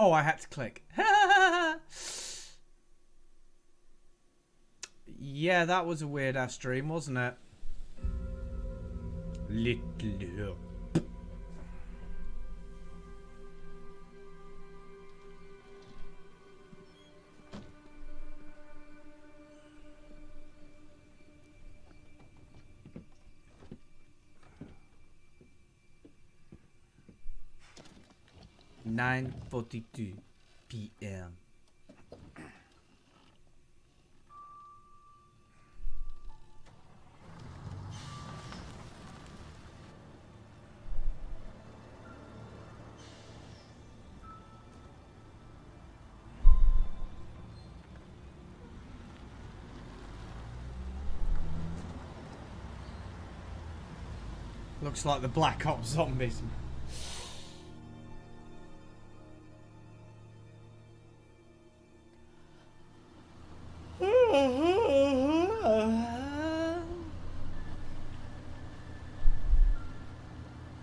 Oh, I had to click. Yeah, that was a weird ass dream, wasn't it? Little. (9:42 p.m.) Looks like the Black Ops zombies.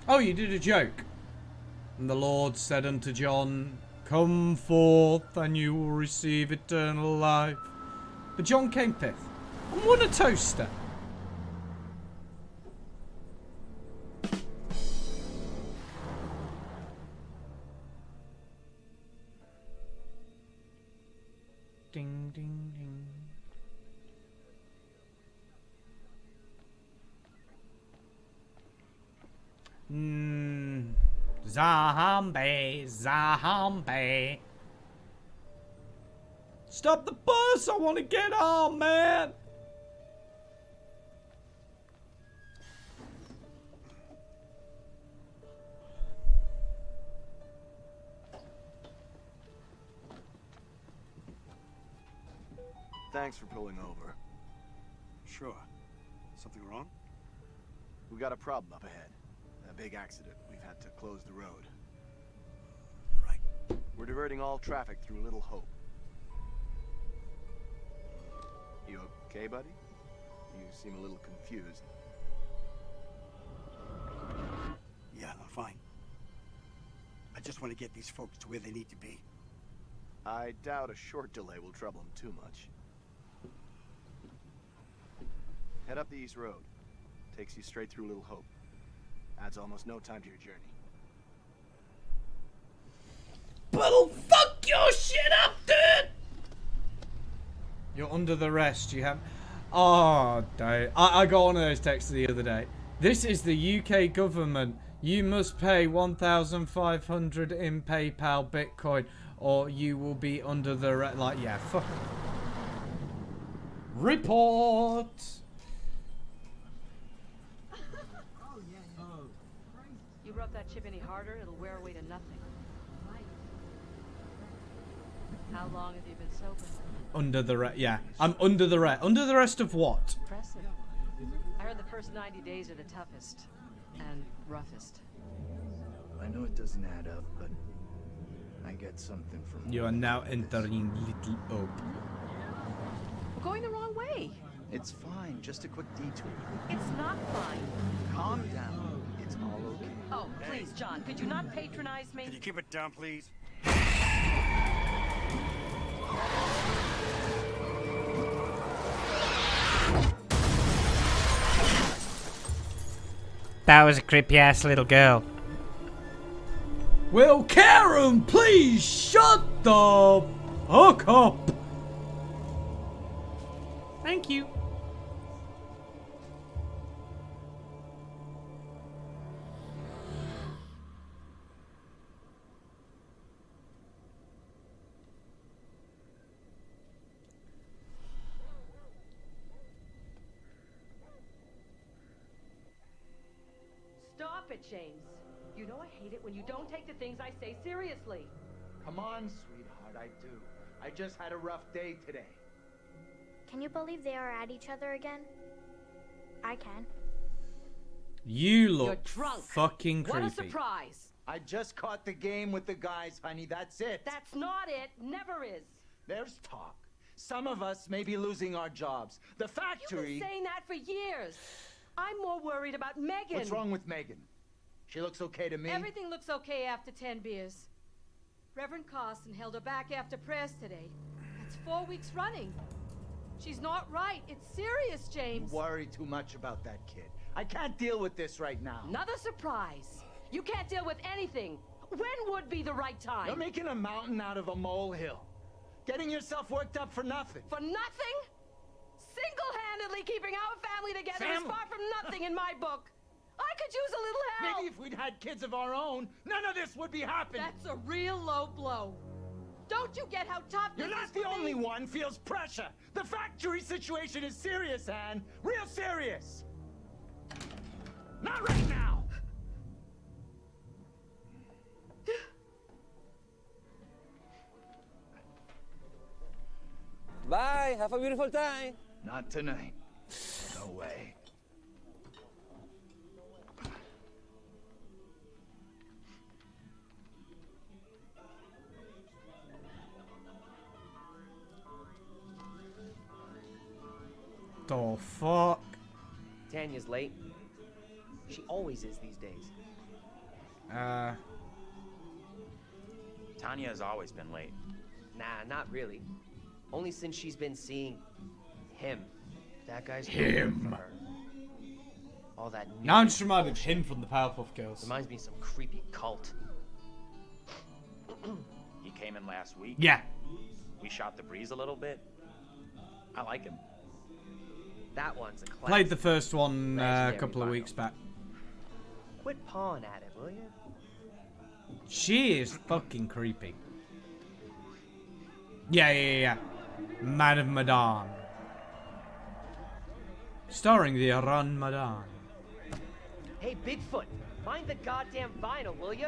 Oh, you did a joke. And the Lord said unto John, come forth and you will receive eternal life. But John came fifth and won a toaster. Ding, ding, ding. Zombie, zombie. Stop the bus! I want to get on, man! Thanks for pulling over. Sure. Something wrong? We got a problem up ahead. A big accident. We've had to close the road. Right. We're diverting all traffic through Little Hope. You okay, buddy? You seem a little confused. Yeah, I'm fine. I just want to get these folks to where they need to be. I doubt a short delay will trouble them too much. Head up the East Road. Takes you straight through Little Hope. Adds almost no time to your journey. But'll fuck your shit up, dude! You're under the rest, you have... Oh, don't. I got one of those texts the other day. This is the UK government. You must pay 1,500 in PayPal Bitcoin or you will be under the... Like, yeah, fuck. Report! You rub that chip any harder, it'll wear away to nothing. How long have you been sober? Under the yeah. I'm under the rest. Under the rest of what? Impressive. I heard the first 90 days are the toughest and roughest. I know it doesn't add up, but I get something from... You are now entering Little Hope. We're going the wrong way. It's fine, just a quick detour. It's not fine. Calm down. It's all okay. Oh, please, John, could you not patronize me? Can you keep it down, please? That was a creepy ass little girl. Will Karen please shut the fuck up? Thank you. Stop it, James. You know I hate it when you don't take the things I say seriously. Come on, sweetheart, I do. I just had a rough day today. Can you believe they are at each other again? I can. You look You're drunk. fucking What creepy. a surprise. I just caught the game with the guys, honey, that's it. That's not it. Never is. There's talk. Some of us may be losing our jobs. The You've factory... been saying that for years. I'm more worried about Megan. What's wrong with Megan? She looks okay to me. Everything looks okay after 10 beers. Reverend Carson held her back after prayers today. That's 4 weeks running. She's not right. It's serious, James. You worry too much about that kid. I can't deal with this right now. Another surprise. You can't deal with anything. When would be the right time? You're making a mountain out of a molehill. Getting yourself worked up for nothing. For nothing? Single-handedly keeping our family together is far from nothing in my book. I could use a little help. Maybe if we'd had kids of our own, none of this would be happening. That's a real low blow. Don't you get how tough this You're not is the for only me? one feels pressure. The factory situation is serious, Anne. Real serious. Not right now. Bye, have a beautiful time. Not tonight. No way. The fuck? Tanya's late. She always is these days. Tanya has always been late. Nah, not really. Only since she's been seeing him. That guy's Him. for her. All that new Now I'm just reminded of him from the Powerpuff Girls. reminds me of some creepy cult. He came in last week. Yeah. We shot the breeze a little bit. I like him. That one's a classic. Played the first one a Legendary couple of vinyl. weeks back. Quit pawing at it, will you? She is fucking creepy. Yeah. Man of Medan. Starring the Iran Medan. Hey, Bigfoot, mind the goddamn vinyl, will you?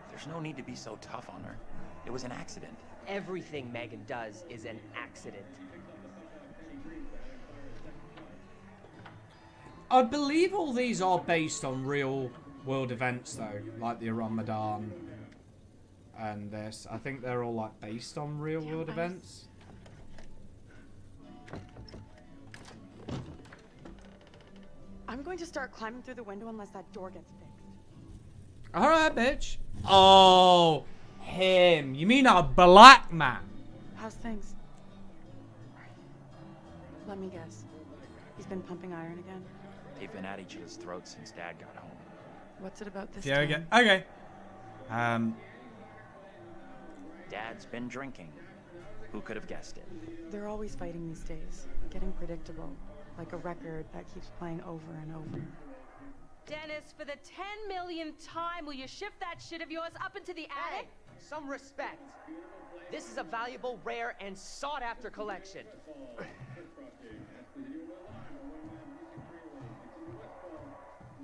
There's no need to be so tough on her. It was an accident. Everything Megan does is an accident. I believe all these are based on real world events though, like the Ramadan and this. I think they're all like based on real world events. I'm going to start climbing through the window unless that door gets fixed. Alright, bitch. Oh, him. You mean a black man? How's things? Let me guess. He's been pumping iron again? They've been at each other's throats since Dad got home. What's it about this Yeah, time? okay. Dad's been drinking. Who could have guessed it? They're always fighting these days. Getting predictable. Like a record that keeps playing over and over. Dennis, for the 10 millionth time, will you shift that shit of yours up into the Hey, attic? some respect. This is a valuable, rare, and sought-after collection.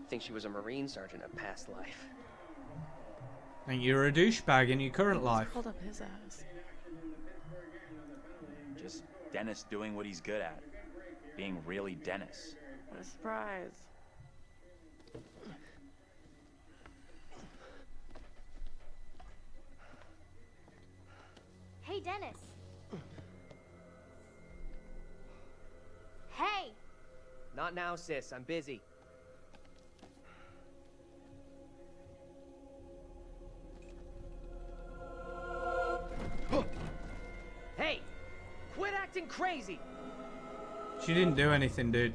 Think she was a Marine sergeant in a past life. Think you're a douchebag in your current life. Hold up his ass. Just Dennis doing what he's good at. Being really Dennis. What a surprise. Hey, Dennis. Hey! Not now, sis. I'm busy. Hey! Quit acting crazy! She didn't do anything, dude.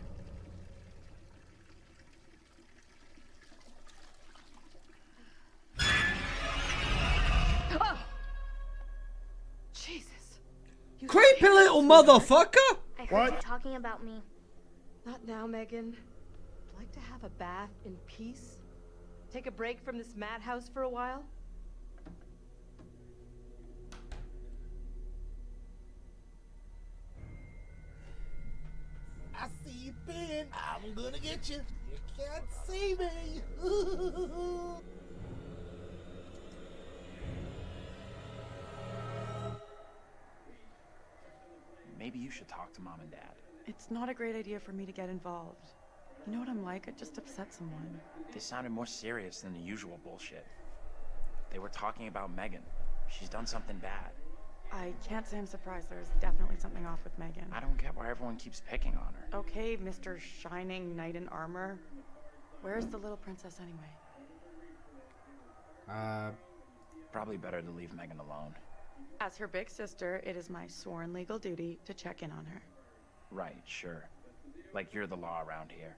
Oh! Jesus. You Creepy little motherfucker! I heard you talking about me. Not now, Megan. I'd like to have a bath in peace. Take a break from this madhouse for a while. I see you, Ben. I'm gonna get you. You can't see me. Maybe you should talk to Mom and Dad. It's not a great idea for me to get involved. You know what I'm like? I just upset someone. This sounded more serious than the usual bullshit. They were talking about Megan. She's done something bad. I can't say I'm surprised. There's definitely something off with Megan. I don't get why everyone keeps picking on her. Okay, Mr. Shining Knight in Armor. Where's the little princess anyway? Probably better to leave Megan alone. As her big sister, it is my sworn legal duty to check in on her. Right, sure. Like you're the law around here.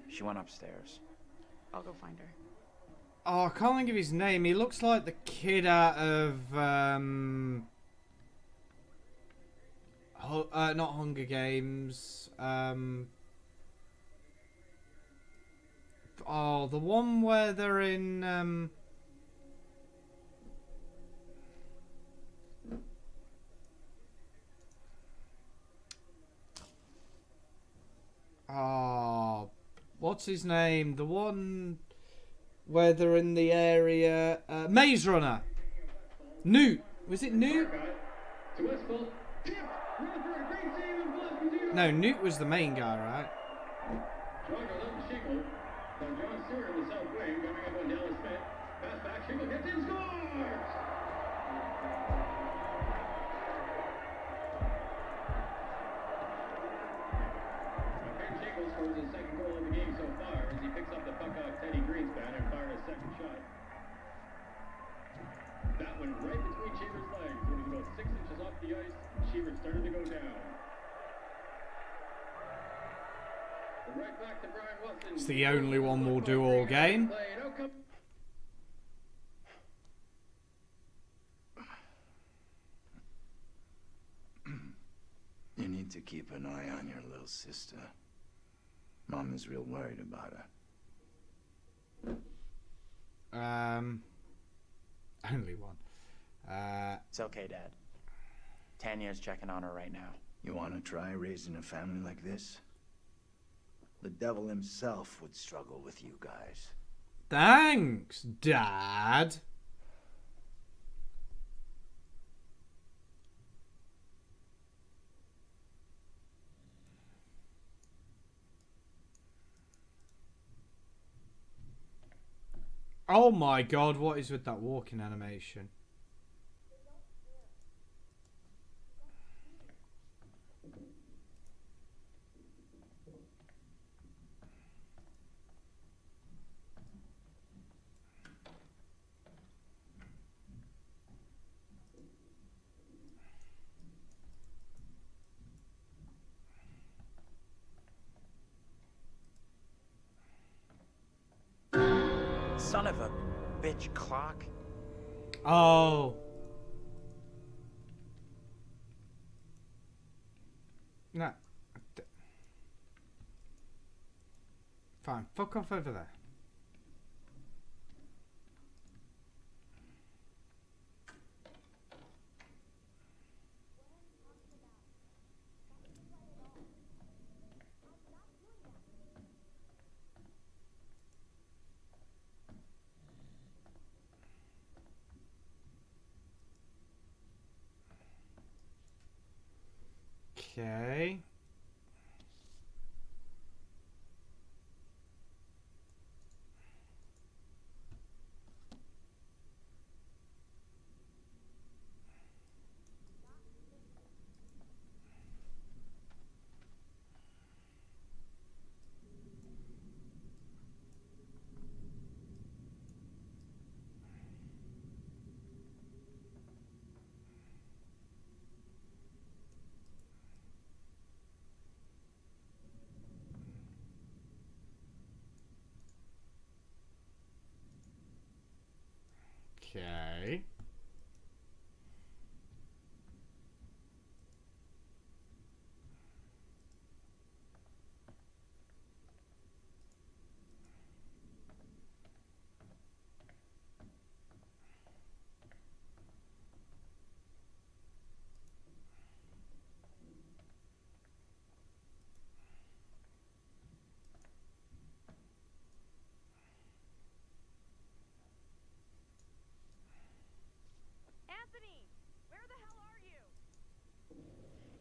She went upstairs. I'll go find her. Oh, I can't think of his name. He looks like the kid out of not Hunger Games. Oh, the one where they're in oh, what's his name? The one where they're in the area. Maze Runner. Newt. Was it Newt? No, Newt was the main guy, right? Scores his second goal of the game so far as he picks up the puck off Teddy Greenspan and fires a second shot. That one right between Cheever's legs. When he was about 6 inches off the ice, Cheever started to go down. Right back to Brian Watson. It's the only one we'll do all game. You need to keep an eye on your little sister. Mom is real worried about her. Only one. It's okay, Dad. Tanya's checking on her right now. You want to try raising a family like this? The devil himself would struggle with you guys. Thanks, Dad. Oh my god, what is with that walking animation? Son of a bitch clock. Oh. No. Fine, fuck off over there. Okay. Okay.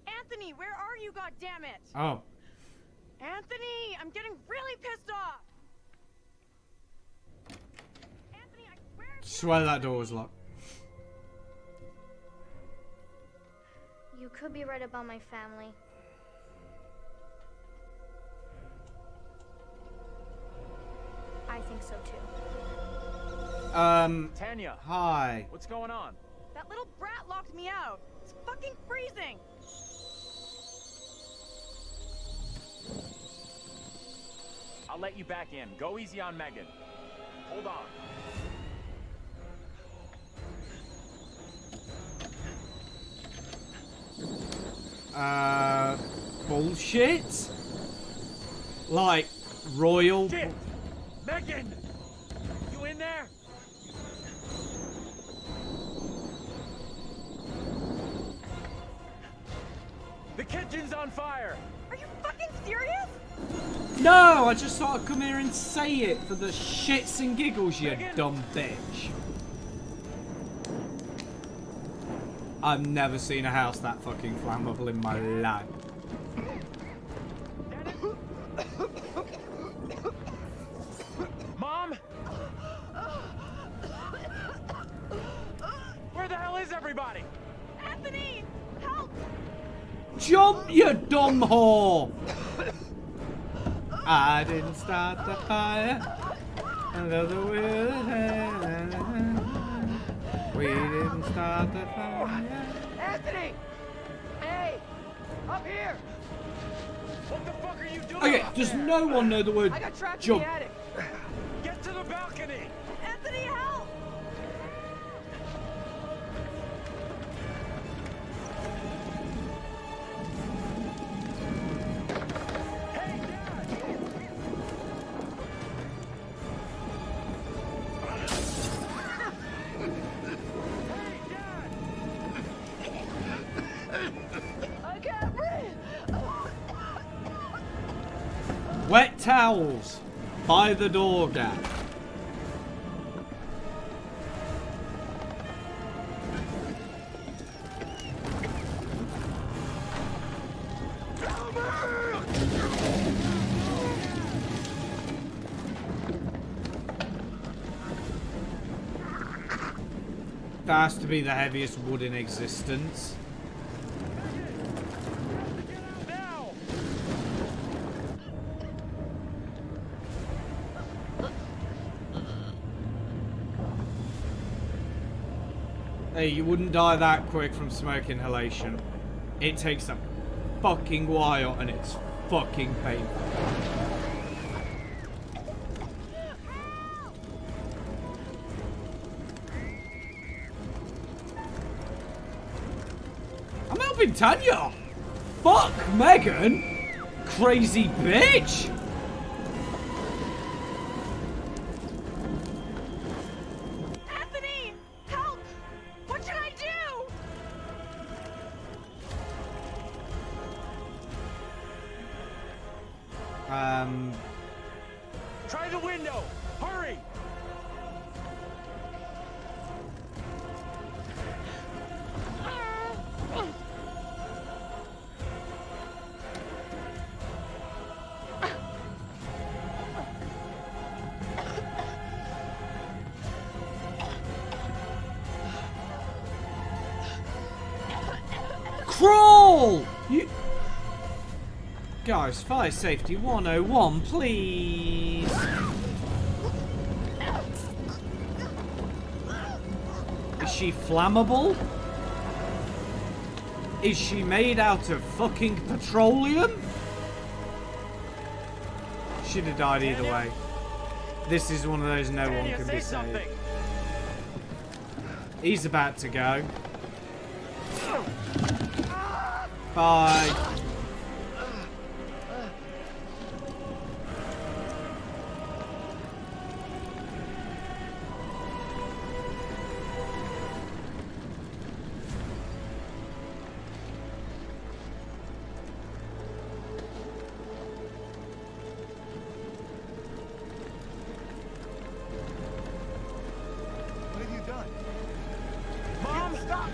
Anthony, where are you, goddammit? Oh. Anthony, I'm getting really pissed off. Anthony, I Swear that door was locked. You could be right about my family. I think so too. Tanya. Hi. What's going on? That little brat locked me out. It's fucking freezing. I'll let you back in. Go easy on Megan. Hold on. Bullshit? Like, royal... Shit! Megan! You in there? The kitchen's on fire! Are you fucking serious? No, I just thought I'd come here and say it for the shits and giggles, you Megan? dumb bitch. I've never seen a house that fucking flammable in my life. Mom? Where the hell is everybody? Anthony, help! Jump, you dumb whore! I didn't start the fire. We didn't start the fire. Anthony! Hey! Up here! What the fuck are you doing? Okay, does no one know the word I got trapped jump? in the attic. Get to the balcony! Anthony, help! Hey, Dad! I can't breathe. Wet towels by the door gap. That has to be the heaviest wood in existence. Now! Hey, you wouldn't die that quick from smoke inhalation. It takes a fucking while and it's fucking painful. I'm helping Tanya! Fuck Megan! Crazy bitch! Anthony, help! What should I do? Try the window! Hurry! Crawl! You... Guys, fire safety 101, please. Is she flammable? Is she made out of fucking petroleum? Should have died either way. This is one of those no one can be saved. He's about to go. Bye. What have you done? Mom, stop!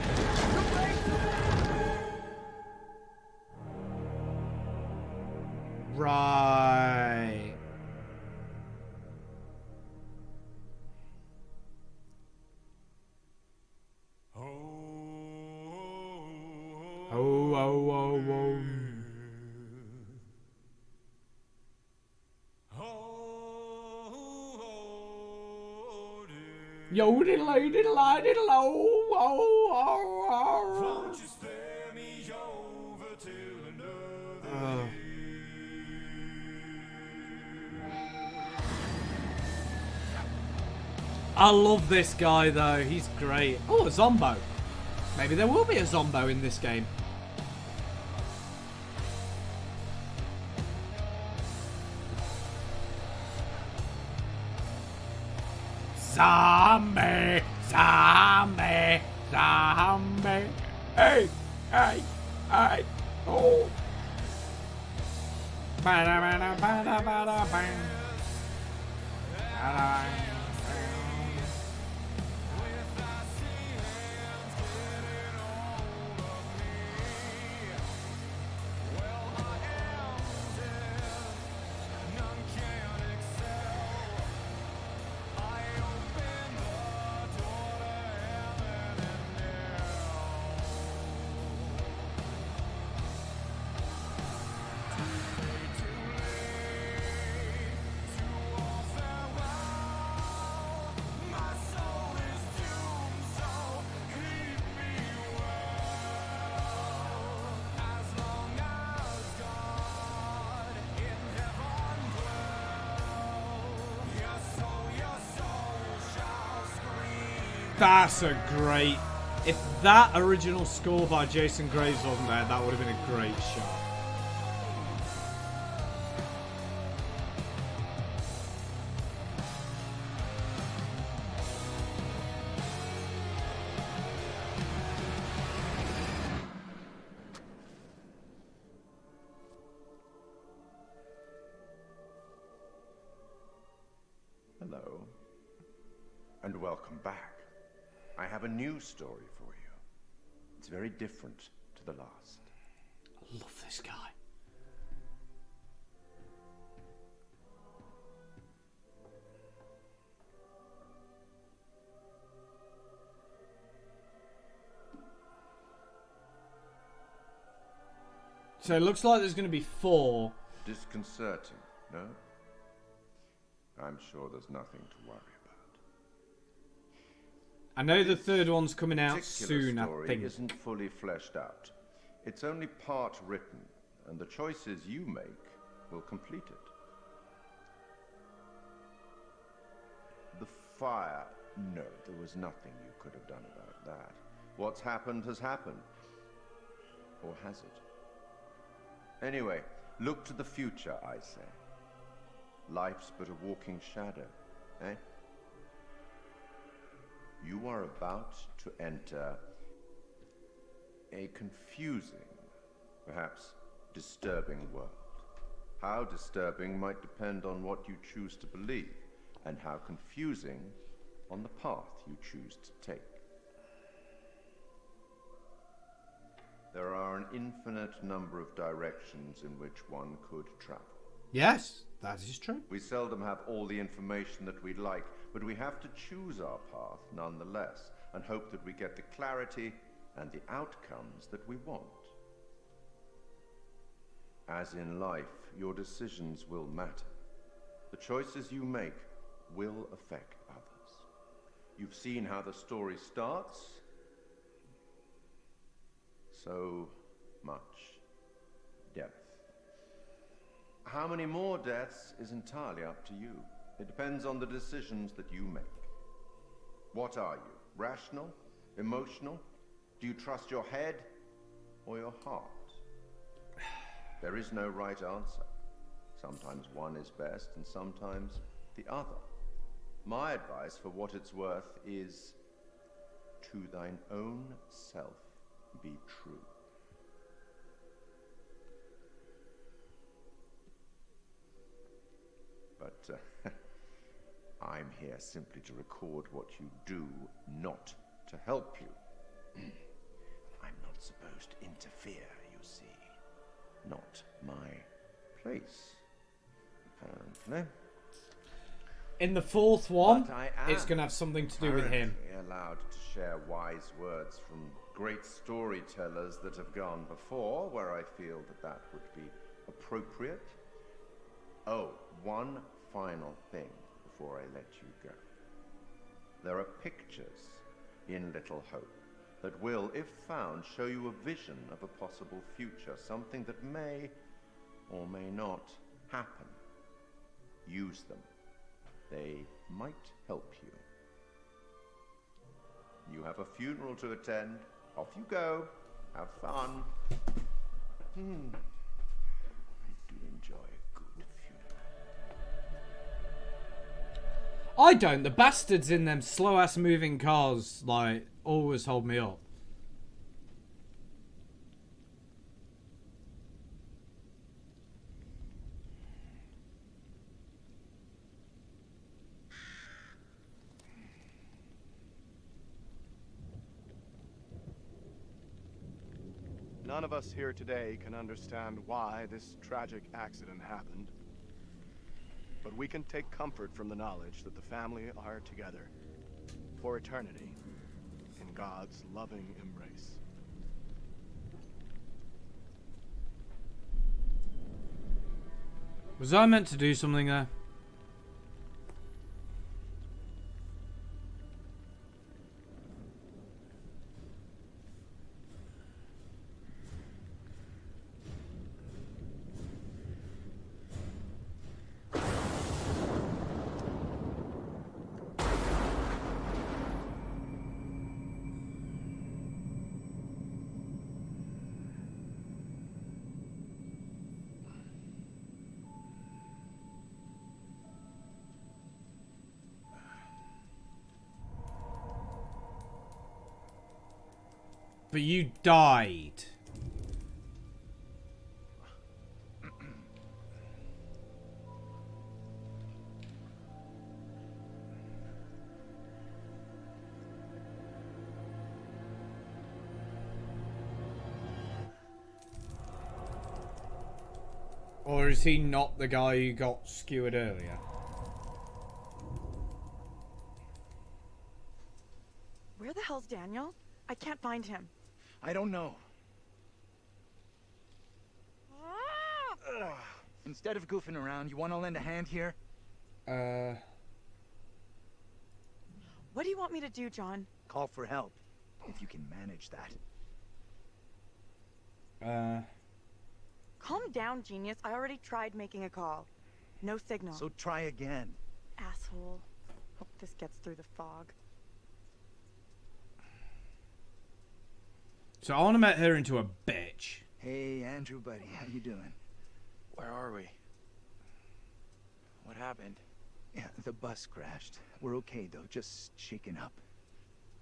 Yo diddle diddle diddle oh oh oh. Won't you spare me over till another day? I love this guy though. He's great. Oh, a Zombo. Maybe there will be a Zombo in this game. Zombie, zombie, zombie. Hey, hey, hey. Oh. Bada, bada, bada, bada, bang. Bada. That's a great... If that original score by Jason Graves wasn't there, that would have been a great shot. Hello. And welcome back. I have a new story for you. It's very different to the last. I love this guy. So it looks like there's going to be 4. Disconcerting, no? I'm sure there's nothing to worry about. I know the third one's coming out soon, I think. Isn't fully fleshed out. It's only part written, and the choices you make will complete it. The fire. No, there was nothing you could have done about that. What's happened has happened. Or has it? Anyway, look to the future, I say. Life's but a walking shadow, eh? You are about to enter a confusing, perhaps disturbing world. How disturbing might depend on what you choose to believe, and how confusing on the path you choose to take. There are an infinite number of directions in which one could travel. Yes, that is true. We seldom have all the information that we'd like, but we have to choose our path nonetheless, and hope that we get the clarity and the outcomes that we want. As in life, your decisions will matter. The choices you make will affect others. You've seen how the story starts. So much death. How many more deaths is entirely up to you. It depends on the decisions that you make. What are you? Rational? Emotional? Do you trust your head or your heart? There is no right answer. Sometimes one is best and sometimes the other. My advice, for what it's worth, is to thine own self be true. But I'm here simply to record what you do, not to help you. I'm not supposed to interfere, you see. Not my place, apparently. In the fourth one, it's going to have something to do with him. Allowed to share wise words from great storytellers that have gone before, where I feel that that would be appropriate. Oh, one final thing before I let you go. There are pictures in Little Hope that will, if found, show you a vision of a possible future, something that may or may not happen. Use them. They might help you. You have a funeral to attend. Off you go. Have fun. I do enjoy a good funeral. I don't. The bastards in them slow-ass moving cars, like, always hold me up. None of us here today can understand why this tragic accident happened. But we can take comfort from the knowledge that the family are together for eternity in God's loving embrace. Was I meant to do something there? But you died. Or is he not the guy who got skewered earlier? Where the hell's Daniel? I can't find him. I don't know. Instead of goofing around, you want to lend a hand here? What do you want me to do, John? Call for help, if you can manage that. Calm down, genius. I already tried making a call. No signal. So try again. Asshole. Hope this gets through the fog. So I want to make her into a bitch. Hey, Andrew, buddy, how you doing? Where are we? What happened? Yeah, the bus crashed. We're okay, though, just shaken up.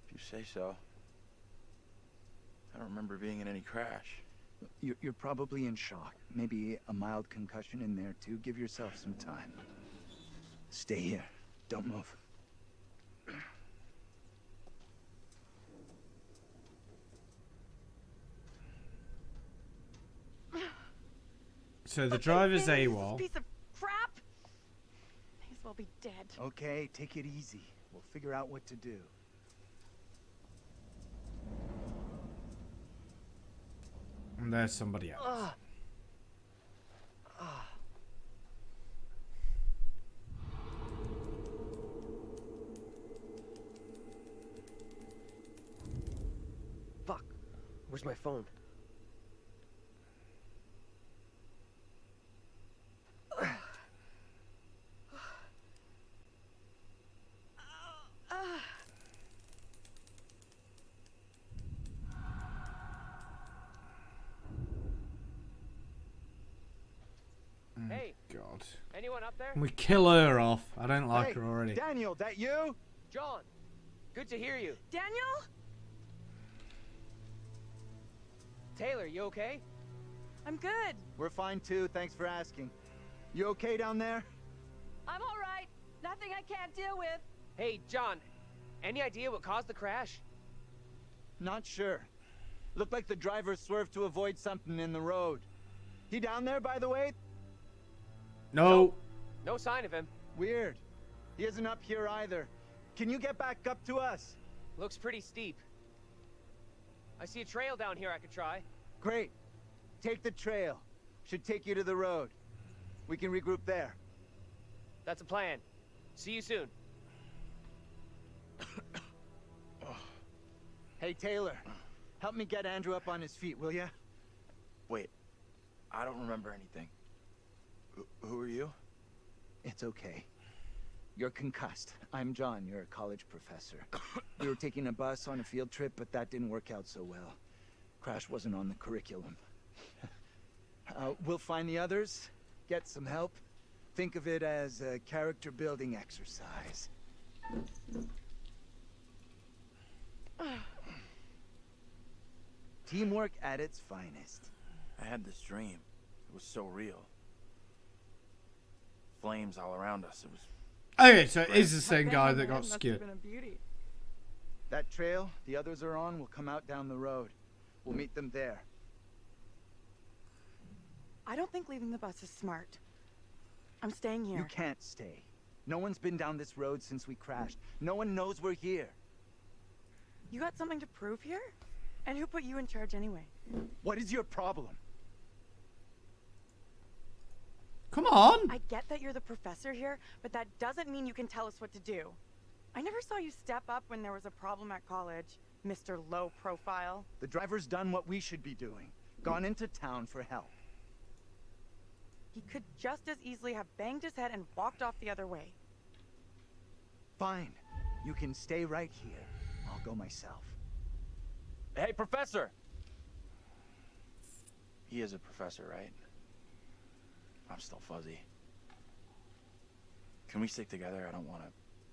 If you say so. I don't remember being in any crash. You're probably in shock. Maybe a mild concussion in there, too. Give yourself some time. Stay here. Don't move. So the driver's AWOL. Piece of crap. May as well be dead. Okay, take it easy. We'll figure out what to do. And there's somebody else. Fuck. Where's my phone? Hey, God. anyone up there? We kill her off. I don't like her already. Daniel, that you? John, good to hear you. Daniel? Taylor, you okay? I'm good. We're fine, too. Thanks for asking. You okay down there? I'm all right. Nothing I can't deal with. Hey, John, any idea what caused the crash? Not sure. Looked like the driver swerved to avoid something in the road. He down there, by the way? No. No sign of him. Weird. He isn't up here either. Can you get back up to us? Looks pretty steep. I see a trail down here I could try. Great. Take the trail. Should take you to the road. We can regroup there. That's a plan. See you soon. Hey, Taylor. Help me get Andrew up on his feet, will ya? Wait, I don't remember anything. Who are you? It's okay. You're concussed. I'm John, you're a college professor. We were taking a bus on a field trip, but that didn't work out so well. Crash wasn't on the curriculum. We'll find the others, get some help. Think of it as a character building exercise. Teamwork at its finest. I had this dream. It was so real. Flames all around us. It was... Okay, so it is the same guy that got skewered. That trail the others are on will come out down the road. We'll meet them there. I don't think leaving the bus is smart. I'm staying here. You can't stay. No one's been down this road since we crashed. No one knows we're here. You got something to prove here? And who put you in charge anyway? What is your problem? Come on! I get that you're the professor here, but that doesn't mean you can tell us what to do. I never saw you step up when there was a problem at college, Mr. Low Profile. The driver's done what we should be doing. Gone into town for help. He could just as easily have banged his head and walked off the other way. Fine. You can stay right here. I'll go myself. Hey, Professor! He is a professor, right? I'm still fuzzy. Can we stick together? I don't want to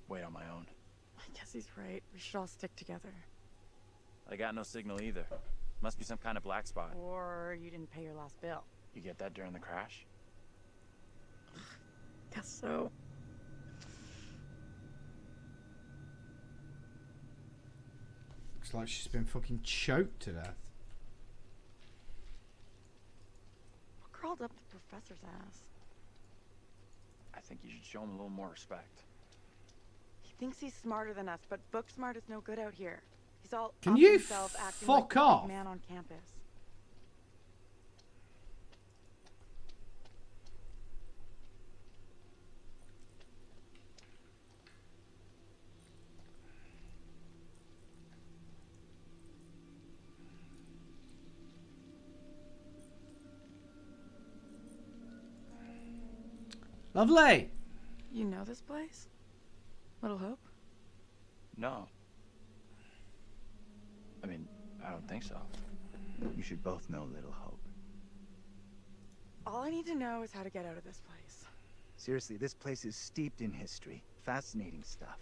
wait on my own. I guess he's right. We should all stick together. I got no signal either. Must be some kind of black spot. Or you didn't pay your last bill. You get that during the crash? Guess so. Looks like she's been fucking choked to death. What crawled up the professor's ass? I think you should show him a little more respect. He thinks he's smarter than us, but book smart is no good out here. He's all Can up you himself, acting fuck like the big off? man on campus. Lovely. You know this place? Little Hope? No. I mean, I don't think so. You should both know Little Hope. All I need to know is how to get out of this place. Seriously, this place is steeped in history. Fascinating stuff.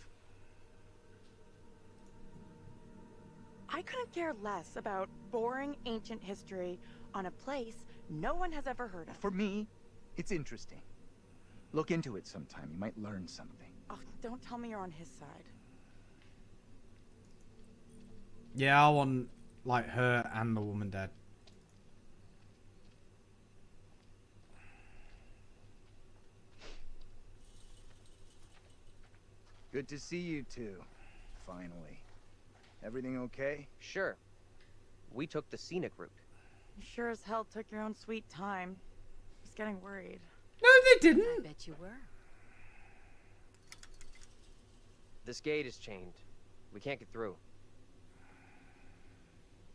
I couldn't care less about boring ancient history on a place no one has ever heard of. For me, it's interesting. Look into it sometime. You might learn something. Oh, don't tell me you're on his side. Yeah, I want, like, her and the woman dead. Good to see you two. Finally. Everything okay? Sure. We took the scenic route. You sure as hell took your own sweet time. I was getting worried. No, they didn't. I bet you were. This gate is chained. We can't get through.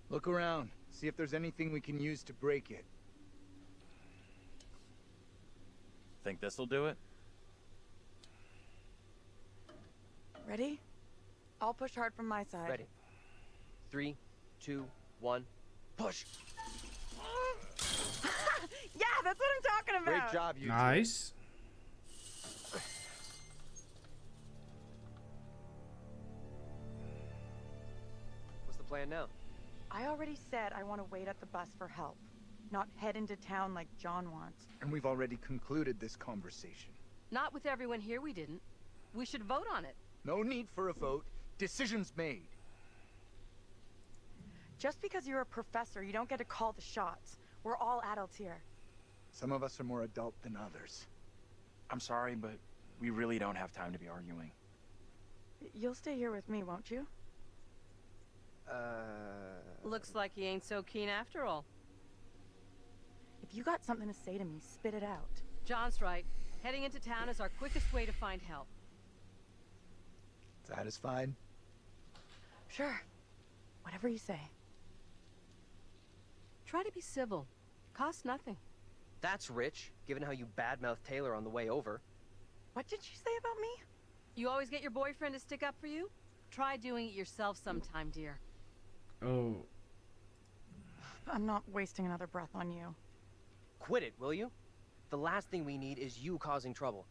Look around. See if there's anything we can use to break it. Think this'll do it? Ready? I'll push hard from my side. Ready. 3, 2, 1, push! Yeah, that's what I'm talking about! Great job, you Nice. What's the plan now? I already said I want to wait at the bus for help, not head into town like John wants. And we've already concluded this conversation. Not with everyone here, we didn't. We should vote on it. No need for a vote. Decisions made. Just because you're a professor, you don't get to call the shots. We're all adults here. Some of us are more adult than others. I'm sorry, but we really don't have time to be arguing. You'll stay here with me, won't you? Looks like he ain't so keen after all. If you got something to say to me, spit it out. John's right. Heading into town is our quickest way to find help. Satisfied? Sure. Whatever you say. Try to be civil. Costs nothing. That's rich, given how you badmouthed Taylor on the way over. What did you say about me? You always get your boyfriend to stick up for you? Try doing it yourself sometime, dear. Oh. I'm not wasting another breath on you. Quit it, will you? The last thing we need is you causing trouble.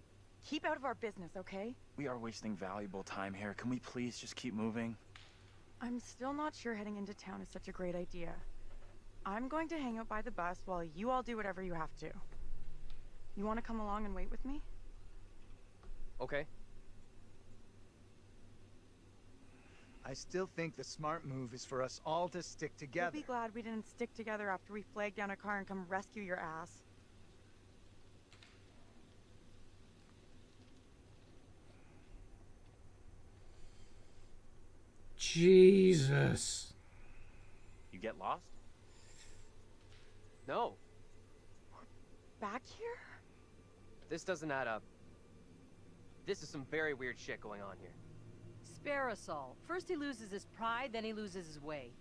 Keep out of our business, okay? We are wasting valuable time here. Can we please just keep moving? I'm still not sure heading into town is such a great idea. I'm going to hang out by the bus while you all do whatever you have to. You want to come along and wait with me? Okay. I still think the smart move is for us all to stick together. You'll be glad we didn't stick together after we flagged down a car and come rescue your ass. Jesus. You get lost? No. Back here? This doesn't add up. This is some very weird shit going on here. Spare us all. First he loses his pride, then he loses his way.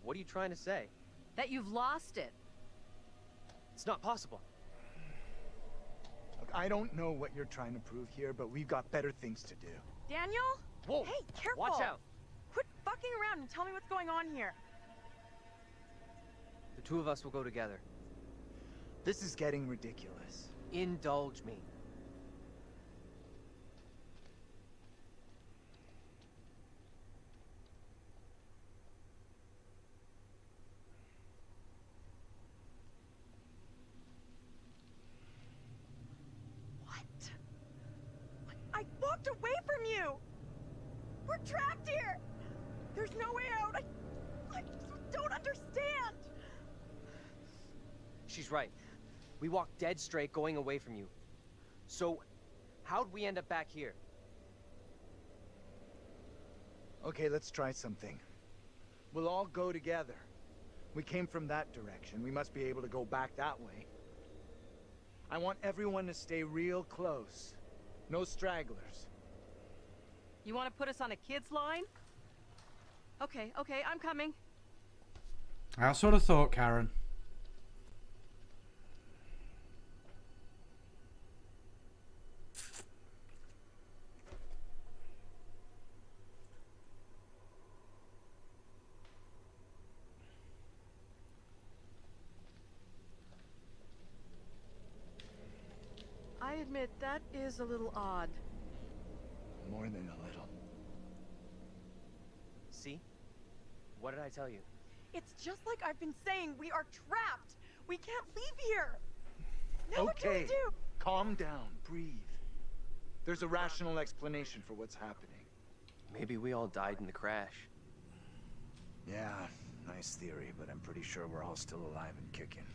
What are you trying to say? That you've lost it. It's not possible. Look, I don't know what you're trying to prove here, but we've got better things to do. Daniel? Whoa! Hey, careful! Watch out! Quit fucking around and tell me what's going on here. The two of us will go together. This is getting ridiculous. Indulge me. I walked away from you! We're trapped here! There's no way out! I don't understand! She's right. We walked dead straight going away from you. So, how'd we end up back here? Okay, let's try something. We'll all go together. We came from that direction. We must be able to go back that way. I want everyone to stay real close. No stragglers. You want to put us on a kid's line? Okay, I'm coming. I sort of thought, Karen. I admit, that is a little odd. More than a little. See? What did I tell you? It's just like I've been saying, we are trapped! We can't leave here! Now what do we Okay, do? calm down, breathe. There's a rational explanation for what's happening. Maybe we all died in the crash. Yeah, nice theory, but I'm pretty sure we're all still alive and kicking.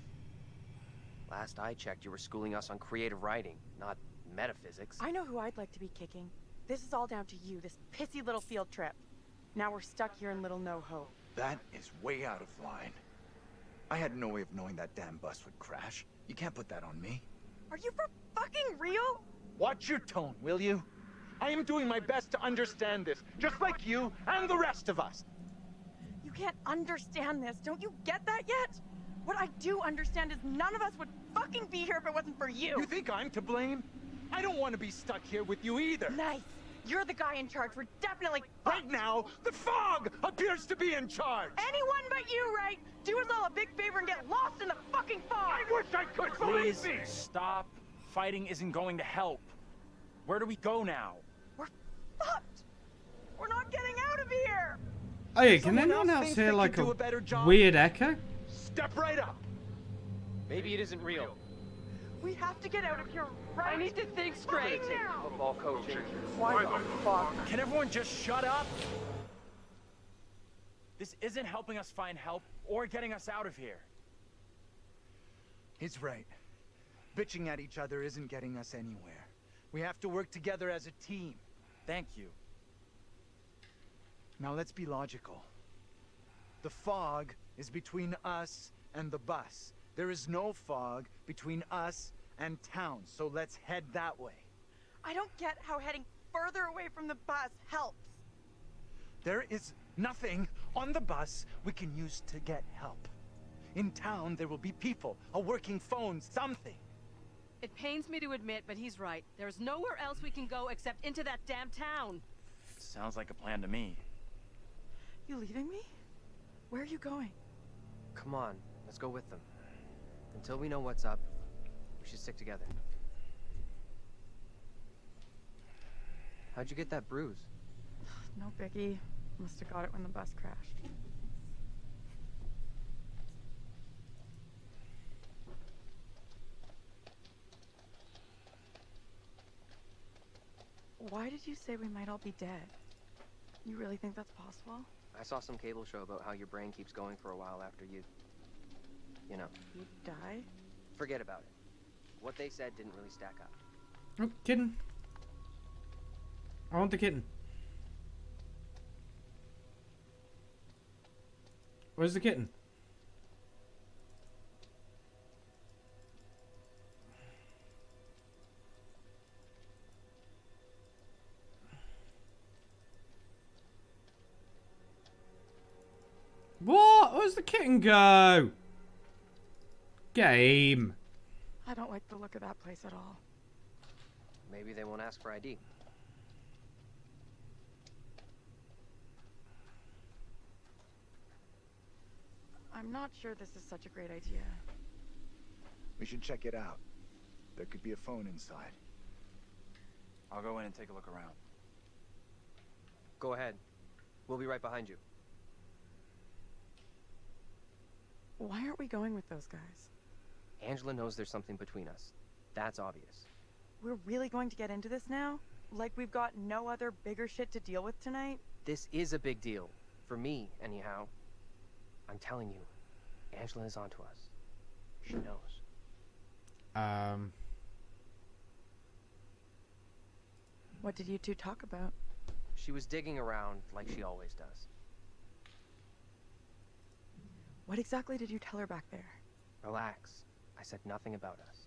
Last I checked, you were schooling us on creative writing, not metaphysics. I know who I'd like to be kicking. This is all down to you, this pissy little field trip. Now we're stuck here in Little No Hope. That is way out of line. I had no way of knowing that damn bus would crash. You can't put that on me. Are you for fucking real? Watch your tone, will you? I am doing my best to understand this, just like you and the rest of us. You can't understand this. Don't you get that yet? What I do understand is none of us would fucking be here if it wasn't for you. You think I'm to blame? I don't want to be stuck here with you either. Nice. You're the guy in charge. We're definitely Right now, the fog appears to be in charge. Anyone but you, right? Do us all a big favor and get lost in the fucking fog. I wish I could, Please believe me. stop. Fighting isn't going to help. Where do we go now? We're fucked. We're not getting out of here. Hey, can Someone anyone else else thinks hear they like could do a a better job? weird echo? Step right up. Maybe it isn't real. We have to get out of here right I need to think straight. now. Football coaching. Why the fuck? Can everyone just shut up? This isn't helping us find help or getting us out of here. He's right. Bitching at each other isn't getting us anywhere. We have to work together as a team. Thank you. Now let's be logical. The fog is between us and the bus. There is no fog between us and town, so let's head that way. I don't get how heading further away from the bus helps. There is nothing on the bus we can use to get help. In town, there will be people, a working phone, something. It pains me to admit, but he's right. There's nowhere else we can go except into that damn town. Sounds like a plan to me. You leaving me? Where are you going? Come on, let's go with them. Until we know what's up, we should stick together. How'd you get that bruise? No biggie. Must have got it when the bus crashed. Why did you say we might all be dead? You really think that's possible? I saw some cable show about how your brain keeps going for a while after you know. You die? Forget about it. What they said didn't really stack up. Oh, kitten. I want the kitten. Where's the kitten? What? Where's the kitten go? Game. I don't like the look of that place at all. Maybe they won't ask for ID. I'm not sure this is such a great idea. We should check it out. There could be a phone inside. I'll go in and take a look around. Go ahead. We'll be right behind you. Why aren't we going with those guys? Angela knows there's something between us. That's obvious. We're really going to get into this now? Like we've got no other bigger shit to deal with tonight? This is a big deal. For me, anyhow. I'm telling you, Angela is onto us. She knows. What did you two talk about? She was digging around like she always does. What exactly did you tell her back there? Relax. I said nothing about us.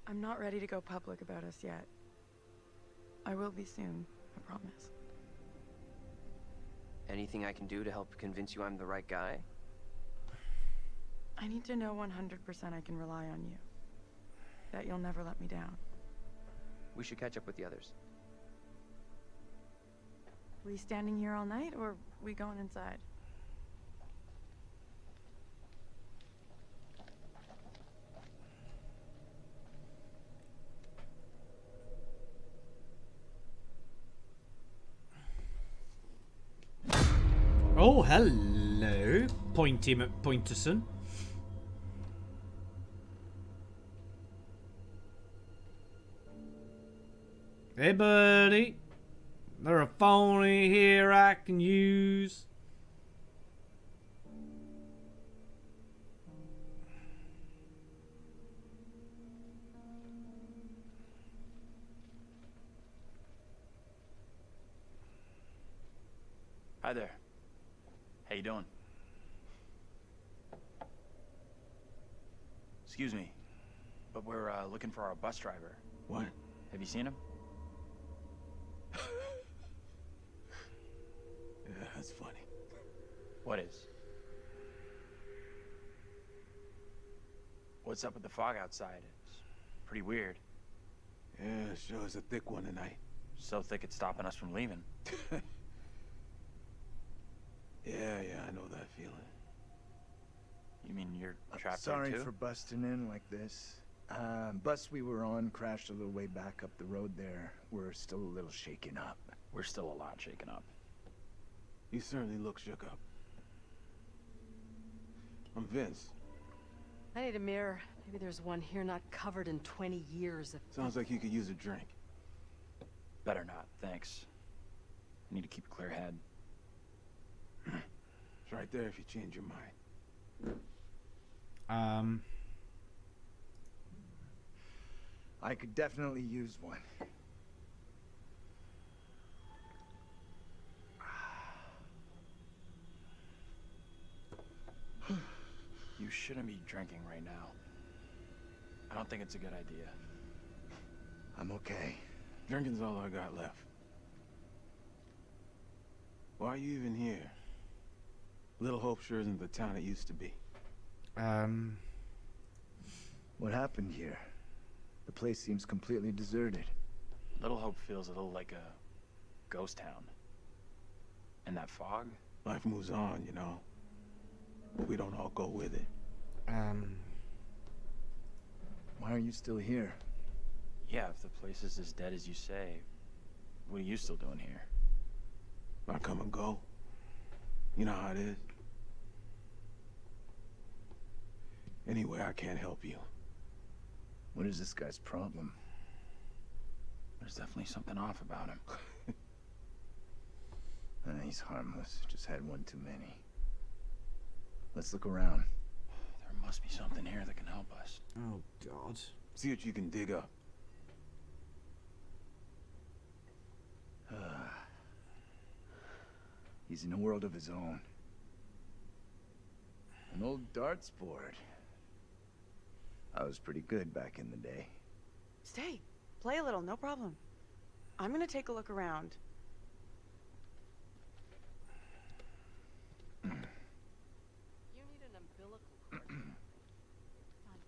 I'm not ready to go public about us yet. I will be soon, I promise. Anything I can do to help convince you I'm the right guy? I need to know 100% I can rely on you. That you'll never let me down. We should catch up with the others. We standing here all night, or we going inside? Oh, hello, Pointy McPointerson. Hey, buddy. There's a phone in here I can use. Hi there. How you doing? Excuse me, but we're looking for our bus driver. What? Have you seen him? Yeah, that's funny. What is? What's up with the fog outside? It's pretty weird. Yeah, sure is a thick one tonight. So thick it's stopping us from leaving. Yeah, I know that feeling. You mean you're trapped Sorry there too? for busting in like this. Bus we were on crashed a little way back up the road there. We're still a little shaken up. We're still a lot shaken up. You certainly look shook up. I'm Vince. I need a mirror. Maybe there's one here not covered in 20 years. Sounds like you could use a drink. Better not, thanks. I need to keep a clear head. It's right there if you change your mind. I could definitely use one. You shouldn't be drinking right now. I don't think it's a good idea. I'm okay. Drinking's all I got left. Why are you even here? Little Hope sure isn't the town it used to be. What happened here? The place seems completely deserted. Little Hope feels a little like a ghost town. And that fog? Life moves on, you know. But we don't all go with it. Why are you still here? Yeah, if the place is as dead as you say, what are you still doing here? I come and go. You know how it is. Anyway, I can't help you. What is this guy's problem? There's definitely something off about him. He's harmless. Just had one too many. Let's look around. There must be something here that can help us. Oh, God. See what you can dig up. He's in a world of his own. An old darts board. I was pretty good back in the day. Stay. Play a little, no problem. I'm gonna take a look around. You need an umbilical cord. Fine.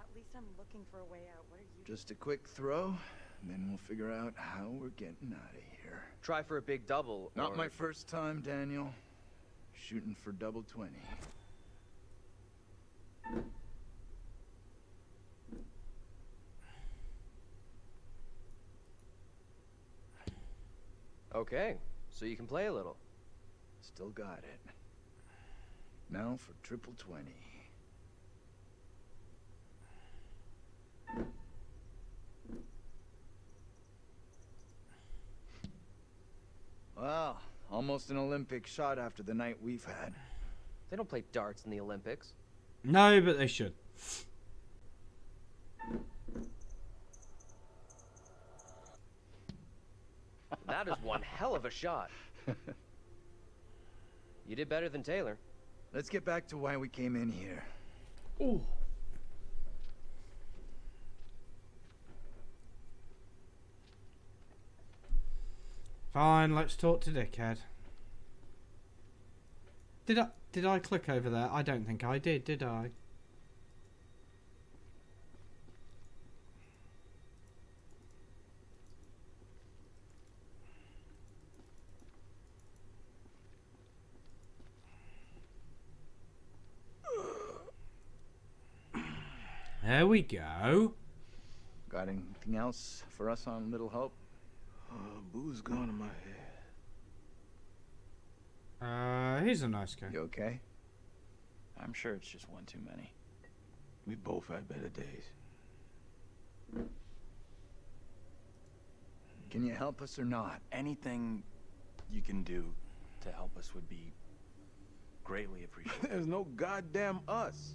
At least I'm looking for a way out. What are you... Just a quick throw, and then we'll figure out how we're getting out of here. Try for a big double. Not my first time, Daniel. Shooting for double 20. Okay, so you can play a little. Still got it. Now for triple 20. Well, almost an Olympic shot after the night we've had. They don't play darts in the Olympics. No, but they should. That is one hell of a shot. You did better than Taylor. Let's get back to why we came in here. Ooh. Fine, let's talk to Dickhead. Did I click over there? I don't think I did I? There we go. Got anything else for us on Little Hope? Booze gone in my head. He's a nice guy. You okay? I'm sure it's just one too many. We both had better days. Can you help us or not? Anything you can do to help us would be greatly appreciated. There's no goddamn us.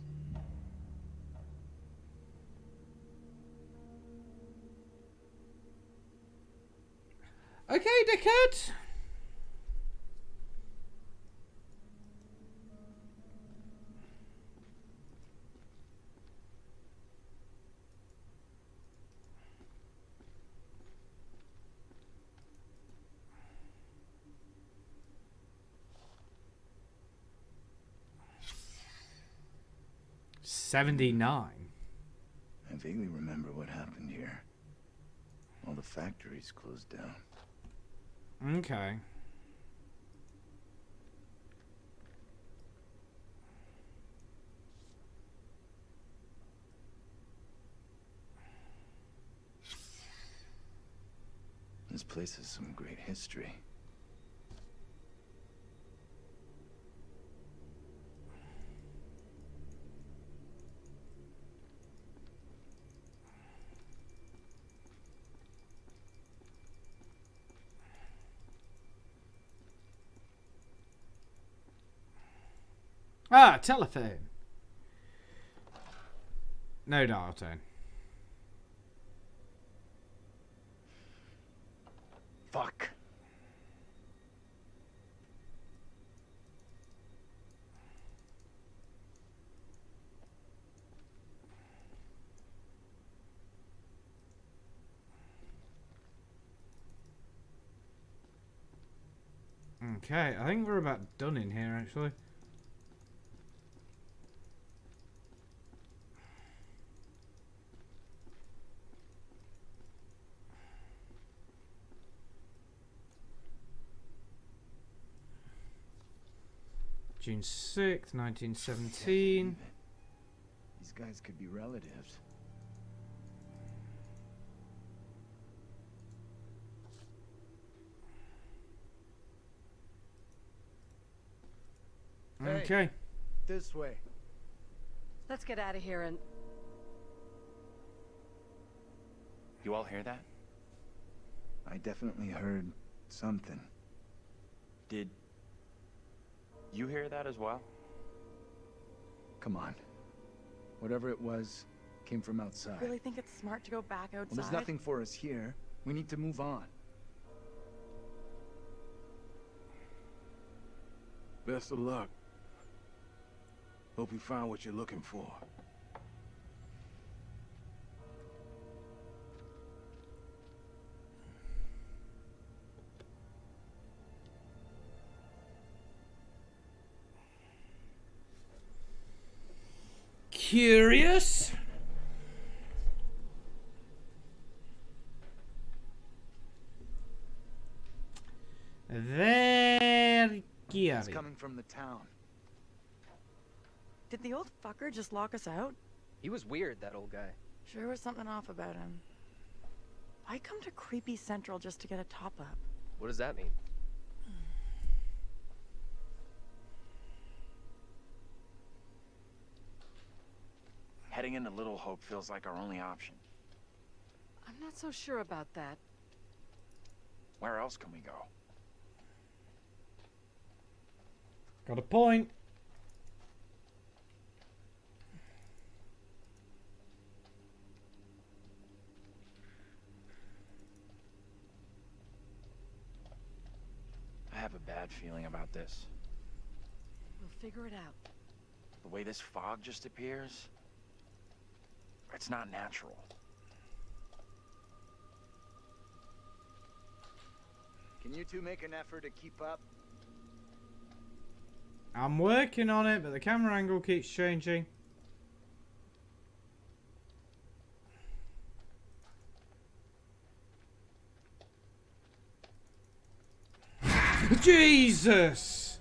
Okay, Dickhead. $79. I vaguely remember what happened here. All the factories closed down. Okay. This place has some great history. Ah, telephone. No dial tone. Fuck. Okay, I think we're about done in here, actually. June 6th, 1917. These guys could be relatives. Okay. Hey, this way. Let's get out of here and... You all hear that? I definitely heard something. Did you hear that as well? Come on. Whatever it was, came from outside. Really think it's smart to go back outside? Well, there's nothing for us here. We need to move on. Best of luck. Hope you found what you're looking for. Curious? Very curious. It's coming from the town. Did the old fucker just lock us out? He was weird, that old guy. Sure was something off about him. Why come to Creepy Central just to get a top-up? What does that mean? Heading into Little Hope feels like our only option. I'm not so sure about that. Where else can we go? Got a point. I have a bad feeling about this. We'll figure it out. The way this fog just appears, it's not natural. Can you two make an effort to keep up? I'm working on it, but the camera angle keeps changing. Jesus!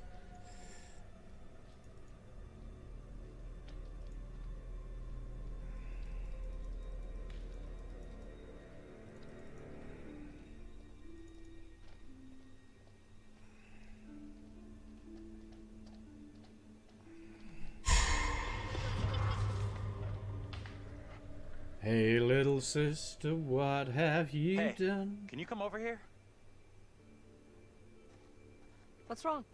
Hey, little sister, what have you done? Can you come over here? What's wrong?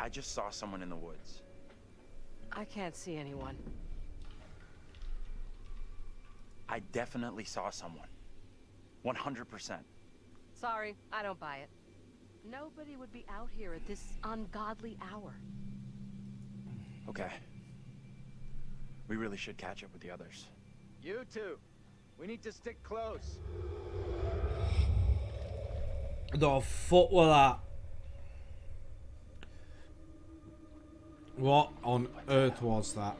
I just saw someone in the woods. I can't see anyone. I definitely saw someone. 100%. Sorry, I don't buy it. Nobody would be out here at this ungodly hour. Okay. We really should catch up with the others. You two. We need to stick close. The fuck was that? What on earth was that?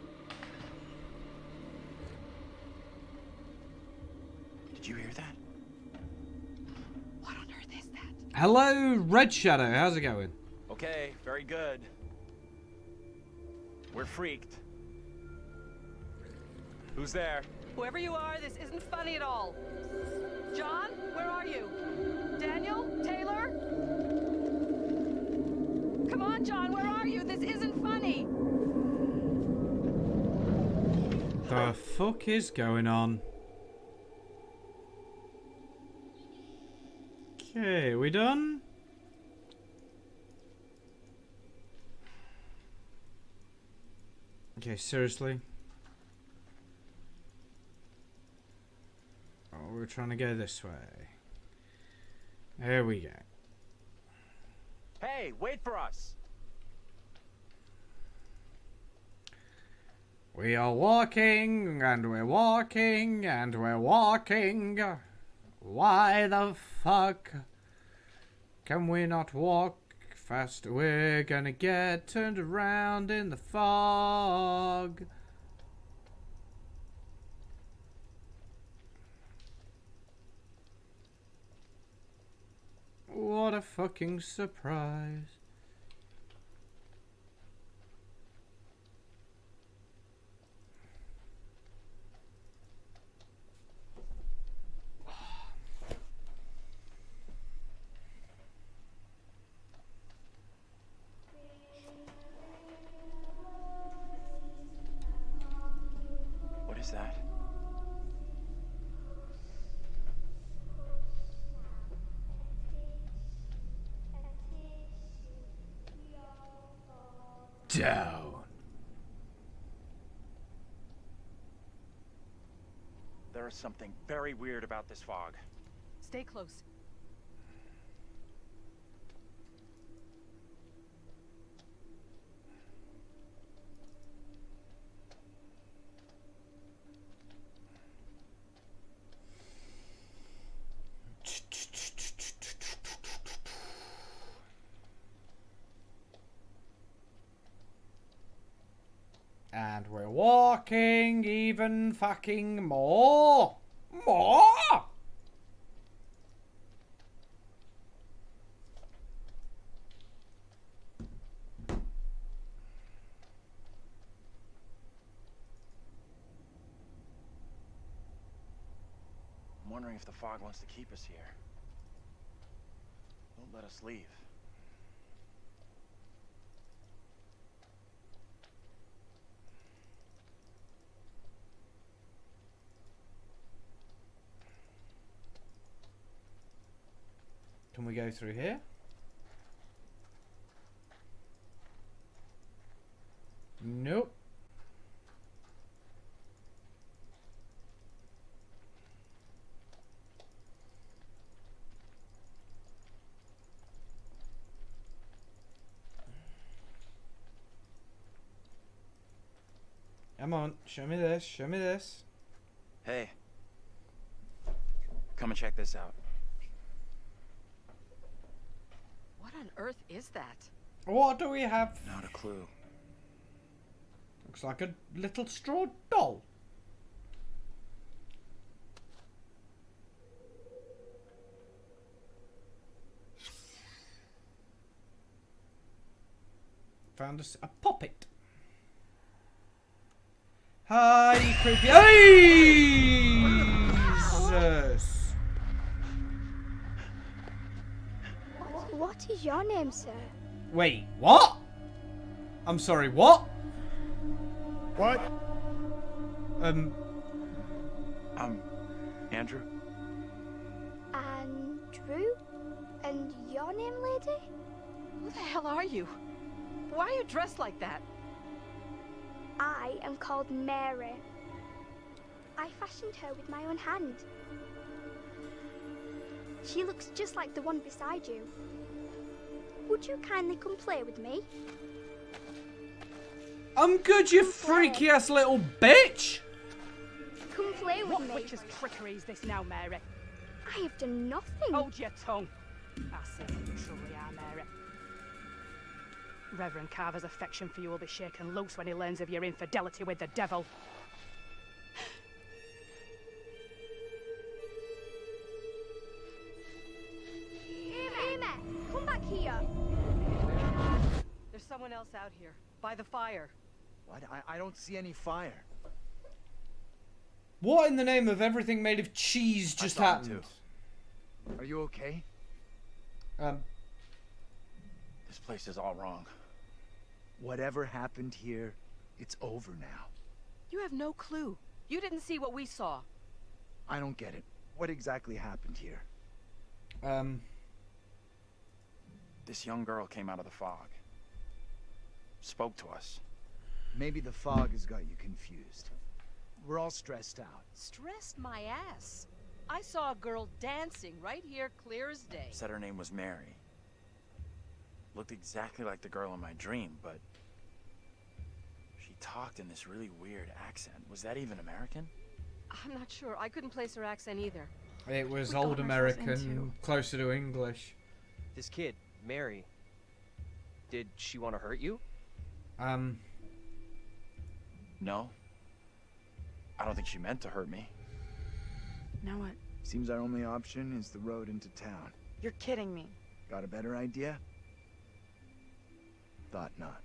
Did you hear that? What on earth is that? Hello, Red Shadow. How's it going? Okay, very good. We're freaked. Who's there? Whoever you are, this isn't funny at all. John, where are you? Daniel? Taylor? Come on, John, where are you? This isn't funny. The fuck is going on? Okay, we done? Okay, seriously? Oh, we're trying to go this way. There we go. Hey, wait for us! We are walking, and we're walking, and we're walking. Why the fuck Can we not walk faster? We're gonna get turned around in the fog. What a fucking surprise. What is that? Down. There is something very weird about this fog. Stay close. And we're walking even fucking more. More! I'm wondering if the fog wants to keep us here. Won't let us leave. Can we go through here? Nope. Come on, show me this, show me this. Hey. Come and check this out. What on earth is that? What do we have? Not a clue. Looks like a little straw doll. Found us a puppet. Hi, creepy. Jesus. What is your name, sir? Wait, what? I'm sorry, what? What? Andrew? Andrew? And your name, lady? Who the hell are you? Why are you dressed like that? I am called Mary. I fashioned her with my own hand. She looks just like the one beside you. Would you kindly come play with me? I'm good, you freaky ass little bitch! Come play with me. What witch's trickery is this now, Mary? I have done nothing. Hold your tongue. I see what you truly are, Mary. Reverend Carver's affection for you will be shaken loose when he learns of your infidelity with the devil. Amy, come back here. There's someone else out here, by the fire. What? I don't see any fire. What in the name of everything made of cheese just happened? Are you okay? This place is all wrong. Whatever happened here, it's over now. You have no clue. You didn't see what we saw. I don't get it. What exactly happened here? This young girl came out of the fog. Spoke to us. Maybe the fog has got you confused. We're all stressed out. Stressed my ass. I saw a girl dancing right here, clear as day. Said her name was Mary. Looked exactly like the girl in my dream, but she talked in this really weird accent. Was that even American? I'm not sure. I couldn't place her accent either. It was We got old ourselves American, into. closer to English. This kid, Mary, did she want to hurt you? No. I don't think she meant to hurt me. Now what? Seems our only option is the road into town. You're kidding me. Got a better idea? Thought not.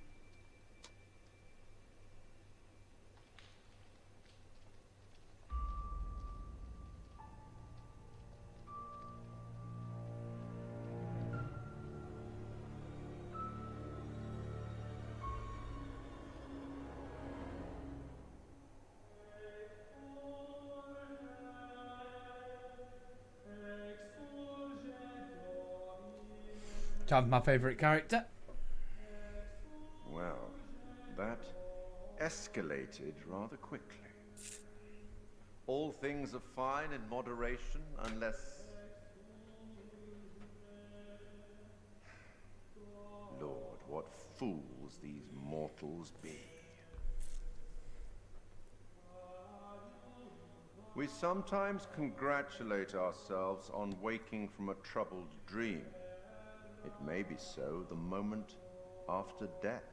Tom's my favourite character. Well, that escalated rather quickly. All things are fine in moderation, unless... Lord, what fools these mortals be. We sometimes congratulate ourselves on waking from a troubled dream. It may be so the moment after death.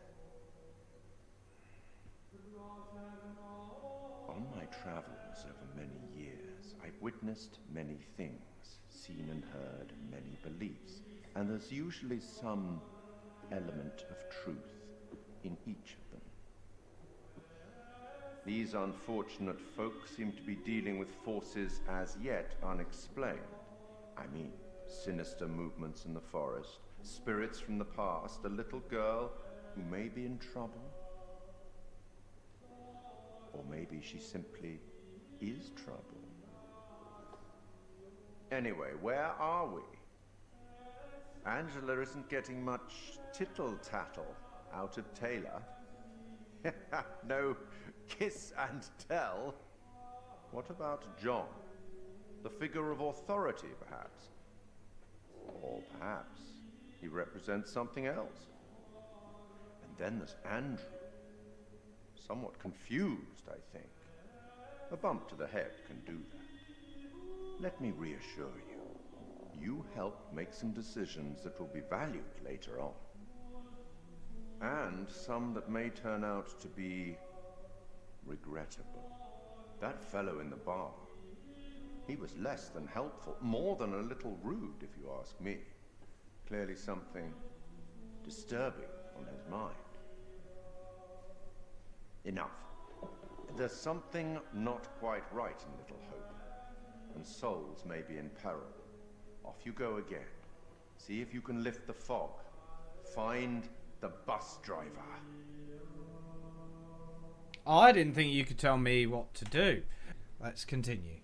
On my travels over many years, I've witnessed many things, seen and heard many beliefs, and there's usually some element of truth in each of them. These unfortunate folk seem to be dealing with forces as yet unexplained. I mean, sinister movements in the forest, spirits from the past, a little girl who may be in trouble. Or maybe she simply is trouble. Anyway, where are we? Angela isn't getting much tittle-tattle out of Taylor. No kiss and tell. What about John? The figure of authority, perhaps? Or perhaps he represents something else. And then there's Andrew. Somewhat confused, I think. A bump to the head can do that. Let me reassure you. You helped make some decisions that will be valued later on. And some that may turn out to be regrettable. That fellow in the bar, he was less than helpful, more than a little rude, if you ask me. Clearly something disturbing on his mind. Enough. There's something not quite right in Little Hope, and souls may be in peril. Off you go again. See if you can lift the fog. Find the bus driver. I didn't think you could tell me what to do. Let's continue.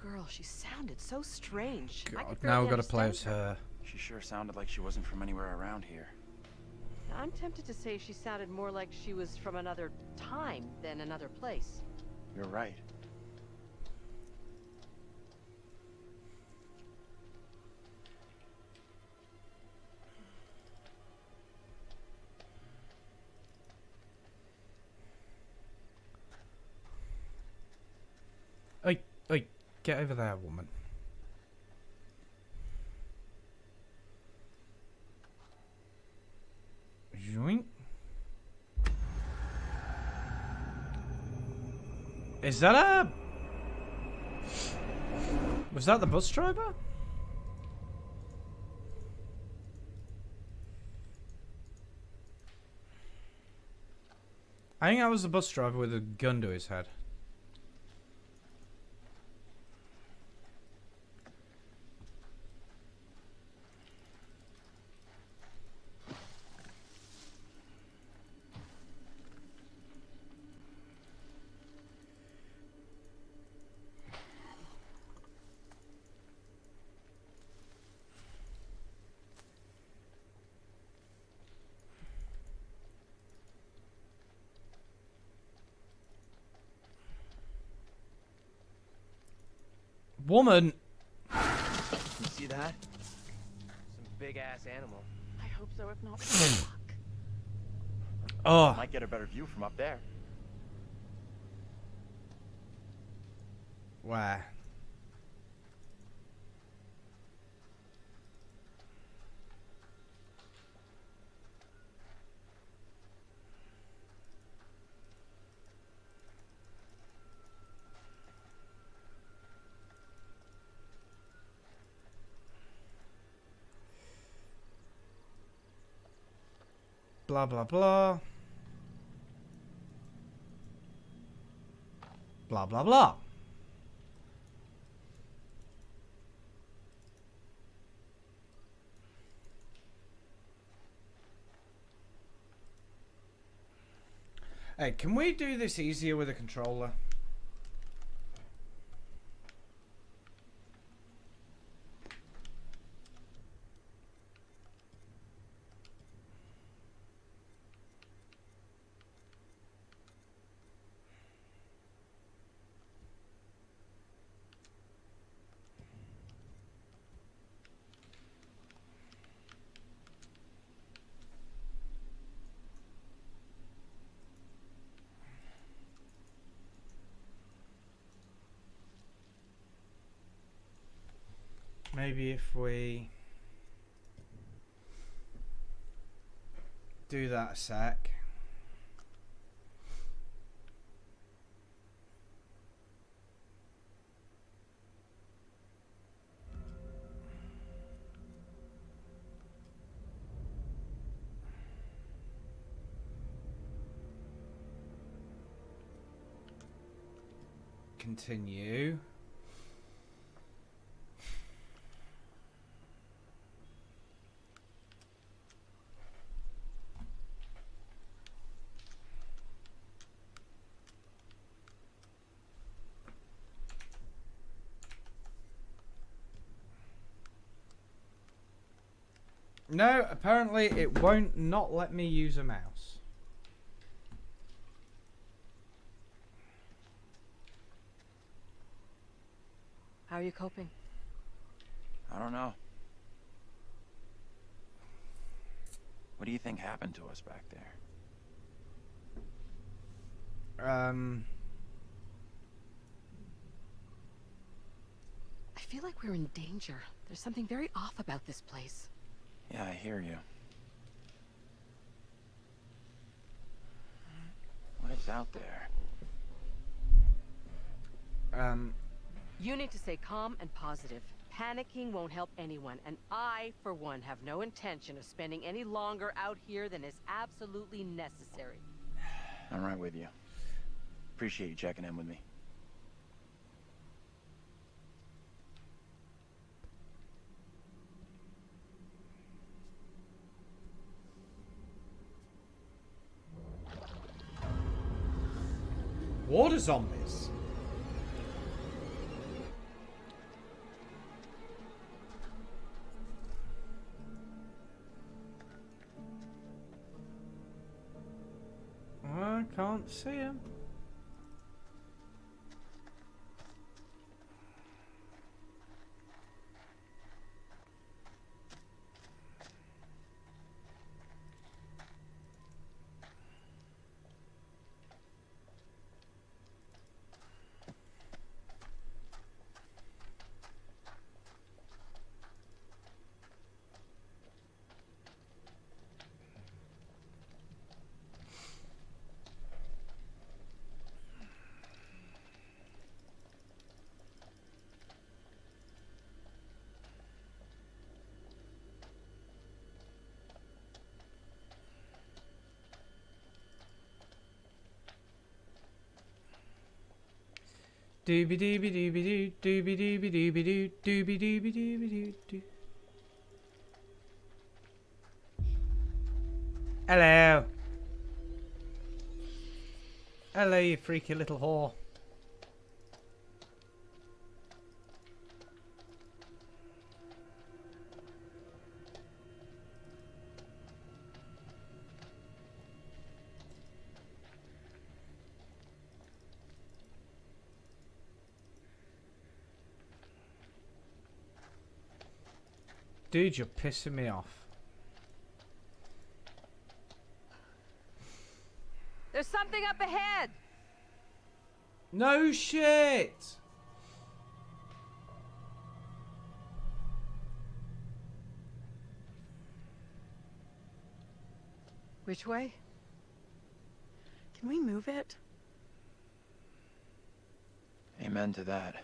Girl, she sounded so strange. God, now we've got to play as her. She sure sounded like she wasn't from anywhere around here. I'm tempted to say she sounded more like she was from another time than another place. You're right. Oi, oi. Get over there, woman. Joink. Is that a... Was that the bus driver? I think that was the bus driver with a gun to his head. Woman! You see that? Some big ass animal. I hope so, if not. Oh. Might get a better view from up there. Where? Blah, blah, blah. Blah, blah, blah. Hey, can we do this easier with a controller? Maybe if we do that a sec. Continue. No, apparently it won't not let me use a mouse. How are you coping? I don't know. What do you think happened to us back there? I feel like we're in danger. There's something very off about this place. Yeah, I hear you. What is out there? You need to stay calm and positive. Panicking won't help anyone, and I, for one, have no intention of spending any longer out here than is absolutely necessary. I'm right with you. Appreciate you checking in with me. Water zombies. I can't see him. Dooby dooby dooby doo dooby dooby dooby doo dooby dooby dooby doo doo. Hello. Hello, you freaky little whore. Dude, you're pissing me off. There's something up ahead! No shit! Which way? Can we move it? Amen to that.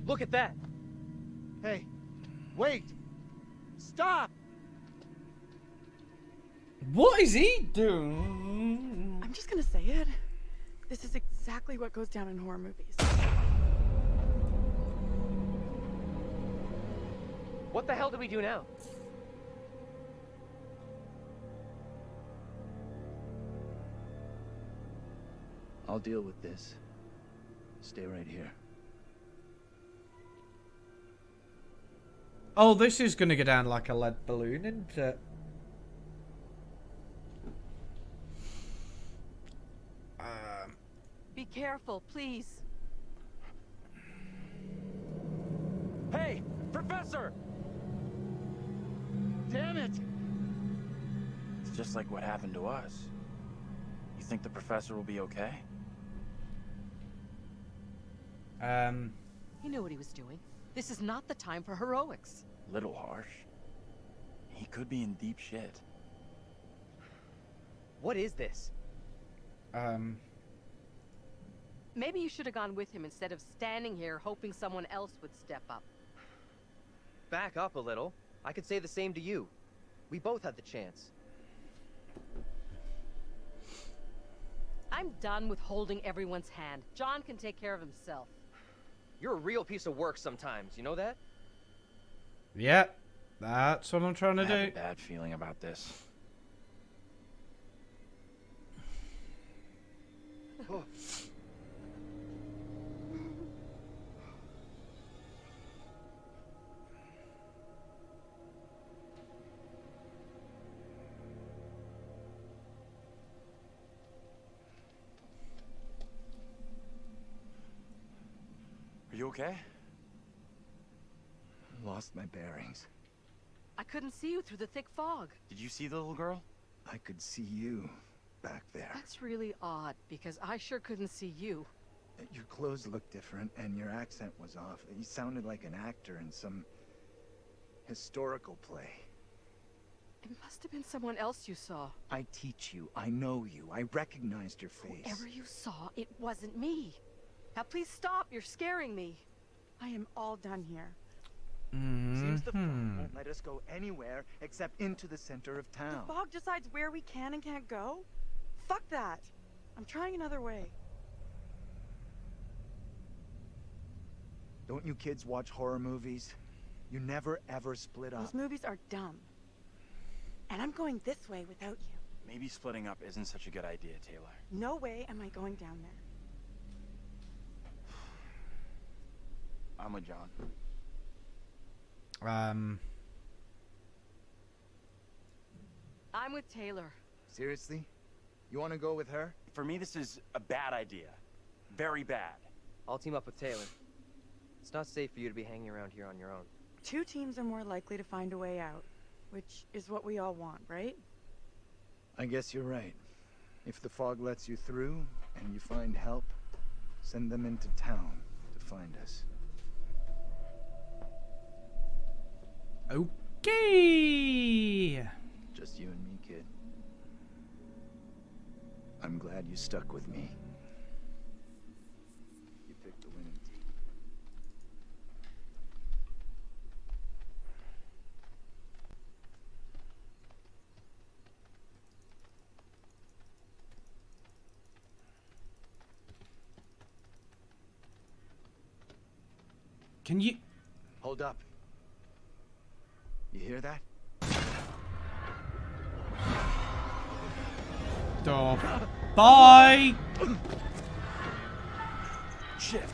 Look at that! Hey, wait! Stop! What is he doing? I'm just gonna say it. This is exactly what goes down in horror movies. What the hell do we do now? I'll deal with this. Stay right here. Oh, this is gonna go down like a lead balloon, isn't it? Be careful, please. Hey, Professor! Damn it! It's just like what happened to us. You think the professor will be okay? He knew what he was doing. This is not the time for heroics. Little harsh. He could be in deep shit. What is this? Maybe you should have gone with him instead of standing here hoping someone else would step up. Back up a little. I could say the same to you. We both had the chance. I'm done with holding everyone's hand. John can take care of himself. You're a real piece of work sometimes, you know that? Yeah, that's what I'm trying to I have do. a bad feeling about this. Are you okay? Lost my bearings. I couldn't see you through the thick fog. Did you see the little girl? I could see you back there. That's really odd, because I sure couldn't see you. Your clothes looked different, and your accent was off. You sounded like an actor in some historical play. It must have been someone else you saw. I teach you. I know you. I recognized your face. Whoever you saw, it wasn't me. Now please stop, you're scaring me. I am all done here. Seems the fog won't let us go anywhere except into the center of town. The fog decides where we can and can't go? Fuck that. I'm trying another way. Don't you kids watch horror movies? You never ever split up. Those movies are dumb. And I'm going this way without you. Maybe splitting up isn't such a good idea, Taylor. No way am I going down there. I'm with John. I'm with Taylor. Seriously? You want to go with her? For me, this is a bad idea. Very bad. I'll team up with Taylor. It's not safe for you to be hanging around here on your own. Two teams are more likely to find a way out, which is what we all want, right? I guess you're right. If the fog lets you through, and you find help, send them into town to find us. Okay. Just you and me, kid. I'm glad you stuck with me. You picked the winning team. Can you... Hold up. You hear that? Stop. Bye! Shift.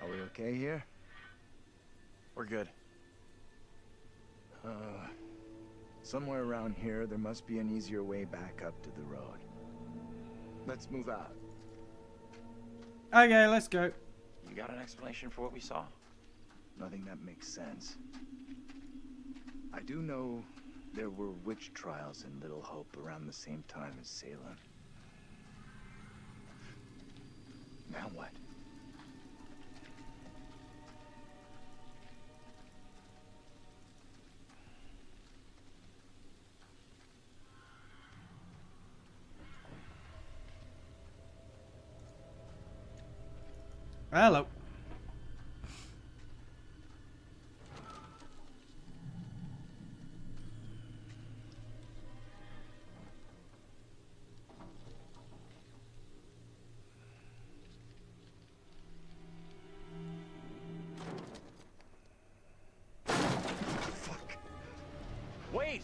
Are we okay here? We're good. Somewhere around here, there must be an easier way back up to the road. Let's move out. Okay, let's go. You got an explanation for what we saw? Nothing that makes sense. I do know there were witch trials in Little Hope around the same time as Salem. Now what? Hello. Wait!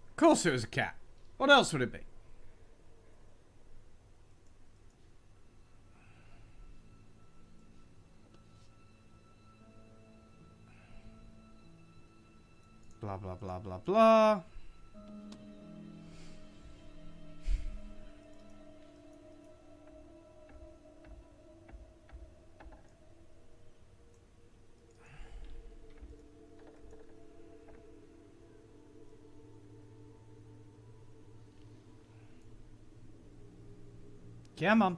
Of course it was a cat. What else would it be? Blah, blah, blah, blah, blah. Come on.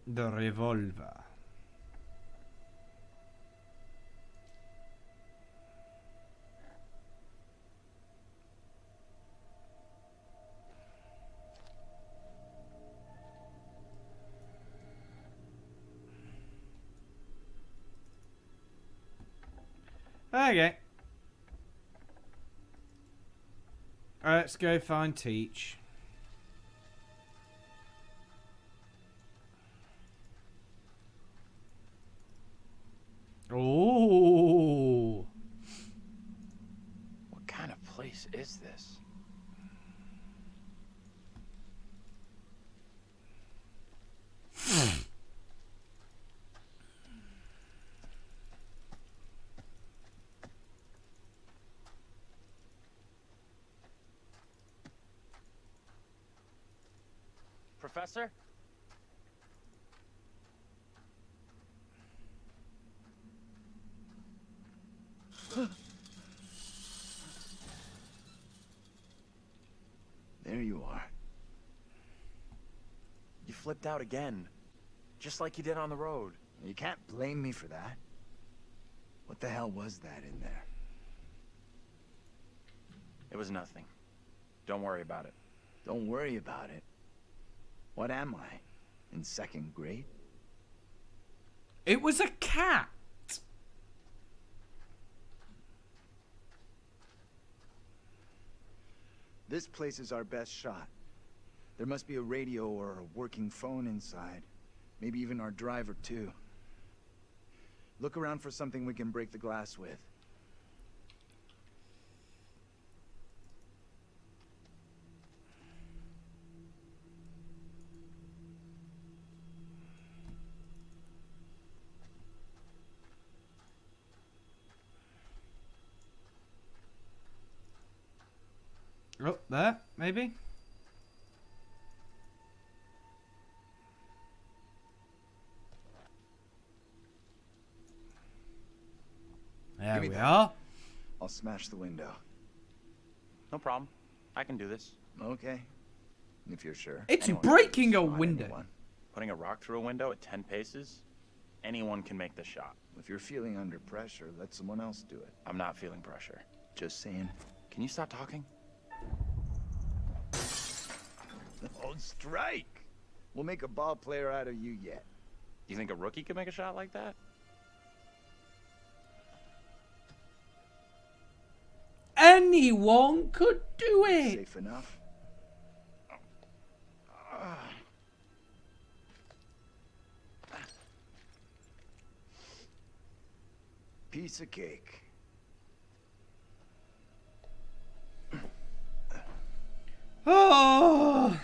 The revolver. Okay. Alright, let's go find Teach. Oh. What kind of place is this? Professor? There you are. You flipped out again. Just like you did on the road. You can't blame me for that. What the hell was that in there? It was nothing. Don't worry about it. Don't worry about it. What am I? In second grade? It was a cat. This place is our best shot. There must be a radio or a working phone inside. Maybe even our driver, too. Look around for something we can break the glass with. Oh, there, maybe? There we are. I'll smash the window. No problem. I can do this. Okay. If you're sure. It's Anyone breaking a can do this. window. Anyone. Putting a rock through a window at 10 paces? Anyone can make the shot. If you're feeling under pressure, let someone else do it. I'm not feeling pressure. Just saying. Can you stop talking? Oh, strike! We'll make a ball player out of you yet. You think a rookie could make a shot like that? Anyone could do it. Safe enough. Piece of cake. Oh.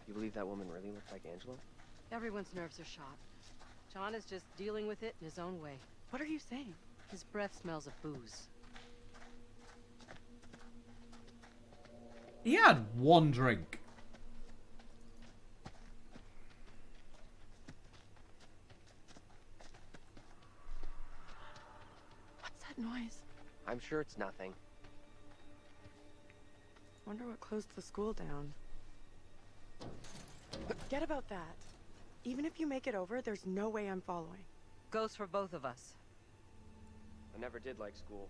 You believe that woman really looked like Angela? Everyone's nerves are shot. John is just dealing with it in his own way. What are you saying? His breath smells of booze. He had one drink. What's that noise? I'm sure it's nothing. Wonder what closed the school down. Forget about that. Even if you make it over, there's no way I'm following. Goes for both of us. I never did like school.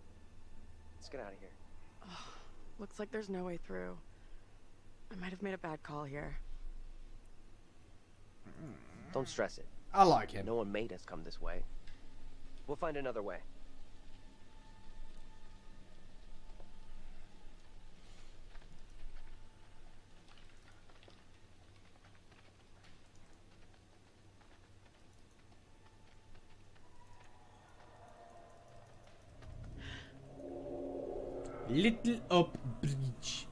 Let's get out of here. Ugh, looks like there's no way through. I might have made a bad call here. Don't stress it. I like him. No one made us come this way. We'll find another way. Little up bridge.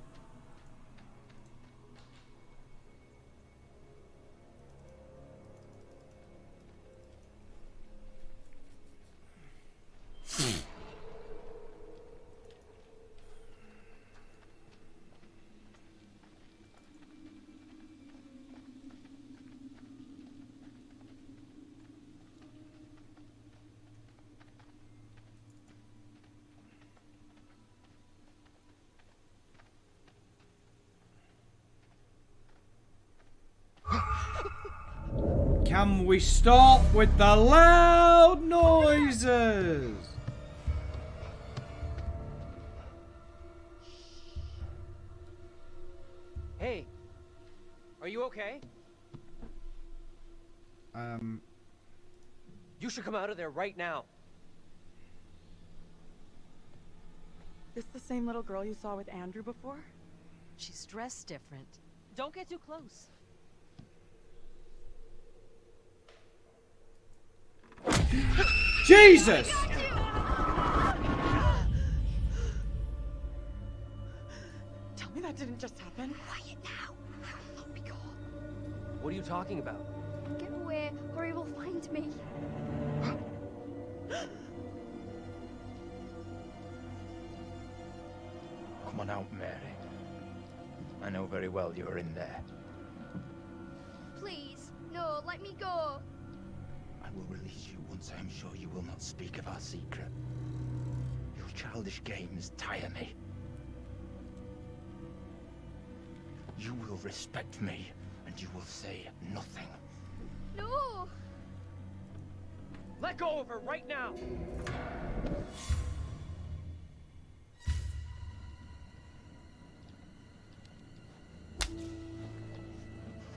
Can we stop with the loud noises? Hey, are you okay? You should come out of there right now. This the same little girl you saw with Andrew before? She's dressed different. Don't get too close. Jesus! Tell me that didn't just happen. Quiet now. I will not be caught. What are you talking about? Get away, or he will find me. Come on out, Mary. I know very well you're in there. Please, no, let me go. I will release you once I am sure you will not speak of our secret. Your childish games tire me. You will respect me, and you will say nothing. No! Let go of her right now!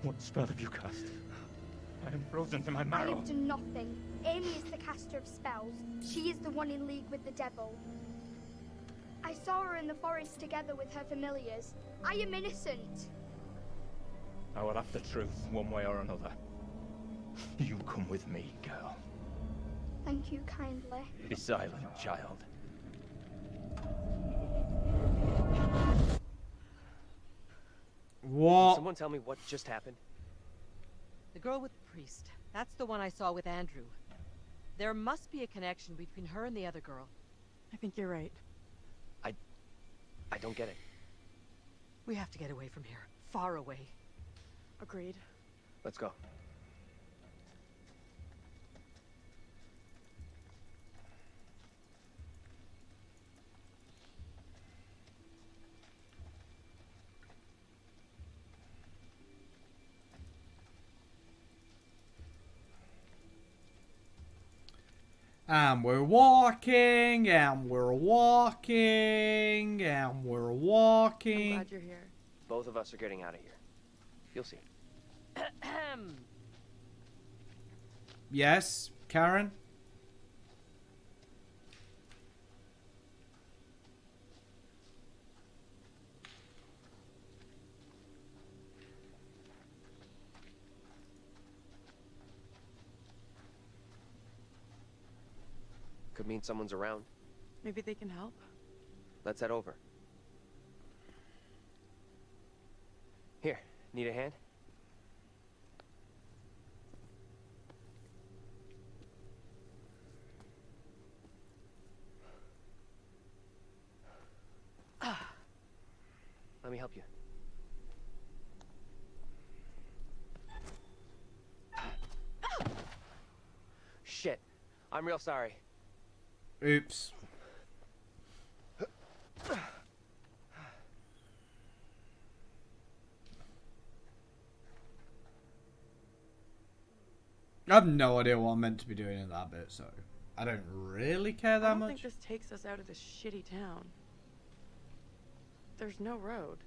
What spell have you cast? I am frozen to my I marrow. have done nothing. Amy is the caster of spells. She is the one in league with the devil. I saw her in the forest together with her familiars. I am innocent. I will have the truth, one way or another. You come with me, girl. Thank you kindly. Be silent, child. What? Can someone tell me what just happened? The girl with the priest. That's the one I saw with Andrew. There must be a connection between her and the other girl. I think you're right. I don't get it. We have to get away from here. Far away. Agreed. Let's go. And we're walking, and we're walking, and we're I'm walking. glad you're here. Both of us are getting out of here. You'll see. Yes, Karen? Could mean someone's around. Maybe they can help. Let's head over. Here, need a hand? Let me help you. Shit. I'm real sorry. Oops. I have no idea what I'm meant to be doing in that bit, so I don't really care that I don't much. think this takes us out of this shitty town. There's no road.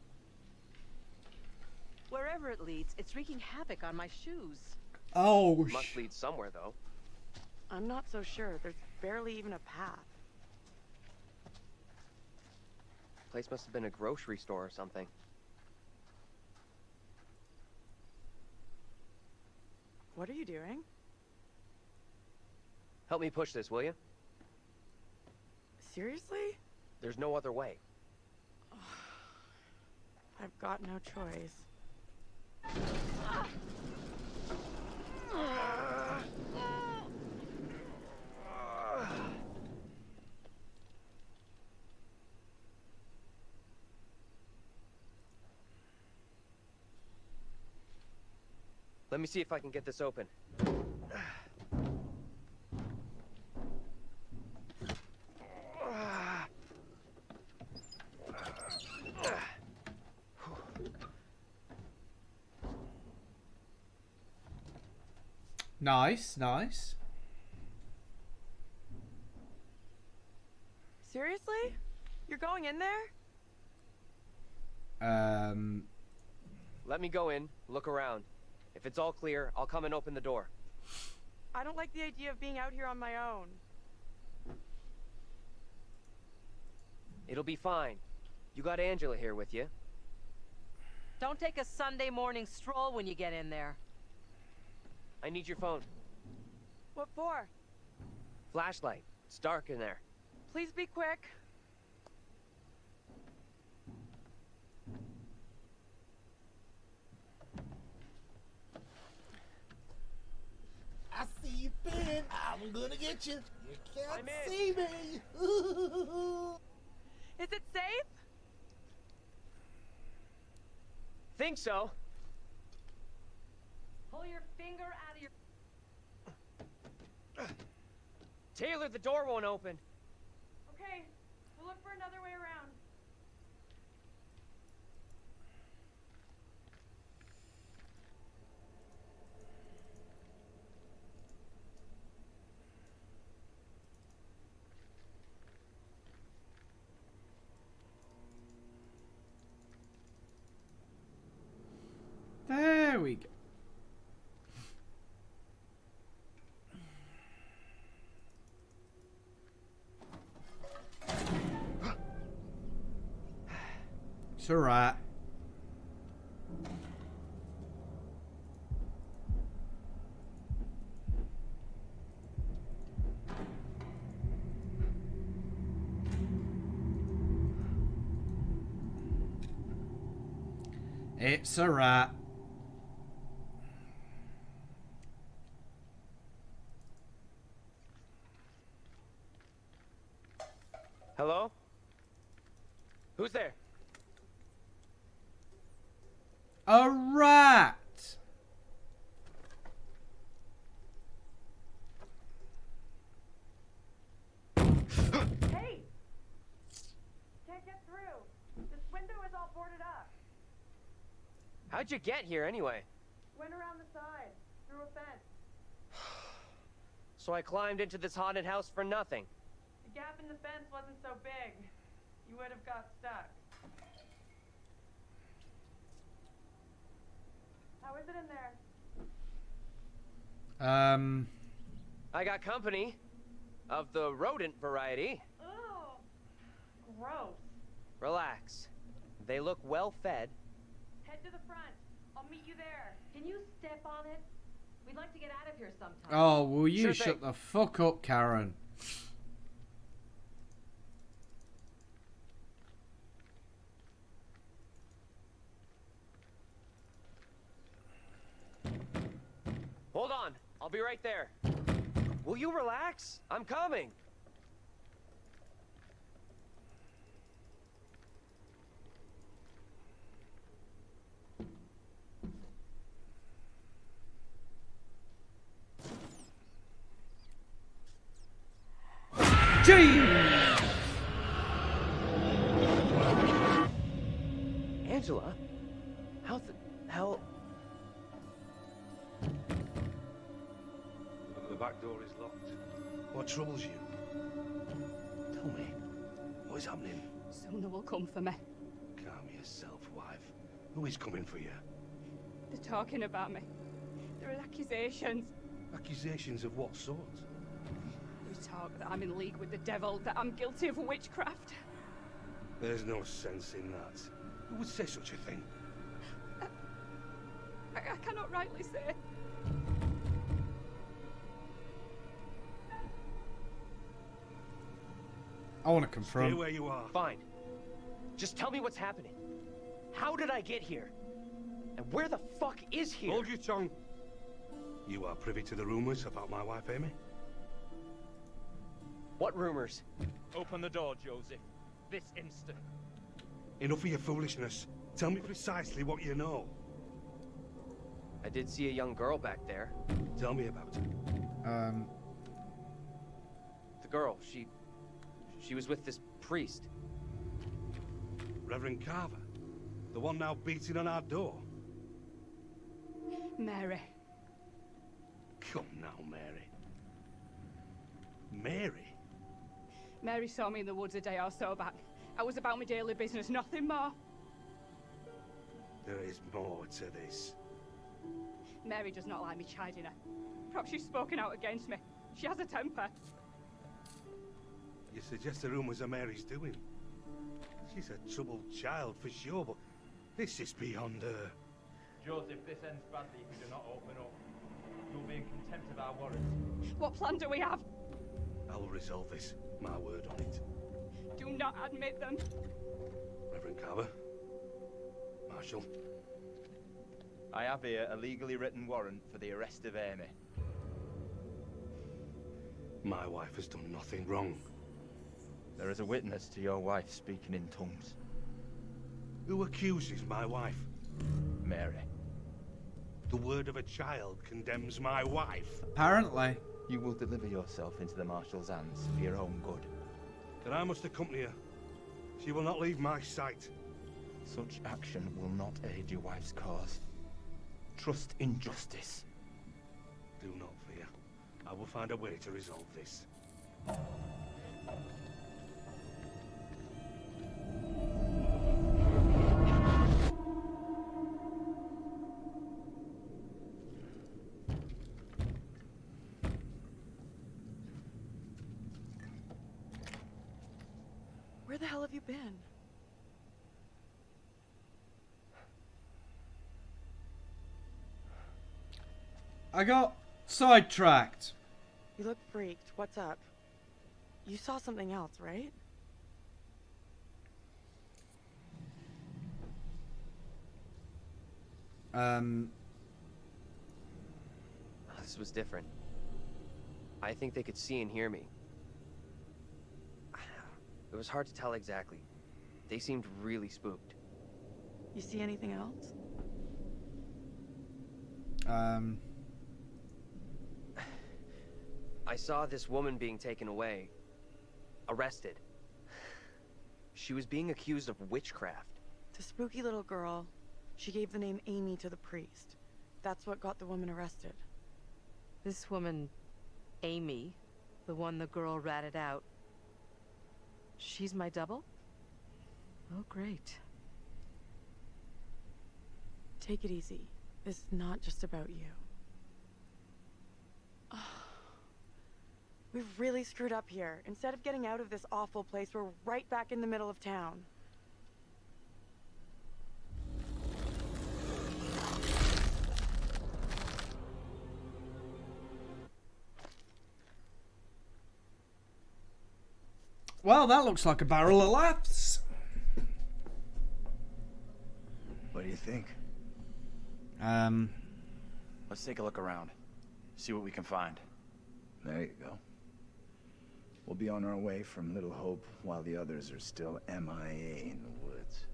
Wherever it leads, it's wreaking havoc on my shoes. Oh, Must lead somewhere, though. I'm not so sure. There's barely even a path. Place must have been a grocery store or something. What are you doing? Help me push this, will you? Seriously? There's no other way. I've got no choice. Let me see if I can get this open. Nice, nice. Seriously? You're going in there? Let me go in, look around. If it's all clear, I'll come and open the door. I don't like the idea of being out here on my own. It'll be fine. You got Angela here with you. Don't take a Sunday morning stroll when you get in there. I need your phone. What for? Flashlight. It's dark in there. Please be quick. I see you, Ben. I'm gonna get you. You can't I'm in. see me. Is it safe? Think so. Pull your finger out of your... Taylor, the door won't open. Okay, we'll look for another way around. There we go. It's alright. It's alright. Hello? Who's there? A rat! Hey! Can't get through. This window is all boarded up. How'd you get here anyway? Went around the side, through a fence. so I climbed into this haunted house for nothing. The gap in the fence wasn't so big. You would have got stuck. How is it in there? I got company. Of the rodent variety. Oh, gross. Relax. They look well fed. Head to the front. I'll meet you there. Can you step on it? We'd like to get out of here sometime. Oh, will you Sure shut thing. the fuck up, Karen? Hold on. I'll be right there. Will you relax? I'm coming. Jeez! Angela? How the hell? The back door is locked. What troubles you? Tell me, what is happening? Sooner will come for me. Calm yourself, wife. Who is coming for you? They're talking about me. There are accusations. Accusations of what sort? They talk that I'm in league with the devil, that I'm guilty of witchcraft. There's no sense in that. Who would say such a thing? I cannot rightly say. I want to confront. Stay where you are. Fine. Just tell me what's happening. How did I get here? And where the fuck is here? Hold your tongue. You are privy to the rumors about my wife, Amy? What rumors? Open the door, Joseph. This instant. Enough of your foolishness. Tell me precisely what you know. I did see a young girl back there. Tell me about her. The girl, she was with this priest. Reverend Carver? The one now beating on our door? Mary. Come now, Mary. Mary? Mary saw me in the woods a day or so back. I was about my daily business, nothing more. There is more to this. Mary does not like me chiding her. Perhaps she's spoken out against me. She has a temper. You suggest the rumors are Mary's doing? She's a troubled child for sure, but this is beyond her. Joseph, this ends badly if you do not open up. You'll be in contempt of our warrant. What plan do we have? I will resolve this. My word on it. Do not admit them. Reverend Carver. Marshal. I have here a legally written warrant for the arrest of Amy. My wife has done nothing wrong. There is a witness to your wife speaking in tongues. Who accuses my wife? Mary. The word of a child condemns my wife. Apparently. You will deliver yourself into the Marshal's hands for your own good. Then I must accompany her. She will not leave my sight. Such action will not aid your wife's cause. Trust in justice. Do not fear. I will find a way to resolve this. Where the hell have you been? I got sidetracked. You look freaked. What's up? You saw something else, right? This was different. I think they could see and hear me. It was hard to tell exactly. They seemed really spooked. You see anything else? I saw this woman being taken away. Arrested. She was being accused of witchcraft. The spooky little girl. She gave the name Amy to the priest. That's what got the woman arrested. This woman, Amy, the one the girl ratted out. She's my double? Oh, great. Take it easy. This is not just about you. We've really screwed up here. Instead of getting out of this awful place, we're right back in the middle of town. Well, that looks like a barrel of laughs. What do you think? Let's take a look around. See what we can find. There you go. We'll be on our way from Little Hope while the others are still MIA in the woods.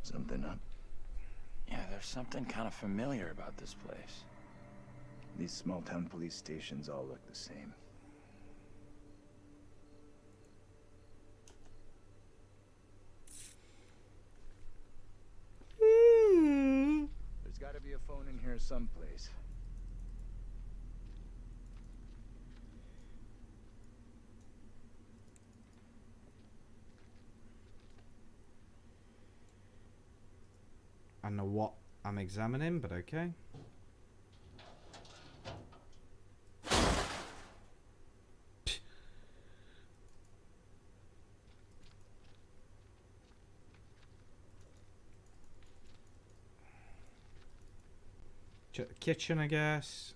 Something up? Yeah, there's something kind of familiar about this place. These small-town police stations all look the same. There's gotta be a phone in here someplace. I don't know what I'm examining, but okay. Check the kitchen, I guess.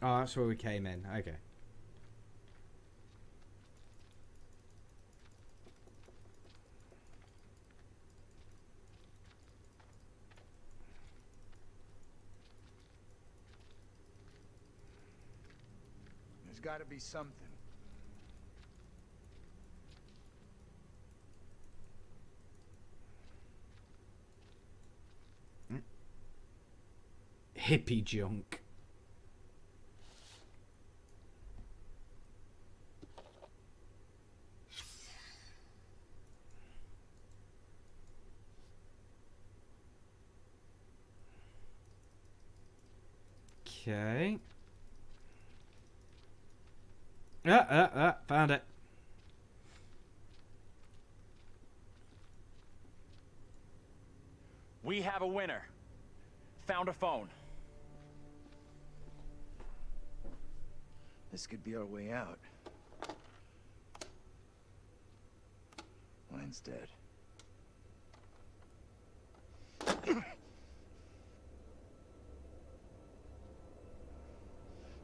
Oh, that's where we came in. Okay. There's gotta be something. Hippie junk. Okay. Found it. We have a winner. Found a phone. This could be our way out. Mine's dead.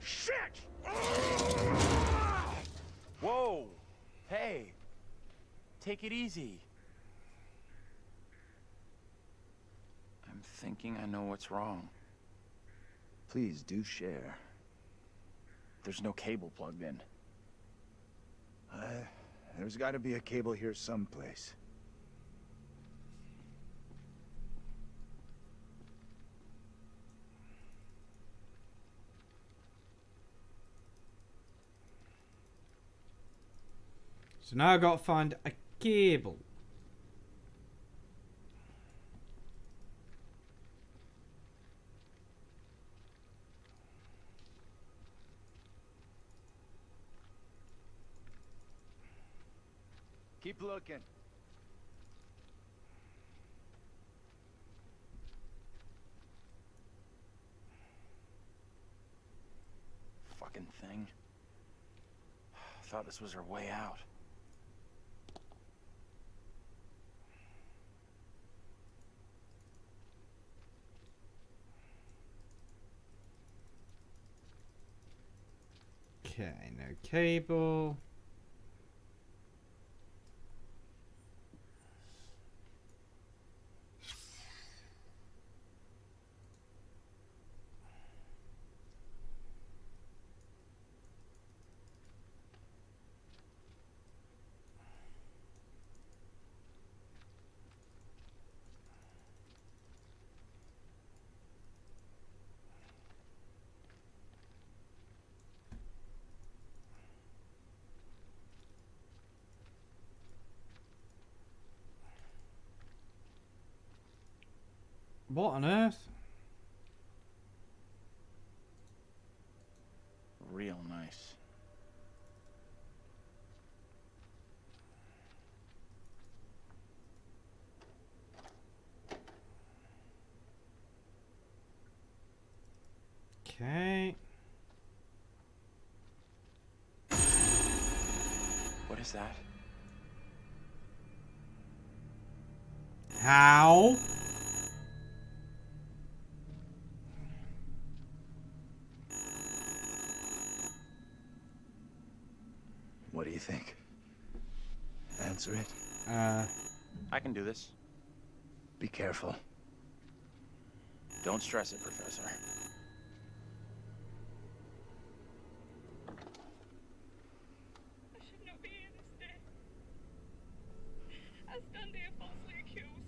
Shit! Whoa! Hey! Take it easy. I'm thinking I know what's wrong. Please do share. There's no cable plugged in. There's gotta be a cable here someplace. So now I gotta find a cable. Keep looking. Fucking thing. Thought this was our way out. Okay, no cable. What on earth? is that? How? What do you think? Answer it. I can do this. Be careful. Don't stress it, Professor. I should not be here this day. I stand here falsely accused.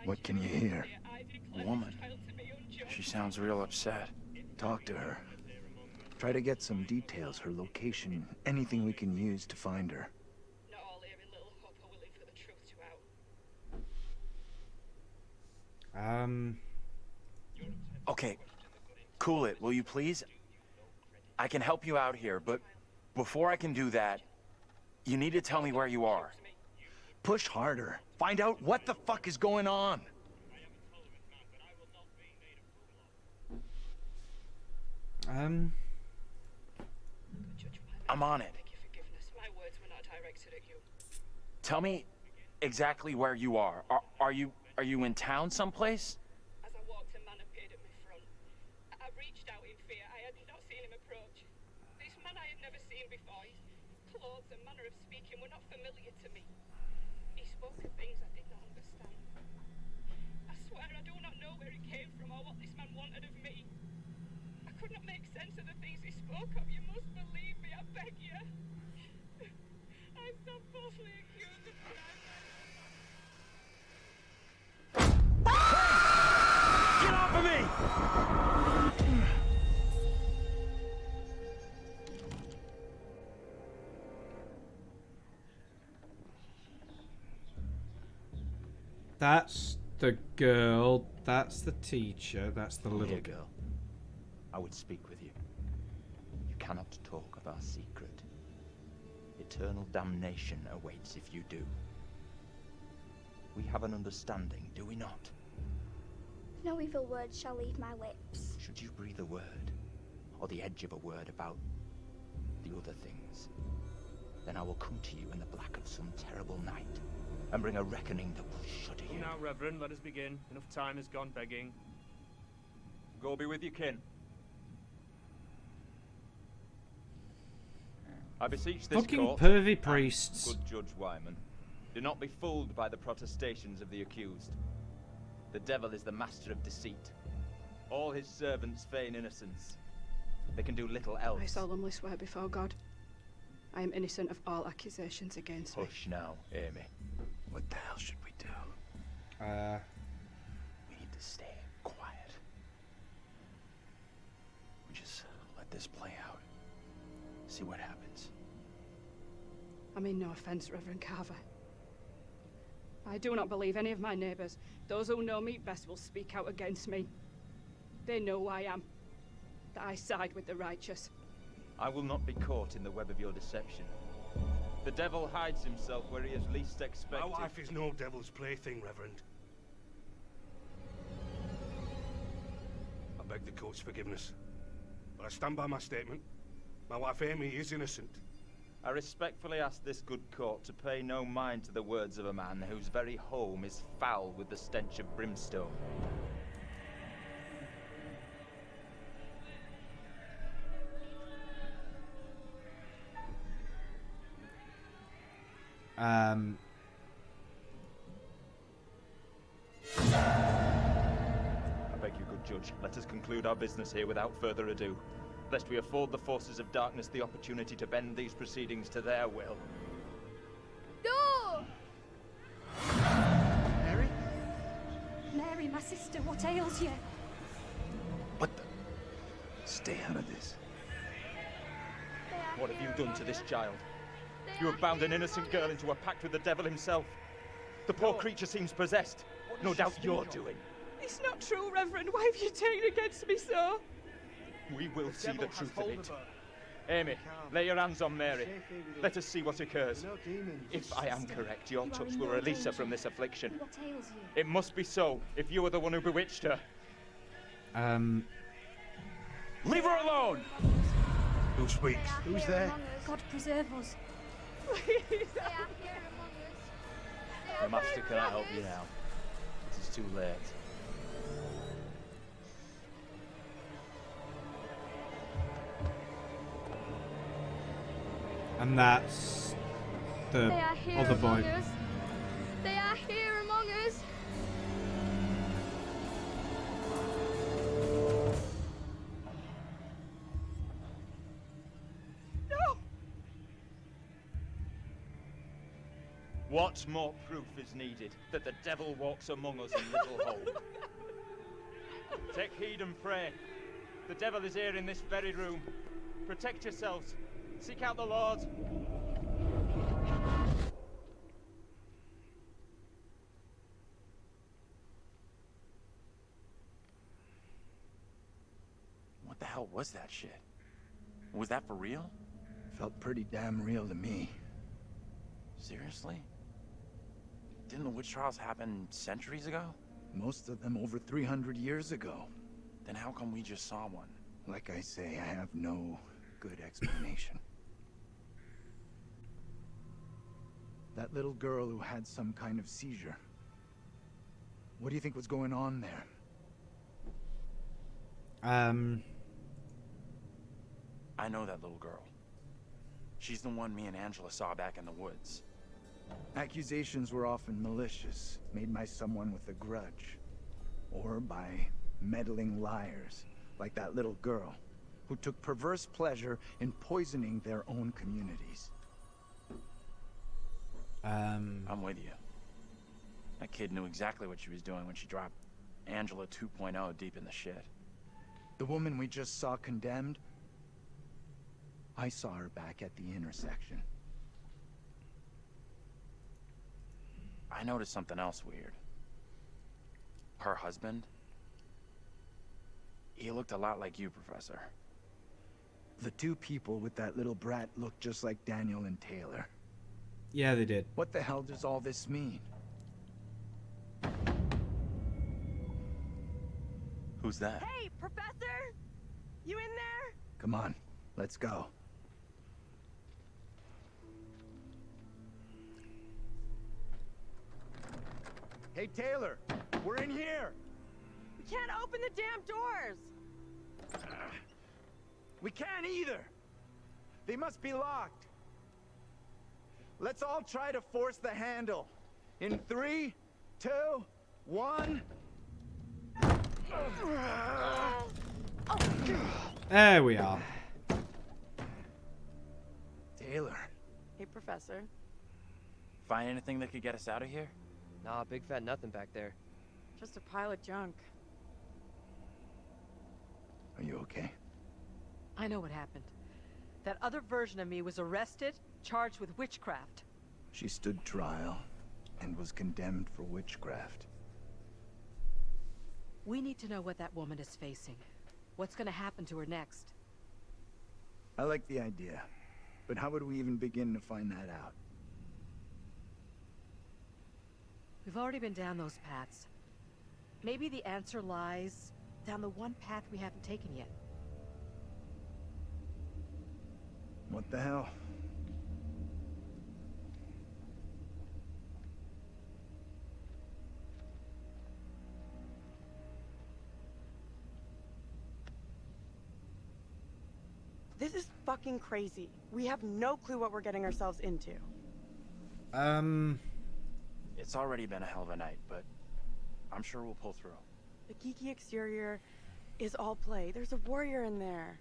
What can you hear? Woman. She sounds real upset. Talk to her. Try to get some details, her location, anything we can use to find her. Not all here in Little Hope are willing for the truth to out. Okay, cool it, will you please? I can help you out here, but before I can do that, you need to tell me where you are. Push harder. Find out what the fuck is going on. I'm on it. My words were not directed at you. Tell me exactly where you are. Are you in town someplace? As I walked, a man appeared at my front. I reached out in fear. I had not seen him approach. This man I had never seen before. His clothes and manner of speaking were not familiar to me. He spoke of things I did not understand. I swear I do not know where he came from or what this man wanted of me. I could not make sense of the things he spoke of. You must believe me, I beg you. I stand falsely accused of crime. Get off of me! That's the girl. That's the teacher. That's the little girl. I would speak with you. You cannot talk of our secret. Eternal damnation awaits if you do. We have an understanding, do we not? No evil word shall leave my lips. Should you breathe a word, or the edge of a word about the other things, then I will come to you in the black of some terrible night, and bring a reckoning that will shudder you. Now, Reverend, let us begin. Enough time has gone begging. Go be with your kin. I beseech this fucking court, pervy priests. Good Judge Wyman, do not be fooled by the protestations of the accused. The devil is the master of deceit. All his servants feign innocence. They can do little else. I solemnly swear before God, I am innocent of all accusations against me. Hush now, Amy. What the hell should we do? We need to stay quiet. We just let this play out. See what happens. I mean no offense, Reverend Carver. I do not believe any of my neighbors. Those who know me best will speak out against me. They know who I am. That I side with the righteous. I will not be caught in the web of your deception. The devil hides himself where he is least expected. My wife is no devil's plaything, Reverend. I beg the court's forgiveness, but I stand by my statement. My wife Amy is innocent. I respectfully ask this good court to pay no mind to the words of a man whose very home is foul with the stench of brimstone. I beg you, good judge, let us conclude our business here without further ado, lest we afford the forces of darkness the opportunity to bend these proceedings to their will. No! Mary? Mary, my sister, what ails you? What the? Stay out of this. What have you done to this child? You have bound an innocent girl into a pact with the devil himself. The poor creature seems possessed. No doubt you're doing. It's not true, Reverend. Why have you taken against me so? We will see the truth of it. Amy, lay your hands on Mary. Let us see what occurs. If I am correct, your touch will release her from this affliction. It must be so, if you are the one who bewitched her. Leave her alone! Who speaks? Who's there? God preserve us. Please. They are here among us. They The are master here cannot among help you us. now. It is too late. And that's the They are here other among boy. us. They are here among us. No! What more proof is needed that the devil walks among us in Little Hope? Take heed and pray. The devil is here in this very room. Protect yourselves. Seek out the Lord. What the hell was that shit? Was that for real? Felt pretty damn real to me. Seriously? Didn't the witch trials happen centuries ago? Most of them over 300 years ago. Then how come we just saw one? Like I say, I have no good explanation. That little girl who had some kind of seizure. What do you think was going on there? I know that little girl. She's the one me and Angela saw back in the woods. Accusations were often malicious, made by someone with a grudge. Or by meddling liars, like that little girl, who took perverse pleasure in poisoning their own communities. I'm with you. That kid knew exactly what she was doing when she dropped Angela 2.0 deep in the shit. The woman we just saw condemned, I saw her back at the intersection. I noticed something else weird. Her husband? He looked a lot like you, Professor. The two people with that little brat looked just like Daniel and Taylor. Yeah, they did. What the hell does all this mean? Who's that? Hey, Professor! You in there? Come on, let's go. Hey, Taylor! We're in here! We can't open the damn doors! We can't either! They must be locked. Let's all try to force the handle. In 3, 2, 1... There we are. Taylor. Hey, Professor. Find anything that could get us out of here? Nah, big fat nothing back there. Just a pile of junk. Are you okay? I know what happened. That other version of me was arrested, charged with witchcraft. She stood trial and was condemned for witchcraft. We need to know what that woman is facing. What's gonna happen to her next? I like the idea, but how would we even begin to find that out? We've already been down those paths. Maybe the answer lies down the one path we haven't taken yet. What the hell? This is fucking crazy. We have no clue what we're getting ourselves into. It's already been a hell of a night, but I'm sure we'll pull through. The geeky exterior is all play. There's a warrior in there.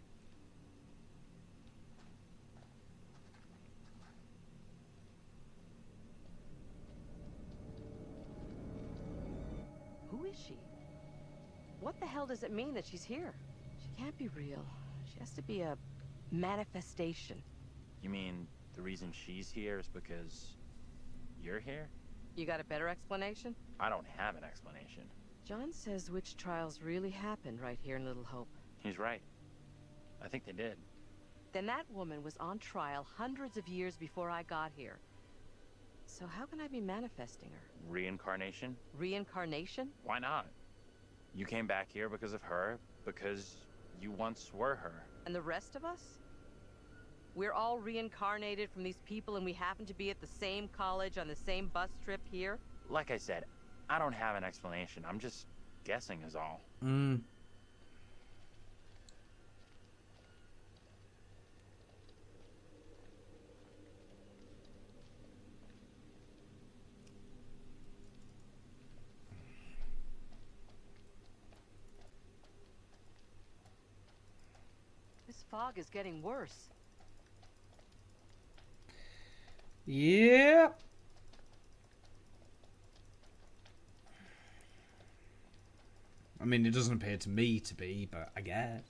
Who is she? What the hell does it mean that she's here? She can't be real. She has to be a manifestation. You mean the reason she's here is because you're here? You got a better explanation? I don't have an explanation. John says witch trials really happened right here in Little Hope. He's right. I think they did. Then that woman was on trial hundreds of years before I got here. So how can I be manifesting her? Reincarnation? Reincarnation? Why not? You came back here because of her, because you once were her. And the rest of us? We're all reincarnated from these people and we happen to be at the same college on the same bus trip here? Like I said, I don't have an explanation. I'm just guessing is all. This fog is getting worse. Yeah. I mean, it doesn't appear to me to be, but I guess.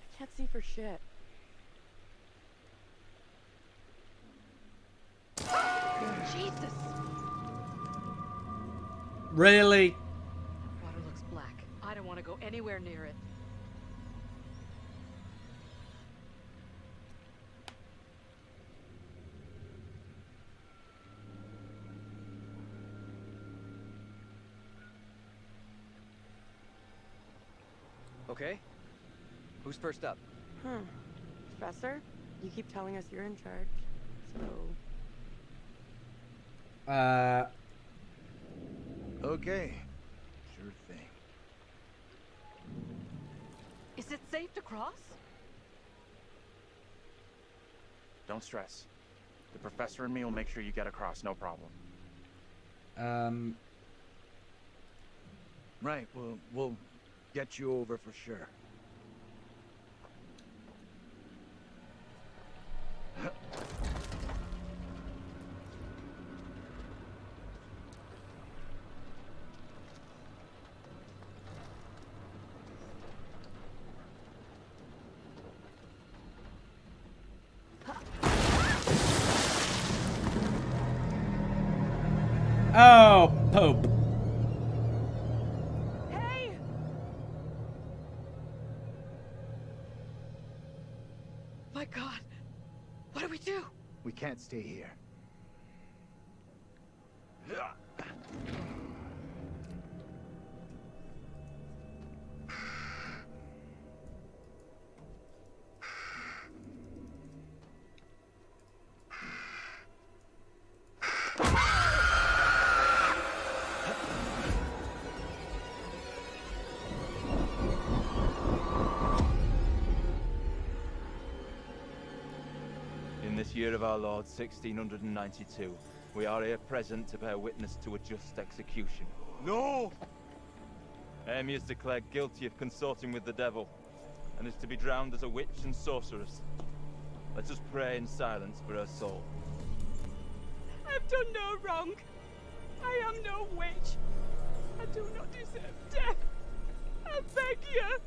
I can't see for shit. Jesus! Really? Water looks black. I don't want to go anywhere near it. Okay. Who's first up? Professor, you keep telling us you're in charge, so... Okay. Sure thing. Is it safe to cross? Don't stress. The professor and me will make sure you get across, no problem. Right, we'll get you over for sure. Oh, Pope. Hey! My God! What do we do? We can't stay here. In this year of our Lord, 1692, we are here present to bear witness to a just execution. No! Amy is declared guilty of consorting with the devil, and is to be drowned as a witch and sorceress. Let us pray in silence for her soul. I've done no wrong. I am no witch. I do not deserve death. I beg you.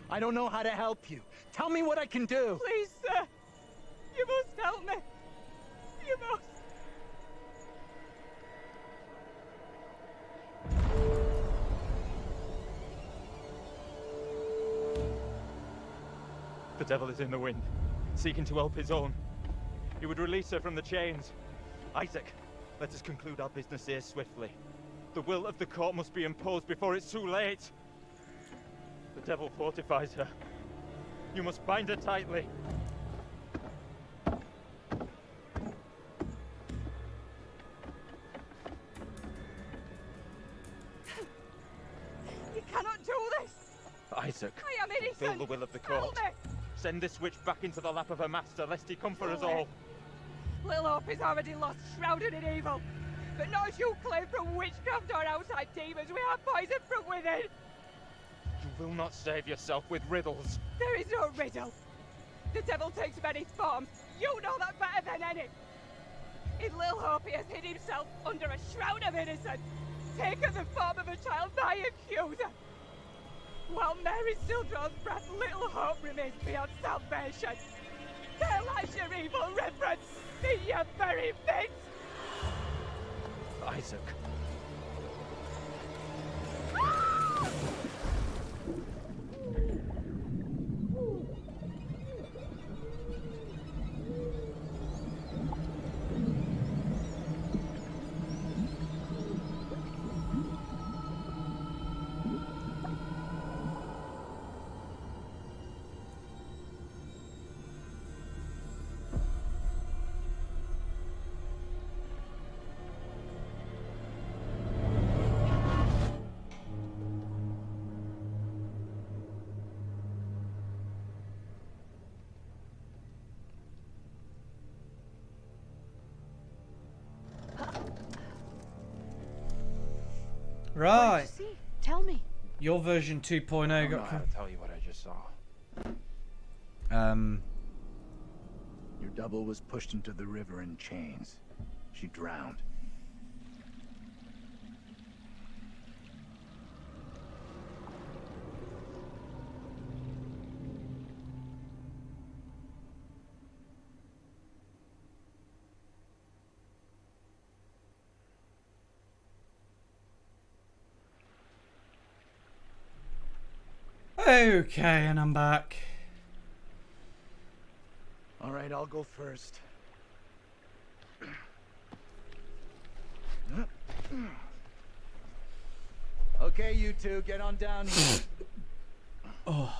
I don't know how to help you. Tell me what I can do. Please, sir. You must help me. You must. The devil is in the wind, seeking to help his own. He would release her from the chains. Isaac, let us conclude our business here swiftly. The will of the court must be imposed before it's too late. The devil fortifies her. You must bind her tightly. You cannot do this. Isaac, I am innocent. fulfill the will of the court. Help me. Send this witch back into the lap of her master, lest he come for us Kill her. all. Little Hope is already lost, shrouded in evil. But not as you claim from witchcraft or outside demons. We have poison from within. You will not save yourself with riddles. There is no riddle. The devil takes many forms. You know that better than any. In Little Hope, he has hid himself under a shroud of innocence, taken the form of a child by accuser. While Mary still draws breath, Little Hope remains beyond salvation. Tell us your evil reverence in your very midst. Isaac. Right. What did you see? Tell me. Your version 2.0 I don't know got. how to tell you what I just saw. Your double was pushed into the river in chains. She drowned. Okay, and I'm back. All right, I'll go first. Okay, you two, get on down here. Oh.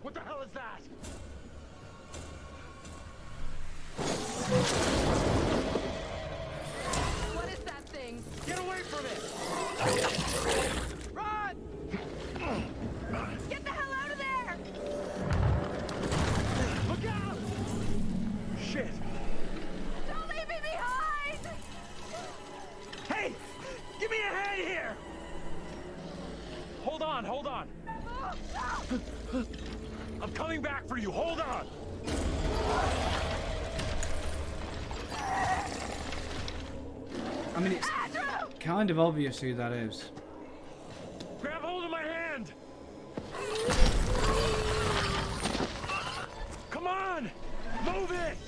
What the hell is that? What is that thing? Get away from it! Run! Get the hell out of there! Look out! Shit! Don't leave me behind! Hey! Give me a hand here! Hold on, hold on. Oh, no! I'm coming back for you. Hold on. I mean, it's kind of obvious who that is. Grab hold of my hand. Come on. Move it.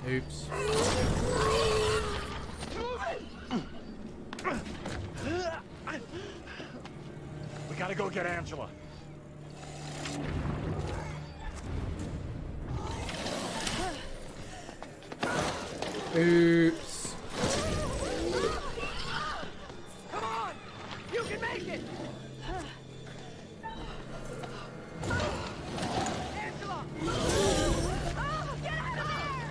Oops. We gotta go get Angela. Oops. Come on! You can make it! Angela! Oh, get out of there!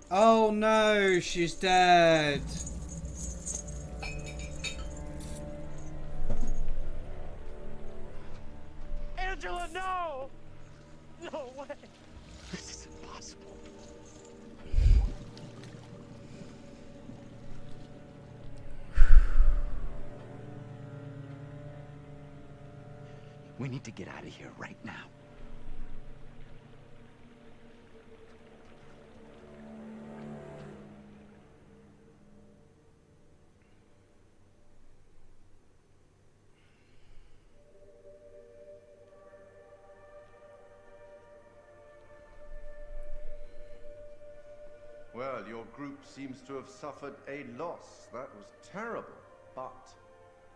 Oh no, she's dead. Angela, no! No way! This is impossible. We need to get out of here right now. group seems to have suffered a loss. That was terrible, but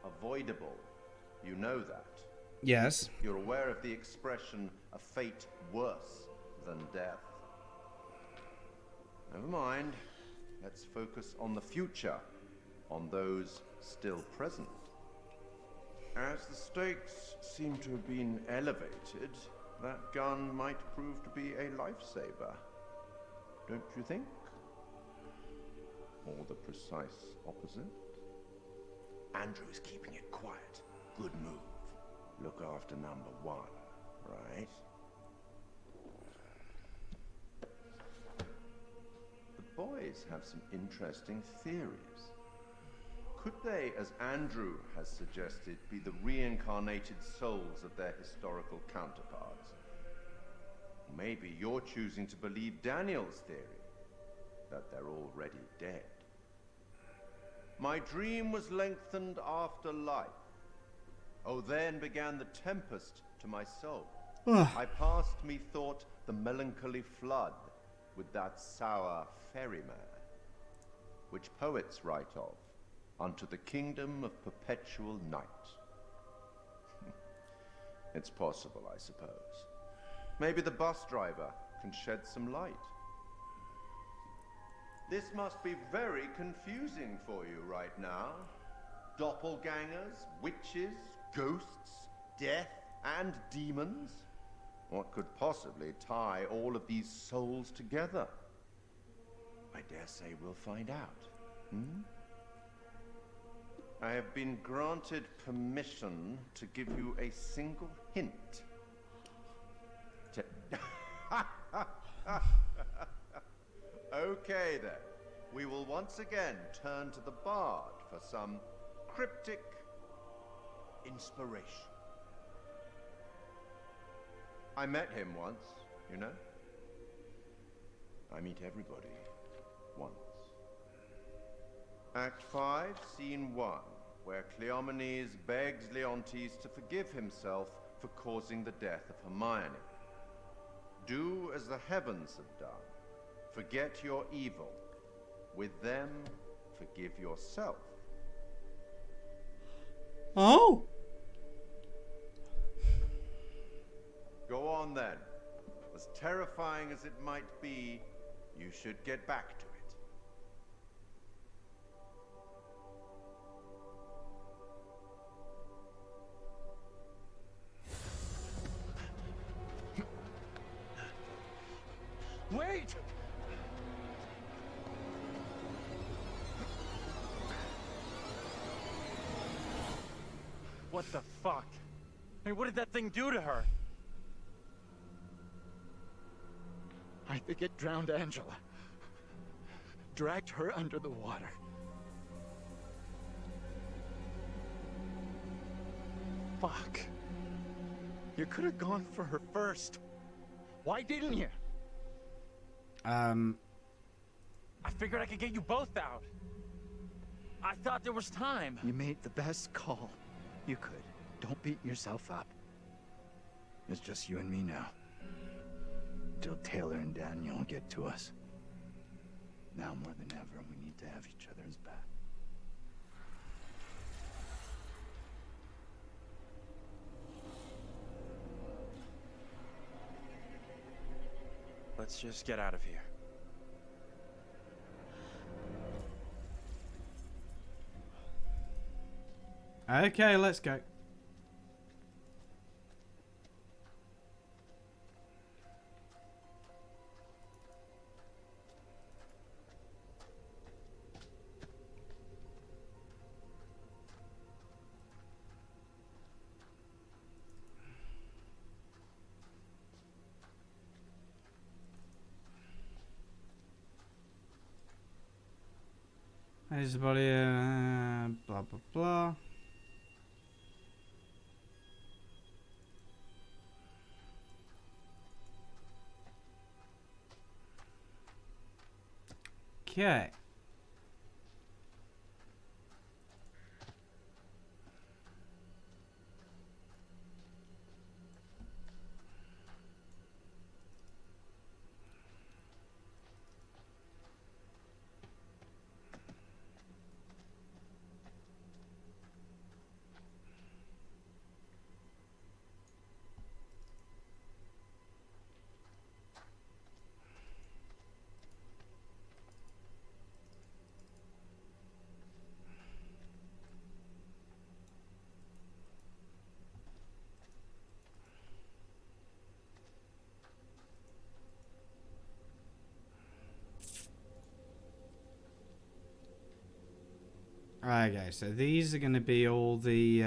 avoidable. You know that. Yes. You're aware of the expression, a fate worse than death. Never mind. Let's focus on the future, on those still present. As the stakes seem to have been elevated, that gun might prove to be a lifesaver. Don't you think? Or the precise opposite? Andrew is keeping it quiet. Good move. Look after number one, right? The boys have some interesting theories. Could they, as Andrew has suggested, be the reincarnated souls of their historical counterparts? Maybe you're choosing to believe Daniel's theory, that they're already dead. My dream was lengthened after life. Oh, then began the tempest to my soul. I passed, methought, the melancholy flood with that sour ferryman, which poets write of, unto the kingdom of perpetual night. It's possible, I suppose. Maybe the bus driver can shed some light. This must be very confusing for you right now. Doppelgangers, witches, ghosts, death, and demons. What could possibly tie all of these souls together? I dare say we'll find out. I have been granted permission to give you a single hint. Okay then. We will once again turn to the bard for some cryptic inspiration. I met him once, you know? I meet everybody once. Act 5, Scene 1, where Cleomenes begs Leontes to forgive himself for causing the death of Hermione. Do as the heavens have done. Forget your evil. With them, forgive yourself. Oh? Go on then. As terrifying as it might be, you should get back to it. Wait! What the fuck? Hey, what did that thing do to her? I think it drowned Angela. Dragged her under the water. Fuck. You could have gone for her first. Why didn't you? I figured I could get you both out. I thought there was time. You made the best call you could. Don't beat yourself up. It's just you and me now. Till Taylor and Daniel get to us. Now more than ever, we need to have each other's back. Let's just get out of here. Okay, let's go. There's the body, blah, blah, blah. Okay. Okay, so these are going to be all the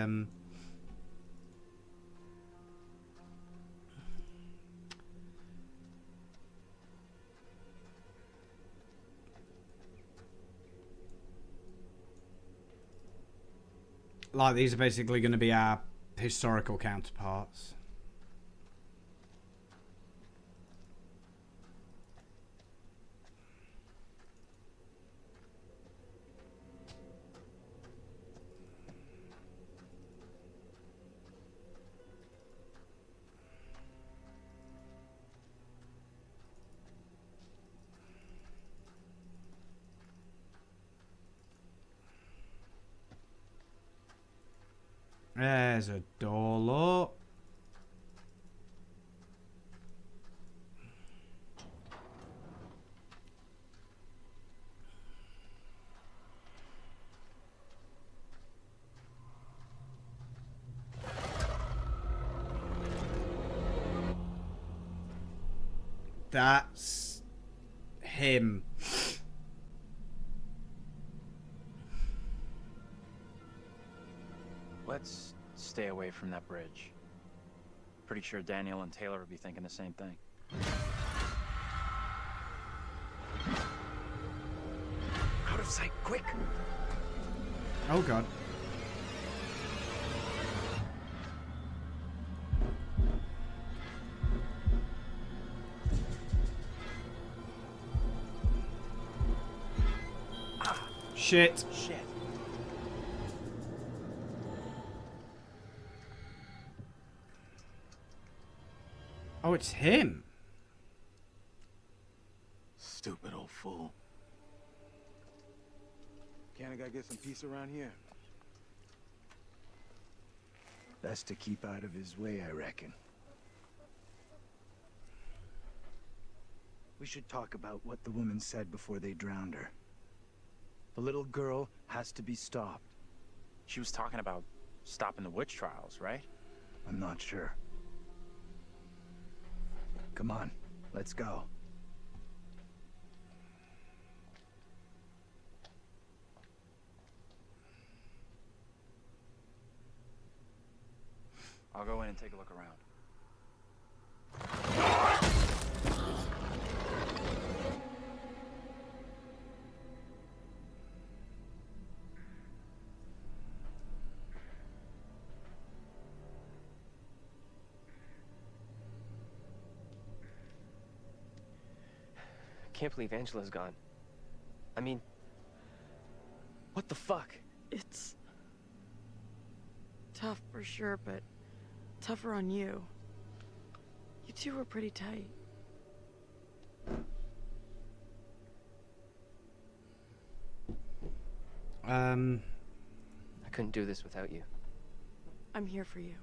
like, these are basically going to be our historical counterparts. There's a door, look. That's him. Let's stay away from that bridge. Pretty sure Daniel and Taylor would be thinking the same thing. Out of sight, quick! Oh god. Shit. Shit. Oh, it's him. Stupid old fool. Can't a guy get some peace around here? Best to keep out of his way, I reckon. We should talk about what the woman said before they drowned her. The little girl has to be stopped. She was talking about stopping the witch trials, right? I'm not sure. Come on, let's go. I'll go in and take a look around. Can't believe Angela's gone. I mean, what the fuck? It's tough for sure, but tougher on you. You two were pretty tight. I couldn't do this without you. I'm here for you.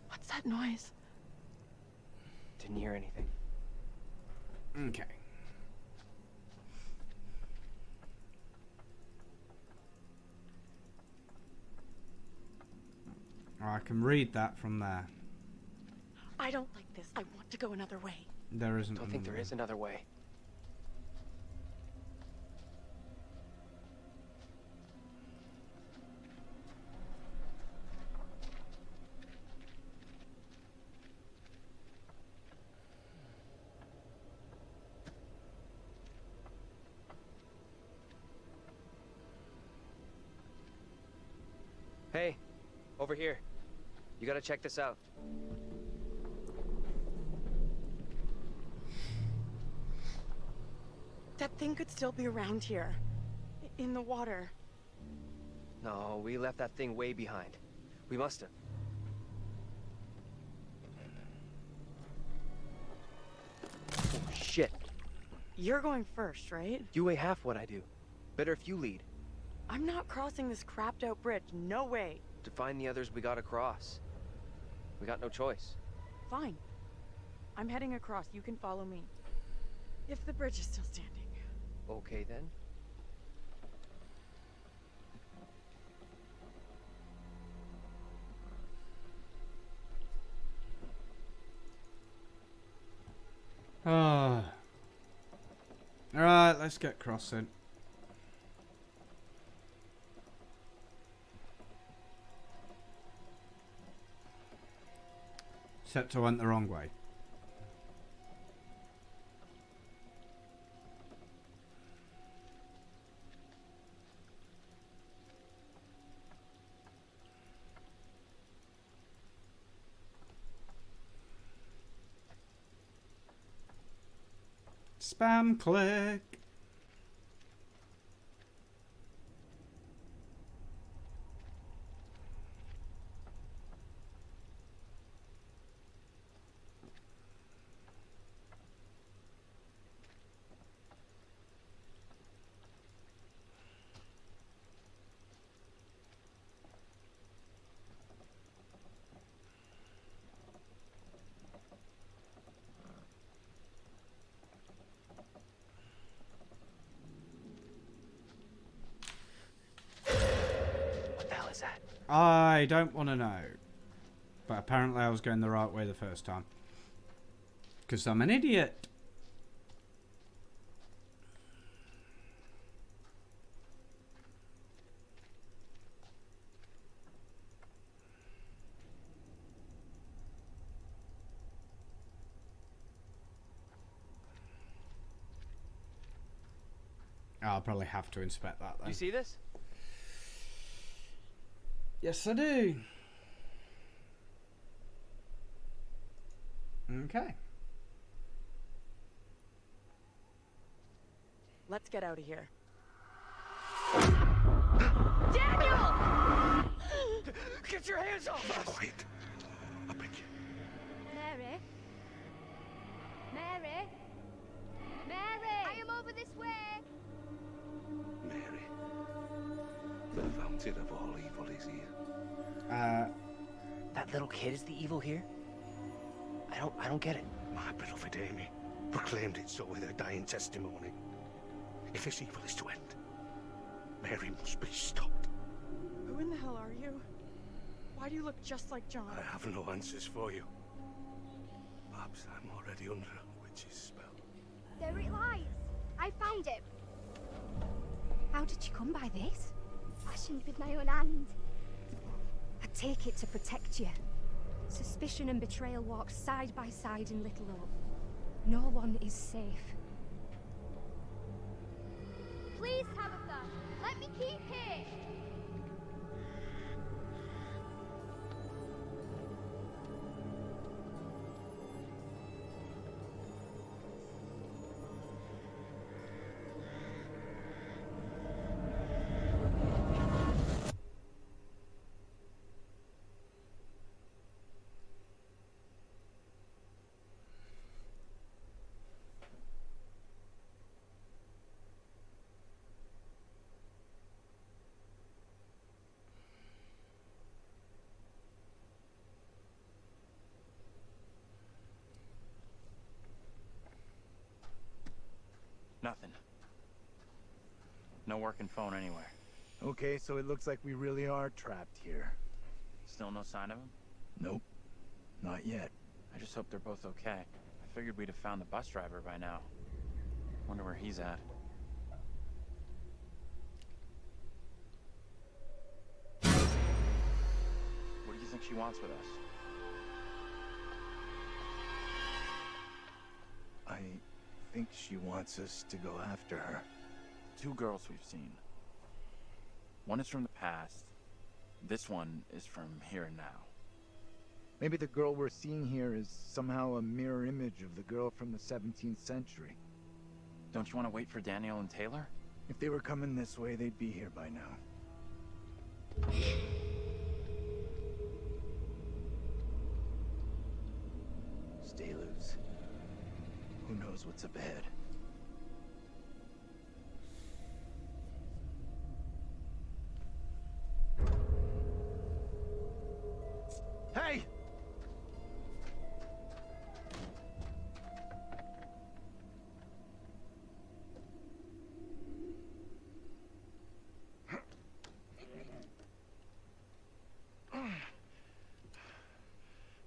What's that noise? Didn't hear anything. Okay. Oh, I can read that from there. I don't like this. I want to go another way. There isn't. Don't think there is another way. Hey, over here. You gotta check this out. That thing could still be around here. In the water. No, we left that thing way behind. We must have. Oh, shit. You're going first, right? You weigh half what I do. Better if you lead. I'm not crossing this crapped out bridge. No way. To find the others, we gotta cross. We got no choice. Fine. I'm heading across. You can follow me. If the bridge is still standing. Okay, then. Ah. Alright, let's get crossing. Except I went the wrong way. Spam click. What the hell is that? I don't want to know. But apparently I was going the right way the first time. Because I'm an idiot. I'll probably have to inspect that then. You see this? Yes, I do. Okay. Let's get out of here. Daniel! Get your hands off us! Quiet. I beg you. Mary? Mary? Mary! I am over this way! Mary. The fountain of all evil is here. That little kid is the evil here? I don't get it. My beloved Amy proclaimed it so with her dying testimony. If this evil is to end, Mary must be stopped. Who in the hell are you? Why do you look just like John? I have no answers for you. Perhaps I'm already under a witch's spell. There it lies. I found it. How did you come by this? Fashioned with my own hand. I take it to protect you. Suspicion and betrayal walk side by side in Little Hope. No one is safe. Please, Tabitha, let me keep here. Nothing. No working phone anywhere. Okay, so it looks like we really are trapped here. Still no sign of him? Nope. Not yet. I just hope they're both okay. I figured we'd have found the bus driver by now. Wonder where he's at. What do you think she wants with us? I think she wants us to go after her. Two girls we've seen. One is from the past. This one is from here and now. Maybe the girl we're seeing here is somehow a mirror image of the girl from the 17th century. Don't you want to wait for Daniel and Taylor? If they were coming this way, they'd be here by now. Stay loose. Who knows what's up ahead? Hey!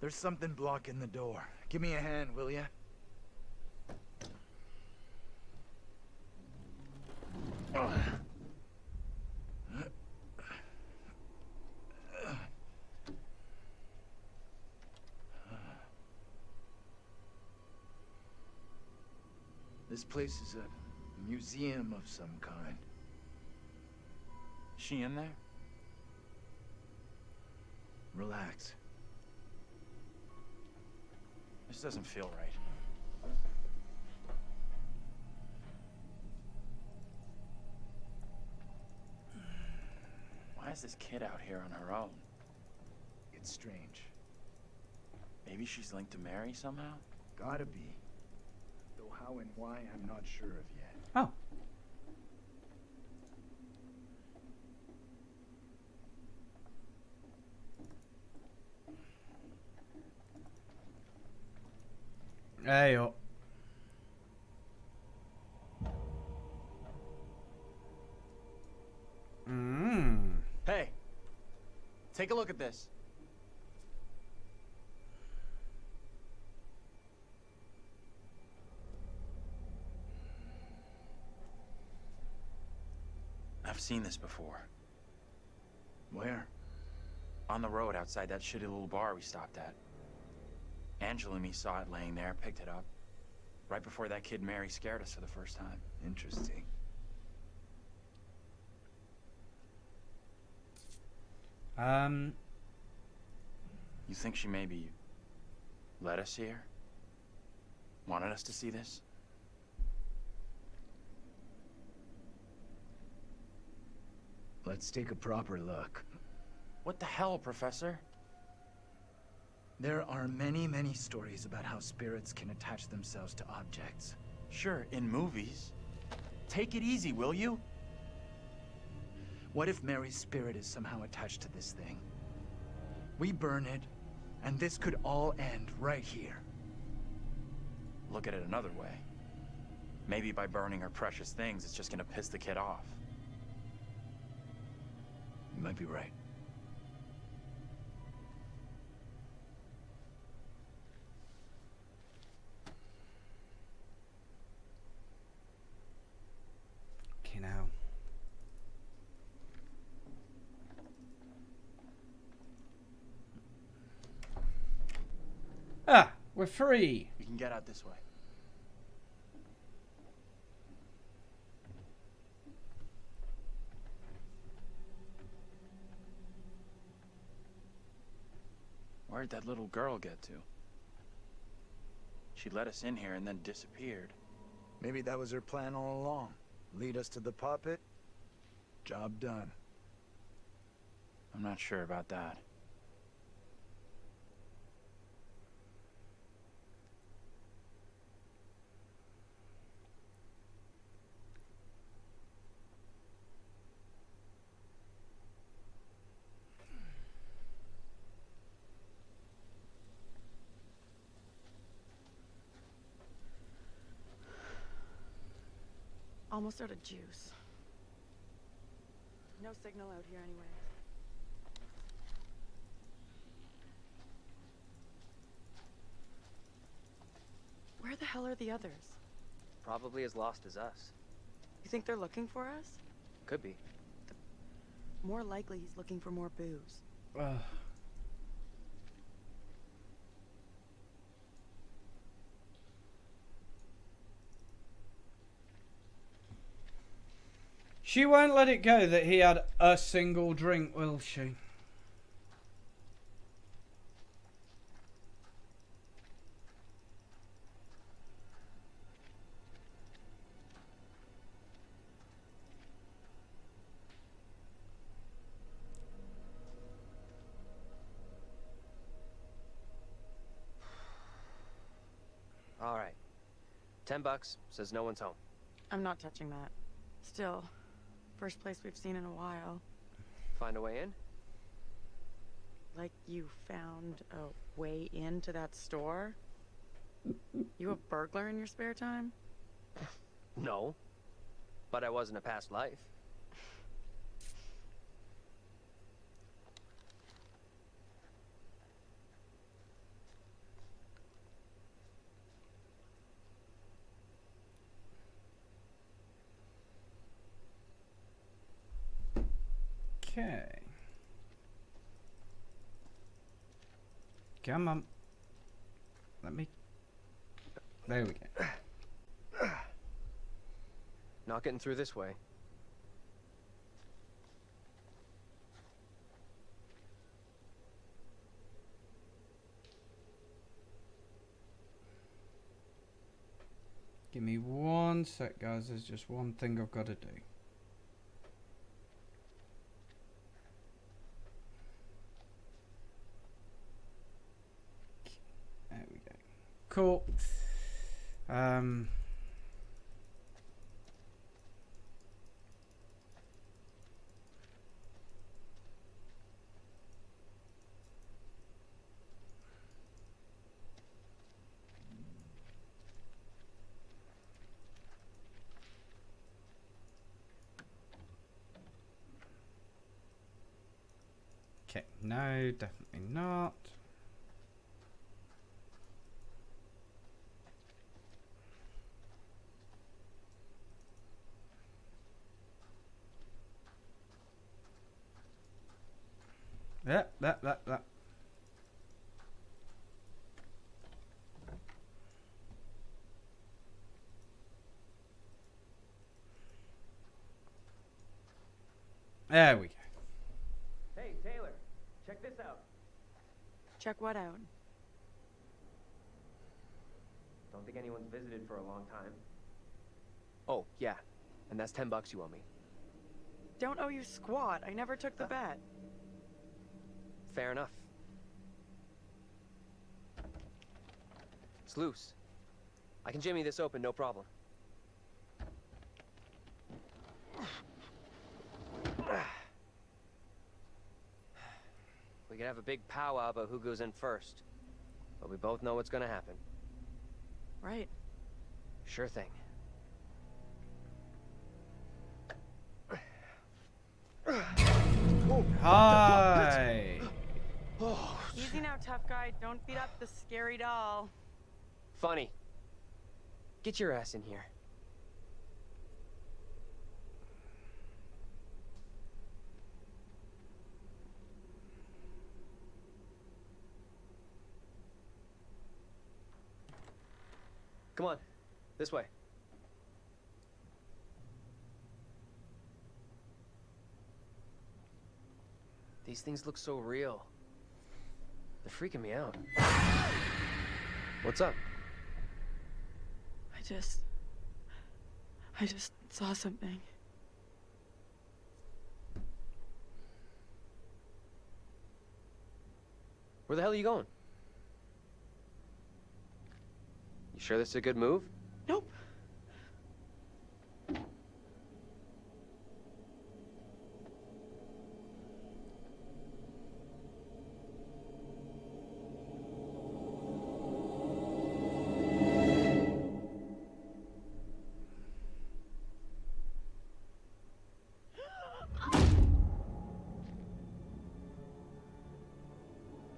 There's something blocking the door. Give me a hand, will ya? This place is a museum of some kind. Is she in there? Relax. This doesn't feel right. Why is this kid out here on her own? It's strange. Maybe she's linked to Mary somehow? Gotta be. Though how and why, I'm not sure of yet. Oh. Hey up. Hey, take a look at this. I've seen this before. Where? On the road outside that shitty little bar we stopped at. Angela and me saw it laying there, picked it up. Right before that kid Mary scared us for the first time. Interesting. You think she maybe let us see her? Wanted us to see this? Let's take a proper look. What the hell, Professor? There are many, many stories about how spirits can attach themselves to objects. Sure, in movies. Take it easy, will you? What if Mary's spirit is somehow attached to this thing? We burn it, and this could all end right here. Look at it another way. Maybe by burning her precious things, it's just gonna piss the kid off. You might be right. Okay, now. Ah, we're free. We can get out this way. Where'd that little girl get to? She let us in here and then disappeared. Maybe that was her plan all along. Lead us to the puppet. Job done. I'm not sure about that. Almost out of juice. No signal out here anyway. Where the hell are the others? Probably as lost as us. You think they're looking for us? Could be. More likely he's looking for more booze. She won't let it go that he had a single drink, will she? All right. $10 says no one's home. I'm not touching that. Still, first place we've seen in a while. Find a way in? Like you found a way into that store? You a burglar in your spare time? No. But I was in a past life. Okay. Come on. Let me... There we go. Not getting through this way. Give me 1 sec, guys. There's just one thing I've got to do. There we go. Cool. Okay, no, definitely not. Yeah, that. There we go. Hey, Taylor, check this out. Check what out? Don't think anyone's visited for a long time. Oh, yeah. And that's $10 you owe me. Don't owe you squat. I never took the bet. Fair enough. It's loose. I can jimmy this open, no problem. We could have a big powwow about who goes in first. But we both know what's gonna happen. Right. Sure thing. Hi. Easy now, tough guy. Don't beat up the scary doll. Funny. Get your ass in here. Come on. This way. These things look so real. They're freaking me out. What's up? I just saw something. Where the hell are you going? You sure this is a good move? Nope.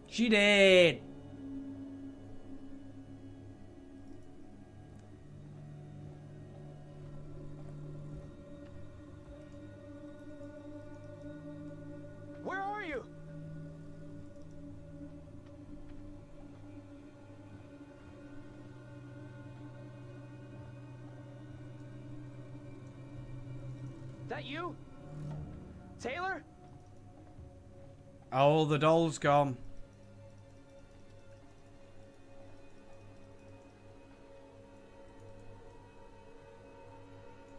She did. Where are you? That you? Taylor? Oh, the doll's gone.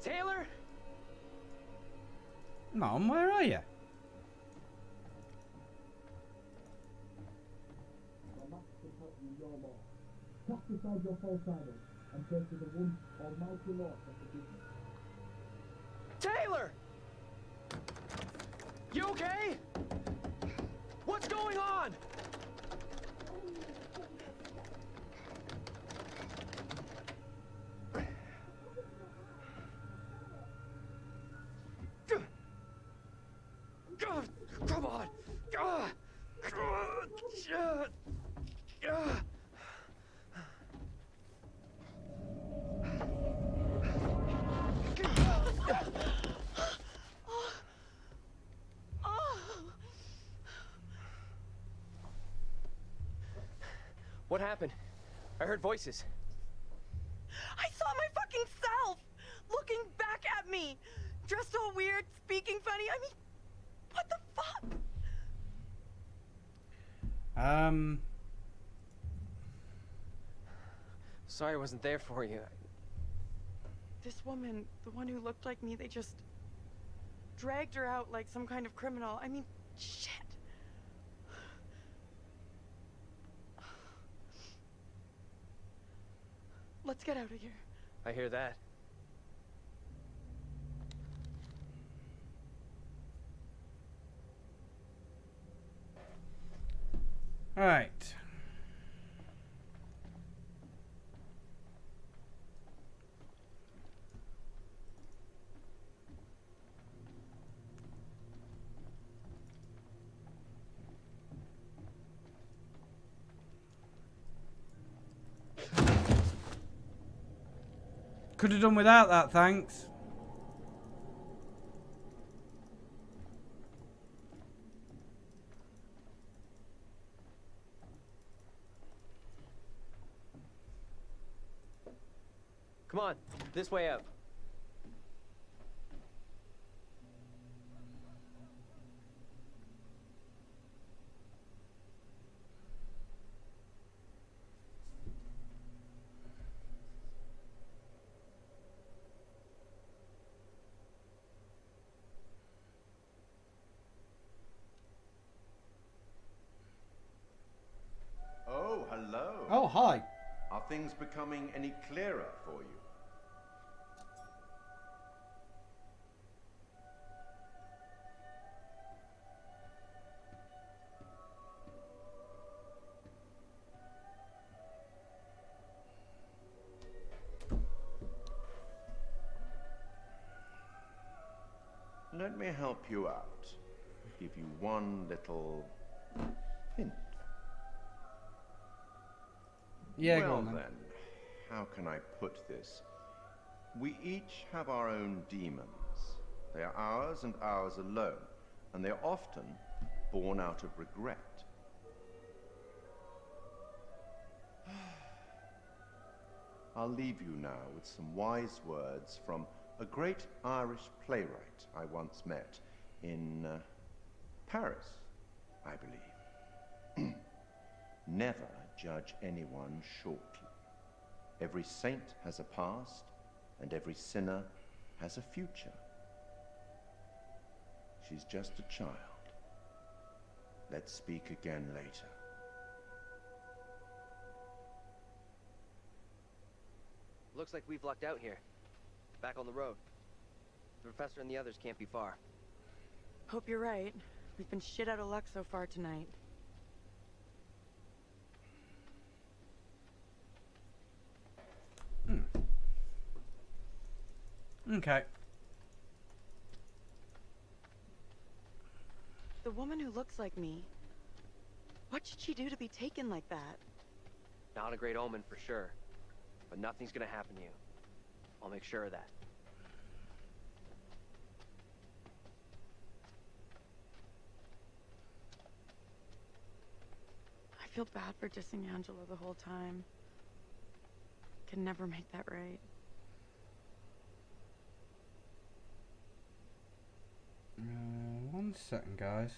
Taylor? Mom, where are you? Cast aside your false idols and pray to the one almighty Lord for forgiveness. Taylor! You okay? What's going on? Come on! What happened? I heard voices. I saw my fucking self looking back at at me! Dressed all weird, speaking funny. I mean, what the fuck? Sorry I wasn't there for you. This woman, the one who looked like me, they just dragged her out like some kind of criminal. I mean, shit. Let's get out of here. I hear that. All right. Could have done without that, thanks. Come on, this way up. Oh, hello. Oh, hi. Are things becoming any clearer for you? Let me help you out. Give you one little hint. Yeah, well, go on then, how can I put this? We each have our own demons. They are ours and ours alone, and they are often born out of regret. I'll leave you now with some wise words from a great Irish playwright I once met in Paris, I believe. Never judge anyone shortly. Every saint has a past, and every sinner has a future. She's just a child. Let's speak again later. Looks like we've lucked out here. Back on the road. The professor and the others can't be far. Hope you're right. We've been shit out of luck so far tonight. Okay. The woman who looks like me. What should she do to be taken like that? Not a great omen for sure. But nothing's gonna happen to you. I'll make sure of that. I feel bad for dissing Angela the whole time. Can never make that right. 1 second, guys.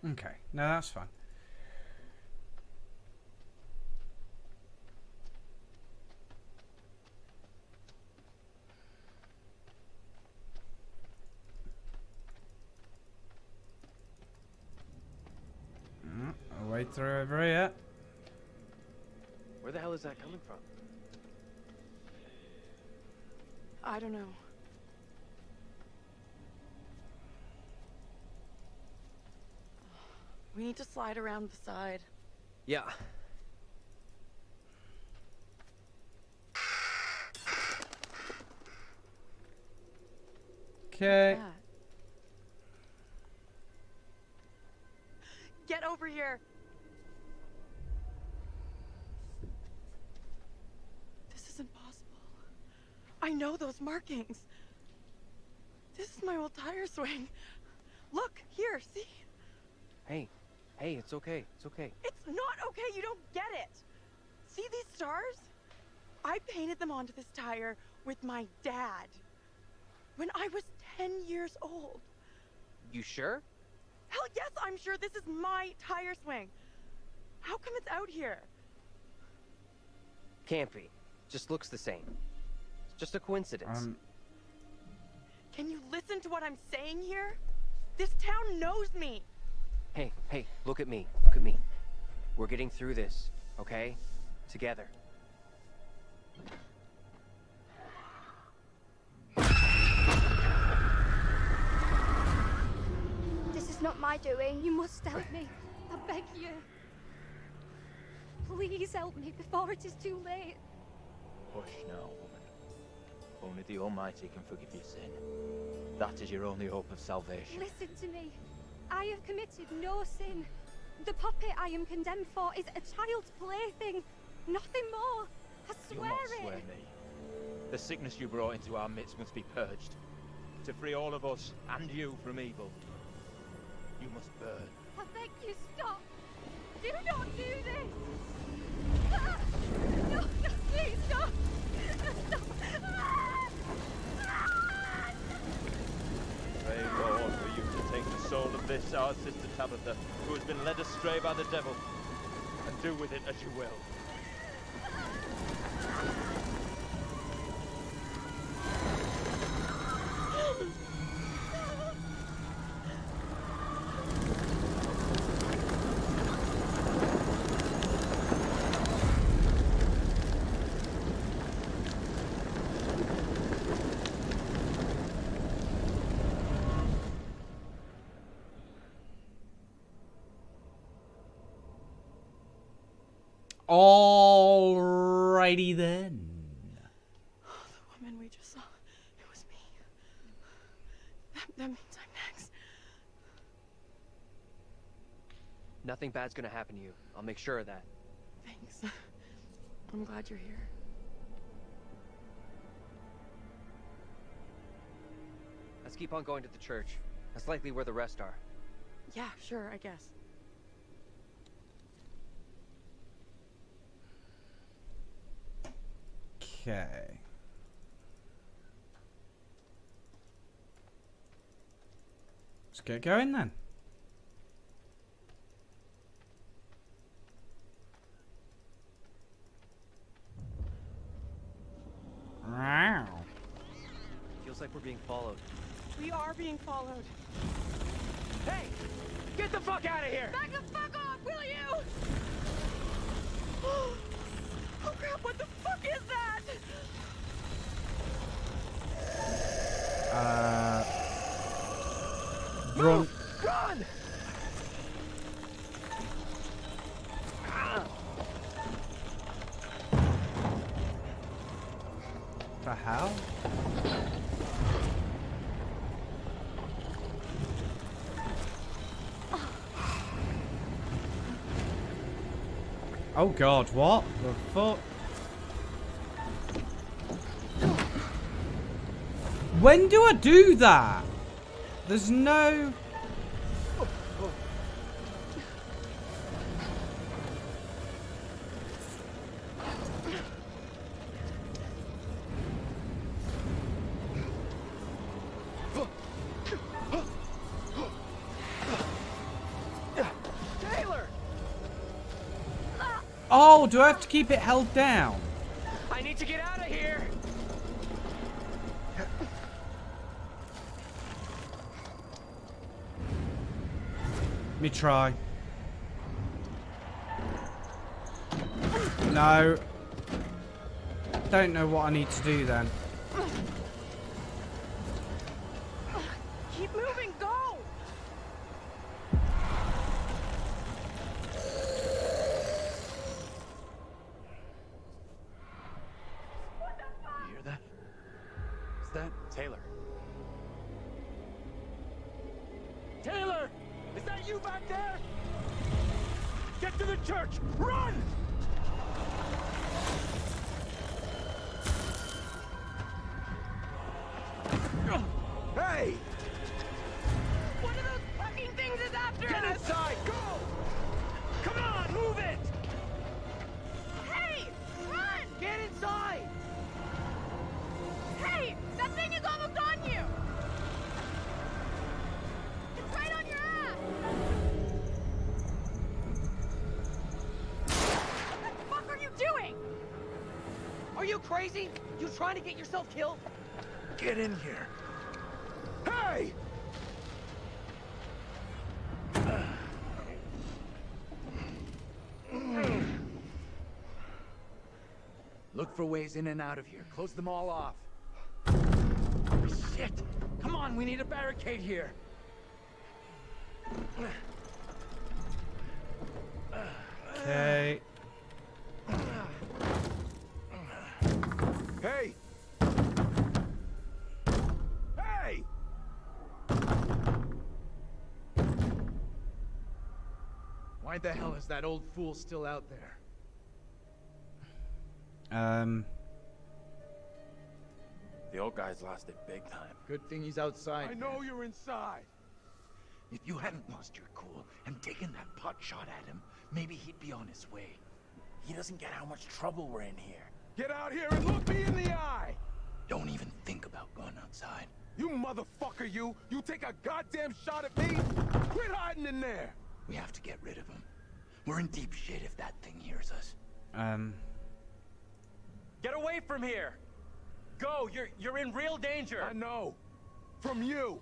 Okay, no, that's fine. I'll wait through over here. Where the hell is that coming from? I don't know. We need to slide around the side. Yeah. Okay. Get over here! This isn't possible. I know those markings. This is my old tire swing. Look, here, see? Hey, Hey, it's okay. It's okay. It's not okay. You don't get it. See these stars? I painted them onto this tire with my dad when I was 10 years old. You sure? Hell yes, I'm sure. This is my tire swing. How come it's out here? Can't be. Just looks the same. It's just a coincidence. Can you listen to what I'm saying here? This town knows me. Hey, look at me. Look at me. We're getting through this, okay? Together. This is not my doing. You must help me. I beg you. Please help me before it is too late. Hush now, woman. Only the Almighty can forgive your sin. That is your only hope of salvation. Listen to me. I have committed no sin. The puppet I am condemned for is a child's plaything. Nothing more. I You swear must it. swear me. The sickness you brought into our midst must be purged. To free all of us, and you, from evil, you must burn. I beg you, stop. Do not do this. Ah! No, please, stop. Stop. Ah! Pray, Lord, for you to take the soul of this, our sister Tabitha, who has been led astray by the devil, and do with it as you will. Alrighty then. The woman we just saw, it was me. That means I'm next. Nothing bad's gonna happen to you. I'll make sure of that. Thanks. I'm glad you're here. Let's keep on going to the church. That's likely where the rest are. Yeah, sure, I guess. Okay. Let's get going then. Wow. Feels like we're being followed. We are being followed. Hey! Get the fuck out of here! Back the fuck off, will you? Oh crap, what the fuck is that? Run. Run! The hell? Oh god, what the fuck? When do I do that? There's no... Taylor! Oh, do I have to keep it held down? I need to get out of here! Let me try. No. Don't know what I need to do then. Keep moving, go! You hear that? Is that Taylor? Taylor! Is that you back there? Get to the church! Run! Hey! One of those fucking things is after us! Get inside! Go! crazy? You trying to get yourself killed? Get in here. Hey! Look for ways in and out of here. Close them all off. Shit! Come on, we need a barricade here. Okay. Hey! Hey! Why the hell is that old fool still out there? The old guy's lost it big time. Good thing he's outside. I know you're inside. If you hadn't lost your cool and taken that pot shot at him, maybe he'd be on his way. He doesn't get how much trouble we're in here. Get out here and look me in the eye! Don't even think about going outside. You motherfucker, you! You take a goddamn shot at me? Quit hiding in there! We have to get rid of him. We're in deep shit if that thing hears us. Get away from here! Go! You're in real danger! I know. From you!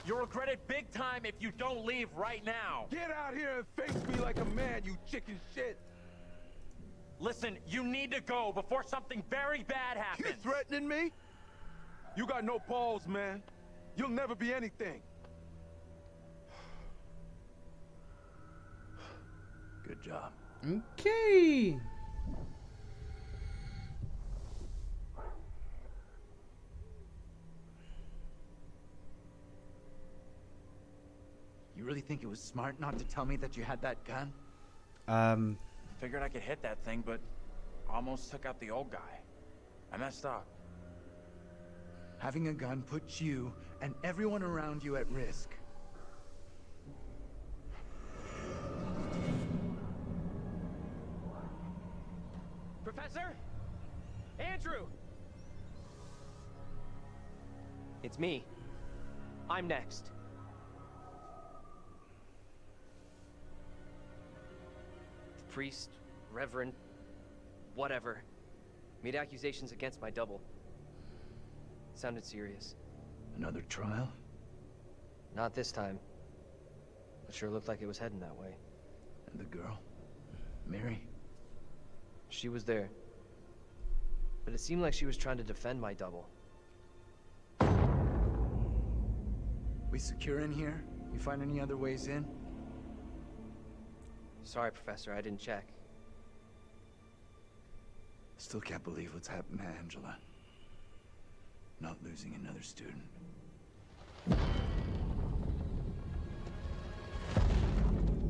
You'll regret it big time if you don't leave right now! Get out here and face me like a man, you chicken shit! Listen, you need to go before something very bad happens! You threatening me? You got no balls, man. You'll never be anything. Good job. Okay. You really think it was smart not to tell me that you had that gun? Figured I could hit that thing, but almost took out the old guy. I messed up. Having a gun puts you and everyone around you at risk. Professor? Andrew! It's me. I'm next. Priest, reverend, whatever. Made accusations against my double. Sounded serious. Another trial? Not this time. It sure looked like it was heading that way. And the girl? Mary? She was there. But it seemed like she was trying to defend my double. We secure in here? You find any other ways in? Sorry, Professor, I didn't check. Still can't believe what's happened to Angela. Not losing another student.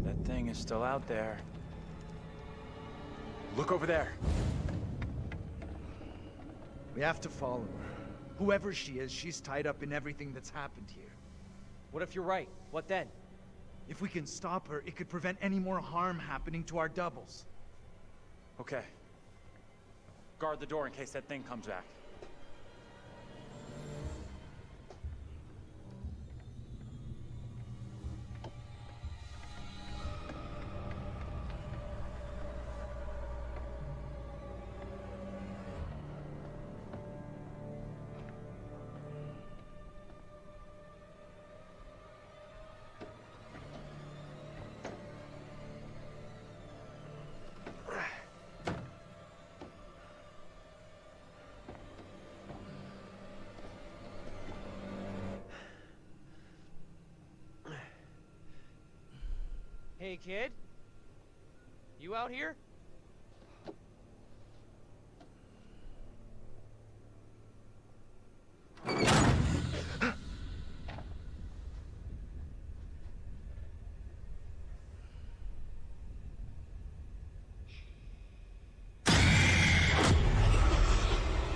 That thing is still out there. Look over there. We have to follow her. Whoever she is, she's tied up in everything that's happened here. What if you're right? What then? If we can stop her, it could prevent any more harm happening to our doubles. Okay. Guard the door in case that thing comes back. Hey, kid? You out here?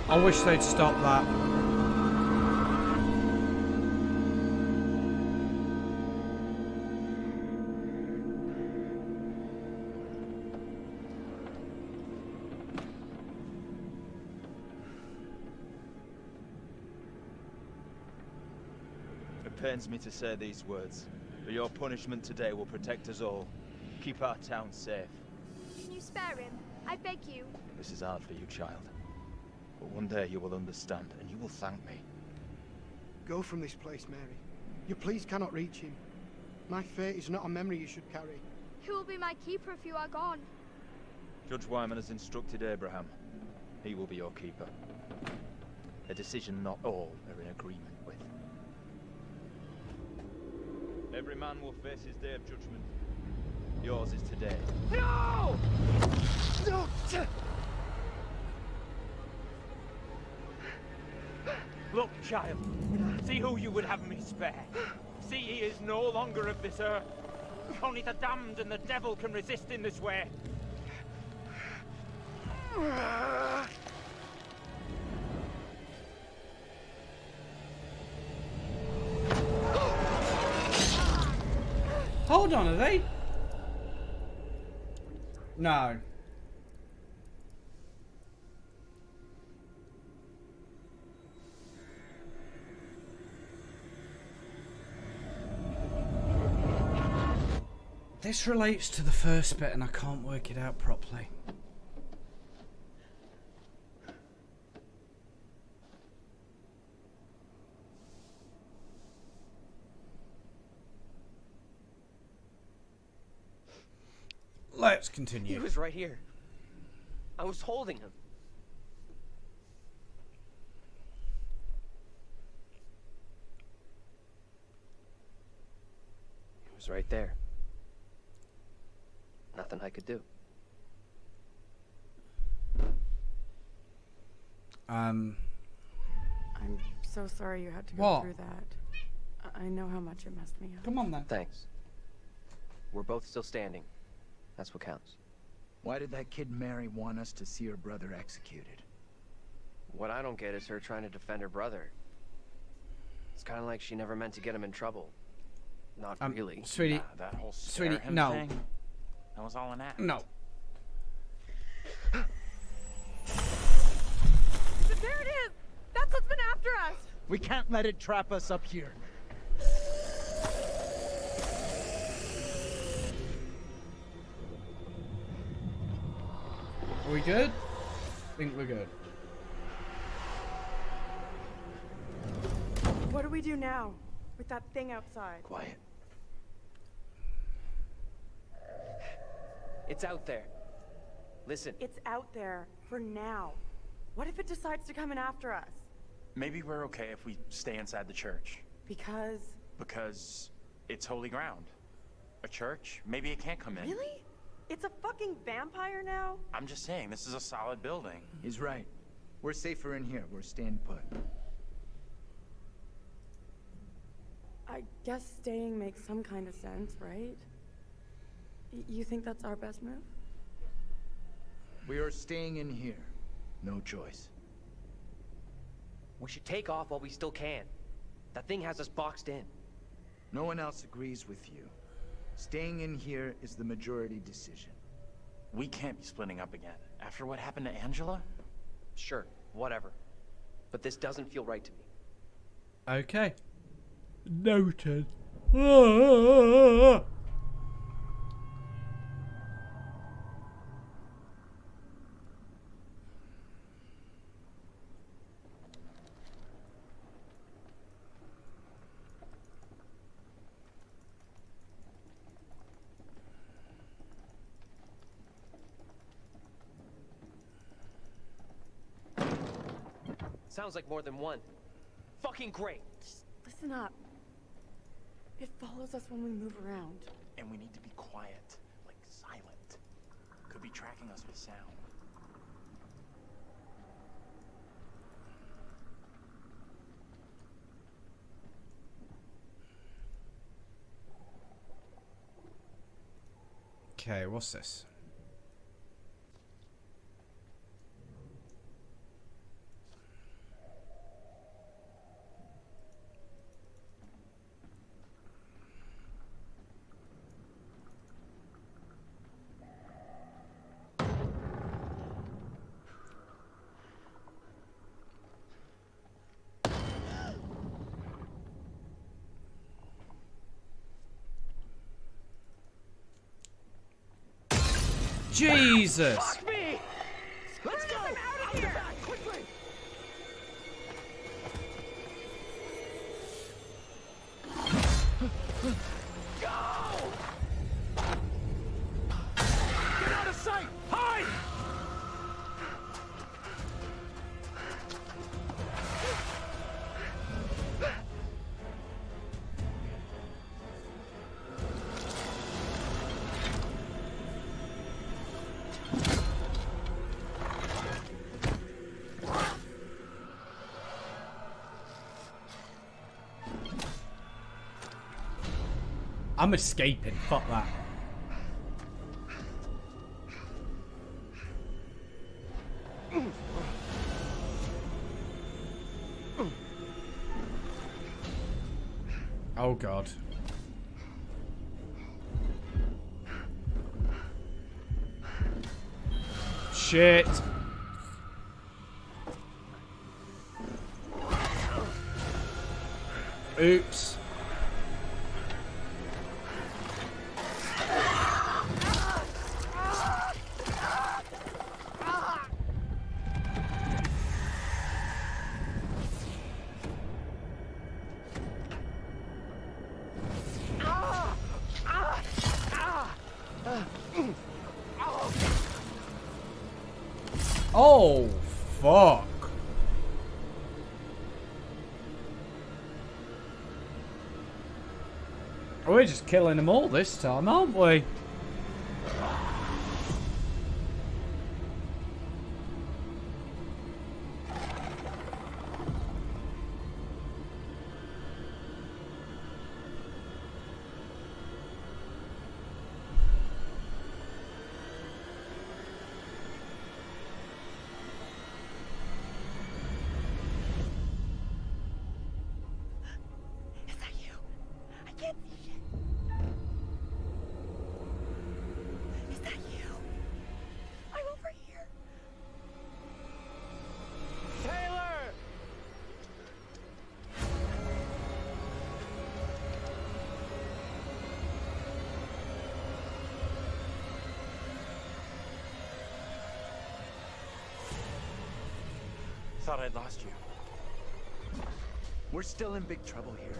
I wish they'd stop that. It pains me to say these words, but your punishment today will protect us all. Keep our town safe. Can you spare him? I beg you. This is hard for you, child. But one day you will understand, and you will thank me. Go from this place, Mary. Your pleas cannot reach him. My fate is not a memory you should carry. Who will be my keeper if you are gone? Judge Wyman has instructed Abraham. He will be your keeper. A decision not all are in agreement with. Every man will face his day of judgment. Yours is today. No! No! Look, child. See who you would have me spare. See he is no longer of this earth. Only the damned and the devil can resist in this way. Hold on, are they? No. This relates to the first bit and I can't work it out properly. Let's continue. He was right here. I was holding him. He was right there. Nothing I could do. I'm so sorry you had to go What? through that. I know how much it messed me up. Come on then. Thanks. We're both still standing. That's what counts. Why did that kid Mary want us to see her brother executed? What I don't get is her trying to defend her brother. It's kind of like she never meant to get him in trouble. Not really. Sweetie. That whole Sweetie, scare him no. thing, that was all an act. No. There it is! That's what's been after us! We can't let it trap us up here. Are we good? I think we're good. What do we do now with that thing outside? Quiet. It's out there. Listen. It's out there for now. What if it decides to come in after us? Maybe we're okay if we stay inside the church. Because it's holy ground. A church? Maybe it can't come in. Really? It's a fucking vampire now? I'm just saying, this is a solid building. He's right. We're safer in here. We're staying put. I guess staying makes some kind of sense, right? You think that's our best move? We are staying in here. No choice. We should take off while we still can. That thing has us boxed in. No one else agrees with you. Staying in here is the majority decision. We can't be splitting up again. After what happened to Angela? Sure, whatever. But this doesn't feel right to me. Okay. Noted. Sounds like more than one. Fucking great. Just listen up. It follows us when we move around. And we need to be quiet, like silent. Could be tracking us with sound. Okay, what's this? Jesus! Fuck me! Let's go! Out of here! Quickly! I'm escaping. Fuck that. Oh god. Shit. Oops. Oh, fuck. We're just killing them all this time, aren't we? Is that you? I can't see shit. Is that you? I'm over here. Taylor! Thought I'd lost you. We're still in big trouble here.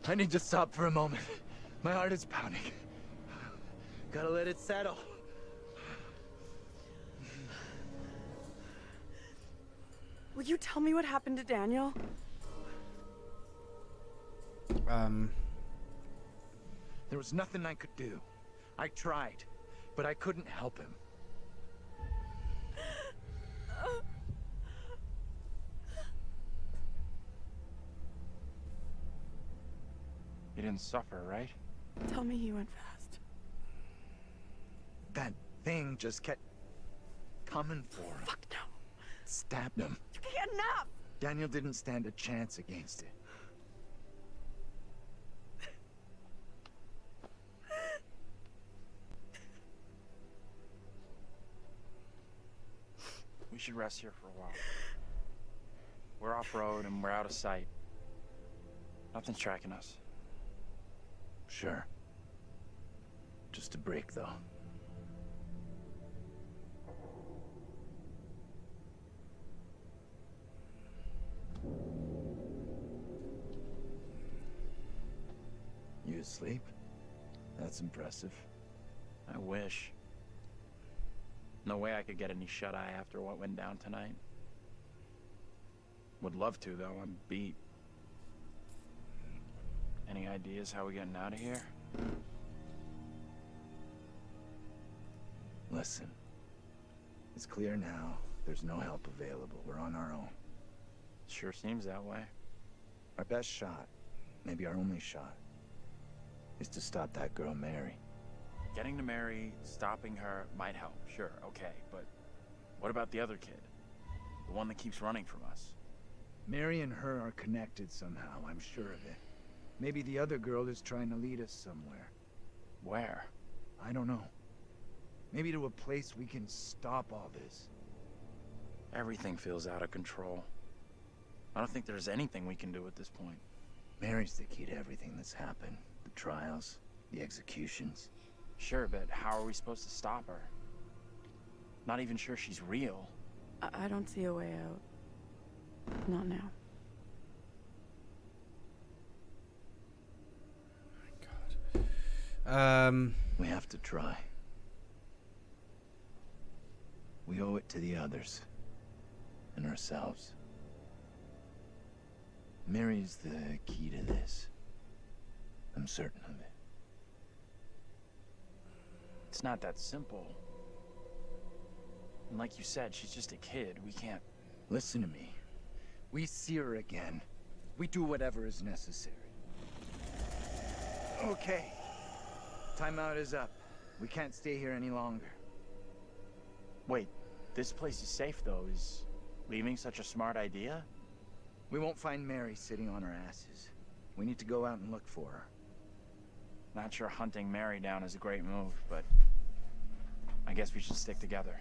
I need to stop for a moment. My heart is pounding. Gotta let it settle. Will you tell me what happened to Daniel? There was nothing I could do. I tried, but I couldn't help him. You didn't suffer, right? Tell me he went fast. That thing just kept coming for him. Fuck no. Stabbed him. You can't get enough! Daniel didn't stand a chance against it. We should rest here for a while. We're off-road and we're out of sight. Nothing's tracking us. Sure. Just a break, though. You asleep? That's impressive. I wish. No way I could get any shut-eye after what went down tonight. Would love to, though. I'm beat. Any ideas how we're getting out of here? Listen. It's clear now. There's no help available. We're on our own. Sure seems that way. Our best shot, maybe our only shot, is to stop that girl, Mary. Getting to Mary, stopping her, might help, sure, okay, but what about the other kid? The one that keeps running from us? Mary and her are connected somehow, I'm sure of it. Maybe the other girl is trying to lead us somewhere. Where? I don't know. Maybe to a place we can stop all this. Everything feels out of control. I don't think there's anything we can do at this point. Mary's the key to everything that's happened. The trials, the executions. Sure, but how are we supposed to stop her? Not even sure she's real. I don't see a way out. Not now. We have to try. We owe it to the others. And ourselves. Mary's the key to this. I'm certain of it. It's not that simple. And like you said, she's just a kid. We can't... Listen to me. We see her again. We do whatever is necessary. Okay. Timeout is up. We can't stay here any longer. Wait, this place is safe though. Is leaving such a smart idea? We won't find Mary sitting on her asses. We need to go out and look for her. Not sure hunting Mary down is a great move, but I guess we should stick together.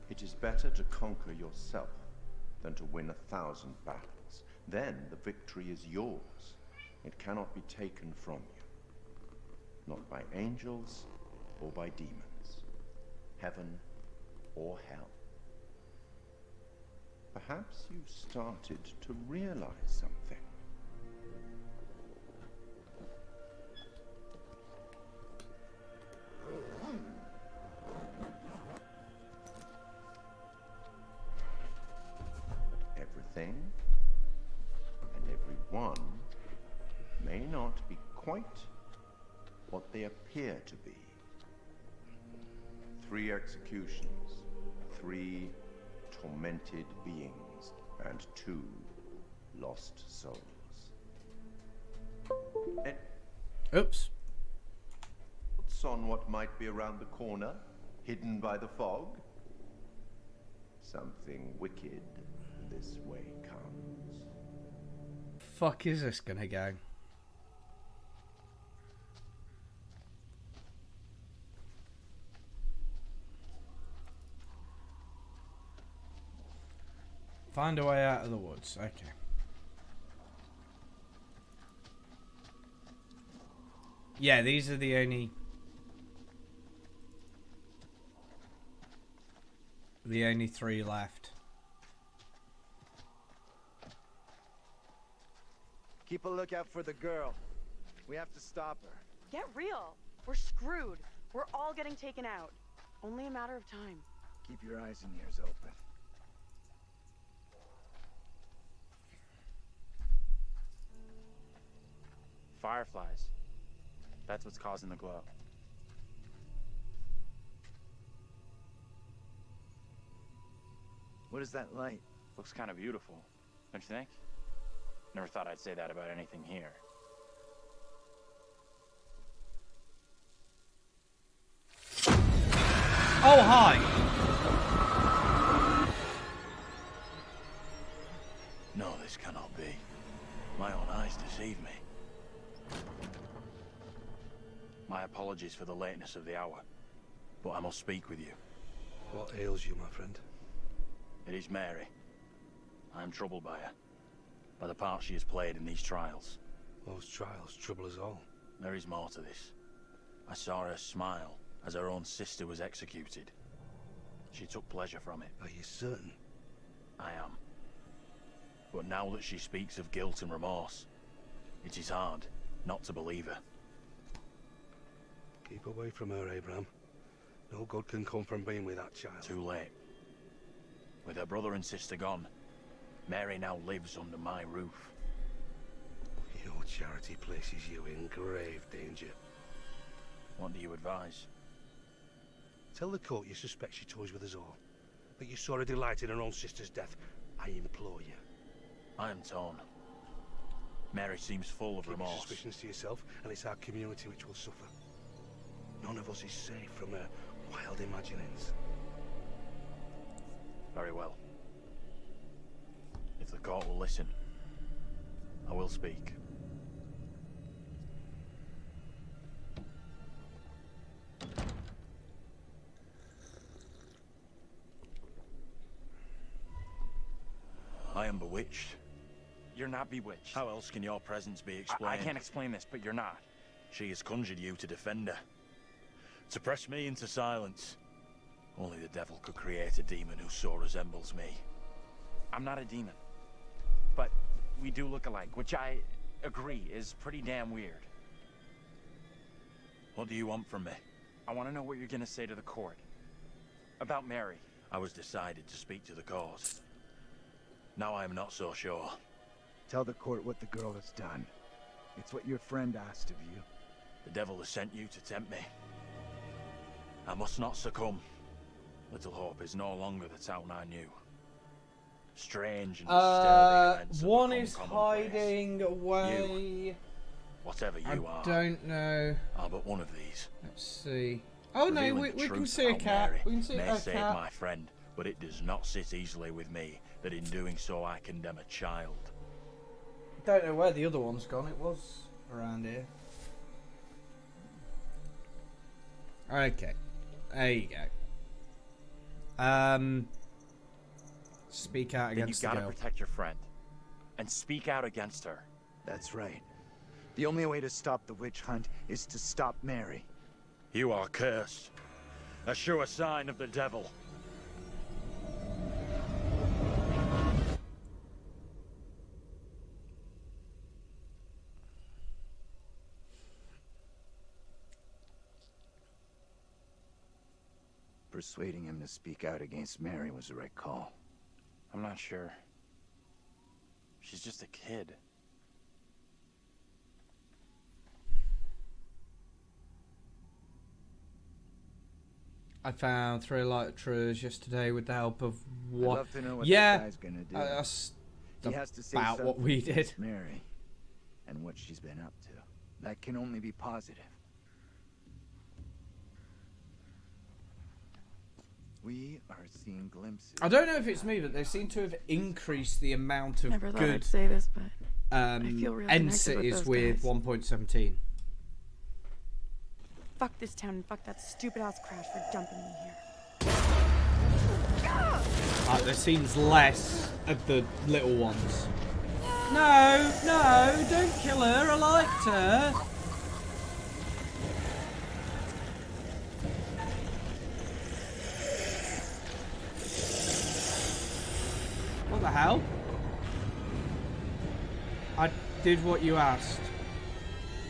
It is better to conquer yourself than to win 1,000 battles. Then the victory is yours. It cannot be taken from you. Not by angels or by demons. Heaven or hell. Perhaps you've started to realize something. Everything and everyone may not be quite what they appear to be. 3 executions, 3 tormented beings, and 2 lost souls. Oops. What's on what might be around the corner, hidden by the fog? Something wicked this way comes. Fuck is this gonna go? Find a way out of the woods. Okay. Yeah, these are the only three left. Keep a lookout for the girl. We have to stop her. Get real. We're screwed. We're all getting taken out. Only a matter of time. Keep your eyes and ears open. Fireflies. That's what's causing the glow. What is that light? Looks kind of beautiful, don't you think? Never thought I'd say that about anything here. Oh, hi! No, this cannot be. My own eyes deceive me. My apologies for the lateness of the hour, but I must speak with you. What ails you, my friend? It is Mary. I am troubled by her, by the part she has played in these trials. Those trials trouble us all. There is more to this. I saw her smile as her own sister was executed. She took pleasure from it. Are you certain? I am. But now that she speaks of guilt and remorse, it is hard not to believe her. Keep away from her, Abraham. No good can come from being with that child. Too late. With her brother and sister gone, Mary now lives under my roof. Your charity places you in grave danger. What do you advise? Tell the court you suspect she toys with us all. That you saw her delight in her own sister's death. I implore you. I am torn. Mary seems full of remorse. Keep your suspicions to yourself, and it's our community which will suffer. None of us is safe from her wild imaginings. Very well. If the court will listen, I will speak. I am bewitched. You're not bewitched. How else can your presence be explained? I can't explain this, but you're not. She has conjured you to defend her. To press me into silence. Only the devil could create a demon who so resembles me. I'm not a demon. But we do look alike, which I agree is pretty damn weird. What do you want from me? I want to know what you're gonna say to the court. About Mary. I was decided to speak to the cause. Now I am not so sure. Tell the court what the girl has done. It's what your friend asked of you. The devil has sent you to tempt me. I must not succumb. Little Hope is no longer the town I knew. Strange and disturbing events have one become is commonplace. hiding away. You, whatever you are, I don't know. are but one of these. Let's see. Oh no, Revealing we the can truth see a about cat. Mary We can see may a save cat. my friend, but it does not sit easily with me that in doing so I condemn a child. Don't know where the other one's gone. It was around here. Okay. There you go. Speak out Then against you the gotta girl. protect your friend, and speak out against her. That's right. The only way to stop the witch hunt is to stop Mary. You are cursed. A sure sign of the devil. Persuading him to speak out against Mary was the right call. I'm not sure. She's just a kid. I found 3 elytras yesterday with the help of what? I'd love to know what yeah, that guy's gonna do. That's He has to say about what we something did. against Mary and what she's been up to. That can only be positive. We are seeing glimpses. I don't know if it's me, but they seem to have increased the amount of Never thought good I'd say this, but I feel really end connected with cities those with guys. 1.17. Fuck this town and fuck that stupid ass crash for dumping me here. There seems less of the little ones. No, no, don't kill her. I liked her. What the hell? I did what you asked.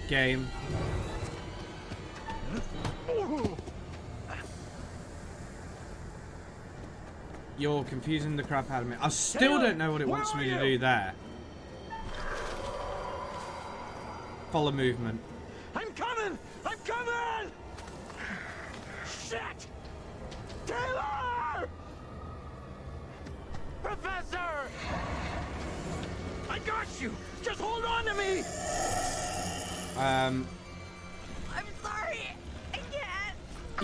Game. You're confusing the crap out of me. I still don't know what it wants me to do there. Follow movement. I'm coming! I'm coming! Shit! Taylor! Professor! I got you! Just hold on to me! I'm sorry. I can't.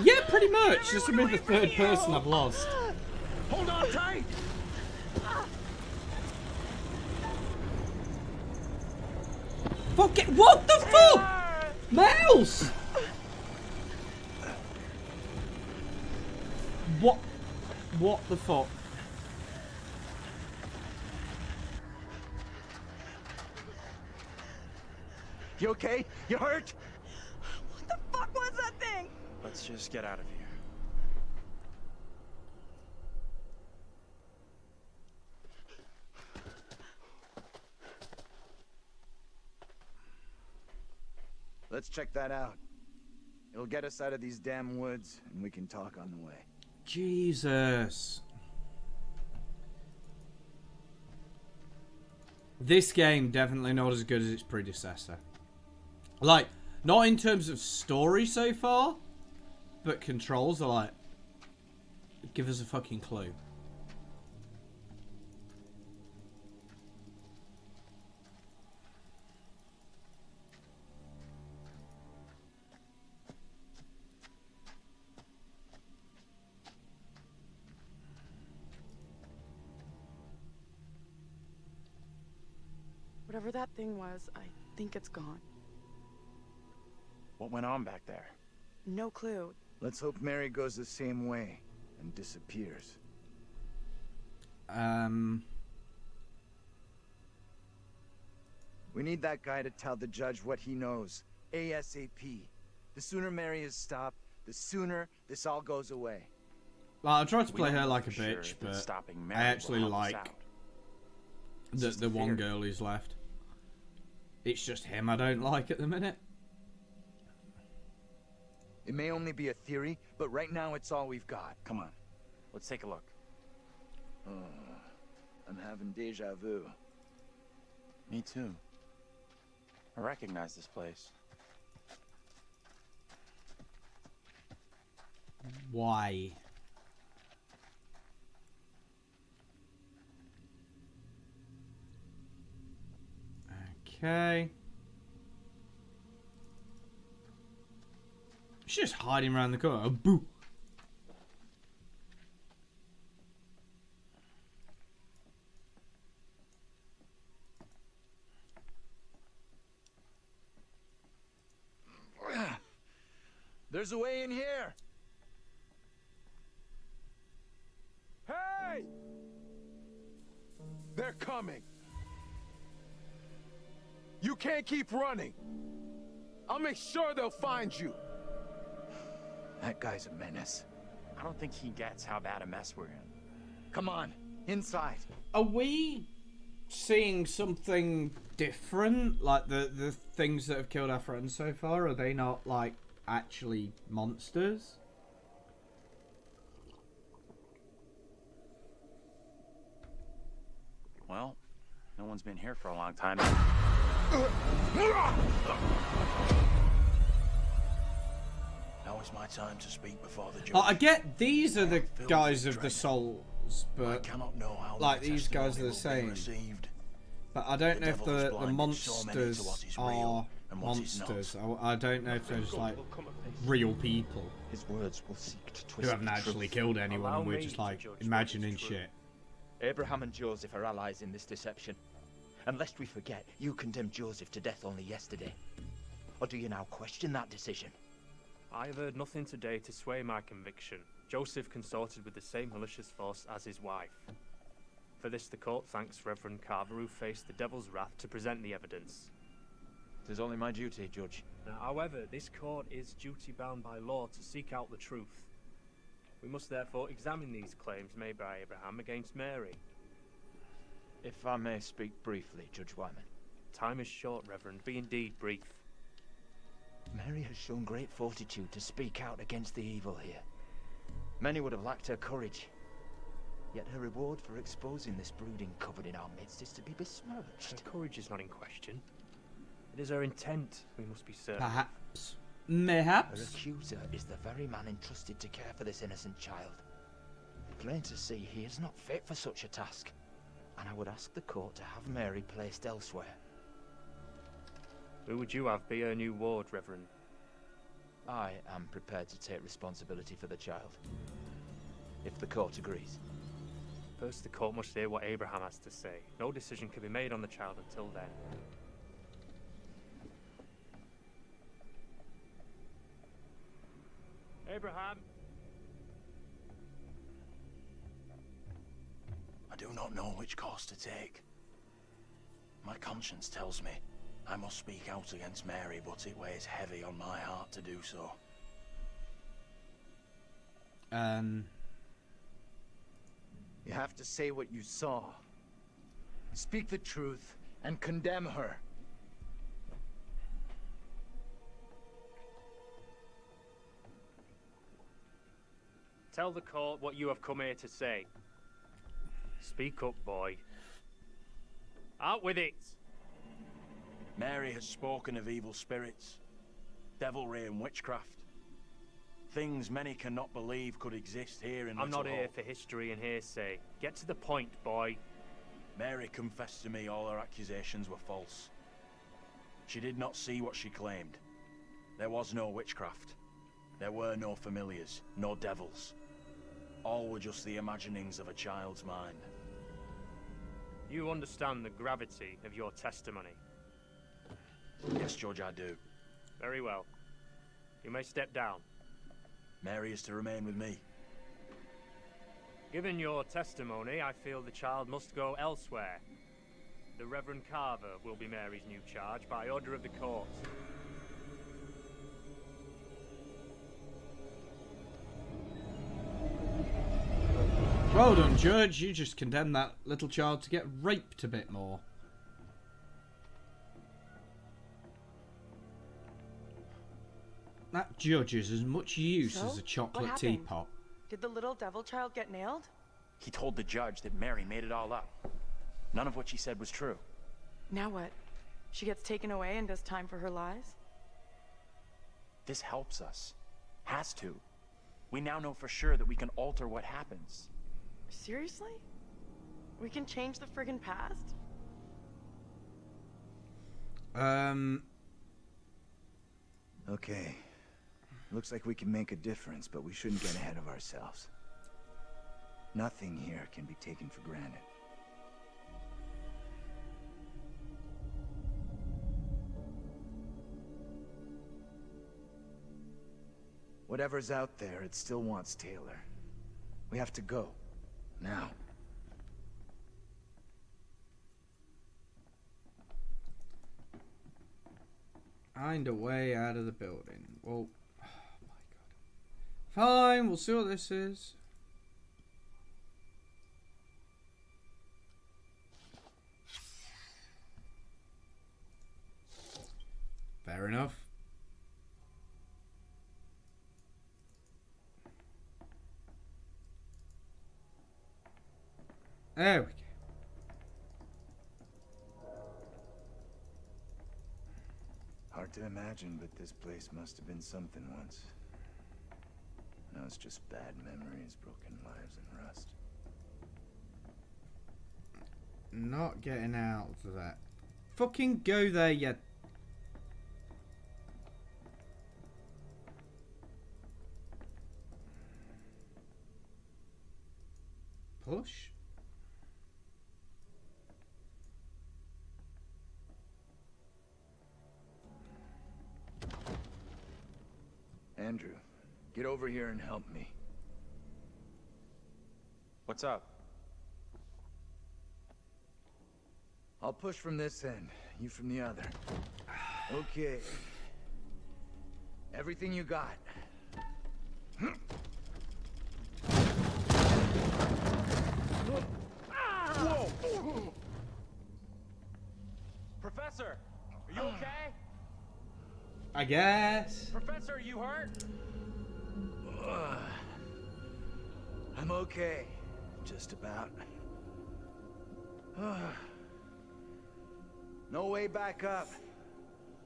Yeah, pretty much. This will be the third person I've lost. Hold on tight! Fuck it! What the fuck? Mouse! What? What the fuck? You okay? You hurt? What the fuck was that thing? Let's just get out of here. Let's check that out. It'll get us out of these damn woods, and we can talk on the way. Jesus. This game definitely not as good as its predecessor. Like, not in terms of story so far, but controls are like, give us a fucking clue. Whatever that thing was, I think it's gone. What went on back there? No clue. Let's hope Mary goes the same way and disappears. We need that guy to tell the judge what he knows. ASAP. The sooner Mary is stopped, the sooner this all goes away. Well, I tried to We play don't her know like a for sure bitch, that but stopping Mary I will actually help us like out. It's just the a one theory. girl who's left. It's just him I don't like at the minute. It may only be a theory, but right now it's all we've got. Come on, let's take a look. Oh, I'm having deja vu. Me too. I recognize this place. Why? Okay. She's just hiding around the corner. Oh, boo. There's a way in here. Hey! They're coming. You can't keep running. I'll make sure they'll find you. That guy's a menace. I don't think he gets how bad a mess we're in. Come on, inside. Are we seeing something different? Like the things that have killed our friends so far, are they not like actually monsters? Well, no one's been here for a long time. Now is my time to speak before the judge. I get these are the guys of the souls, but I cannot know how like these guys are the same. But I don't know if the monsters are monsters. I don't know if there's like real people His words will seek to twist who haven't actually killed anyone and we're just like imagining shit. Abraham and Joseph are allies in this deception. And lest we forget, you condemned Joseph to death only yesterday. Or do you now question that decision? I have heard nothing today to sway my conviction. Joseph consorted with the same malicious force as his wife. For this the court thanks Reverend Carver, who faced the devil's wrath to present the evidence. It is only my duty, Judge. Now, however, this court is duty-bound by law to seek out the truth. We must therefore examine these claims made by Abraham against Mary. If I may speak briefly, Judge Wyman. Time is short, Reverend. Be indeed brief. Mary has shown great fortitude to speak out against the evil here. Many would have lacked her courage. Yet her reward for exposing this brooding covered in our midst is to be besmirched. Her courage is not in question. It is her intent we must be certain. Perhaps. Mayhaps. Her accuser is the very man entrusted to care for this innocent child. Plain to see he is not fit for such a task. And I would ask the court to have Mary placed elsewhere. Who would you have be her new ward, Reverend? I am prepared to take responsibility for the child. If the court agrees. First, the court must hear what Abraham has to say. No decision can be made on the child until then. Abraham! I do not know which course to take. My conscience tells me I must speak out against Mary, but it weighs heavy on my heart to do so. You have to say what you saw. Speak the truth and condemn her. Tell the court what you have come here to say. Speak up, boy. Out with it! Mary has spoken of evil spirits, devilry and witchcraft. Things many cannot believe could exist here in I'm Little not here Hope. for history and hearsay. Get to the point, boy. Mary confessed to me all her accusations were false. She did not see what she claimed. There was no witchcraft. There were no familiars, no devils. All were just the imaginings of a child's mind. You understand the gravity of your testimony. Yes, Judge, I do. Very well. You may step down. Mary is to remain with me. Given your testimony, I feel the child must go elsewhere. The Reverend Carver will be Mary's new charge by order of the court. Well done, Judge. You just condemned that little child to get raped a bit more. That judge is as much use So? as a chocolate What happened? teapot. Did the little devil child get nailed? He told the judge that Mary made it all up. None of what she said was true. Now what? She gets taken away and does time for her lies? This helps us. Has to. We now know for sure that we can alter what happens. Seriously? We can change the friggin' past? Okay. Looks like we can make a difference, but we shouldn't get ahead of ourselves. Nothing here can be taken for granted. Whatever's out there, it still wants Taylor. We have to go. Now. Find a way out of the building. Well, oh my god. Fine, we'll see what this is. Fair enough. There we go. Hard to imagine, but this place must have been something once. Now it's just bad memories, broken lives, and rust. Not getting out of that. Fucking go there, you... Push? Andrew, get over here and help me. What's up? I'll push from this end, you from the other. Okay. Everything you got. Whoa! Professor, are you okay? I guess. Professor, are you hurt? I'm okay. Just about. No way back up.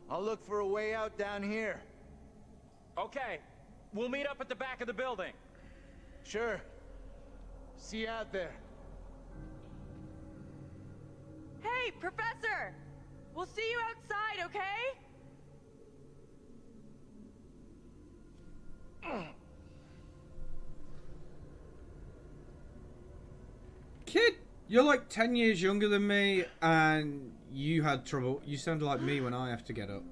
I'll look for a way out down here. Okay. We'll meet up at the back of the building. Sure. See you out there. Hey, Professor! We'll see you outside, okay? Kid, you're like 10 years younger than me, and you had trouble. You sound like me when I have to get up.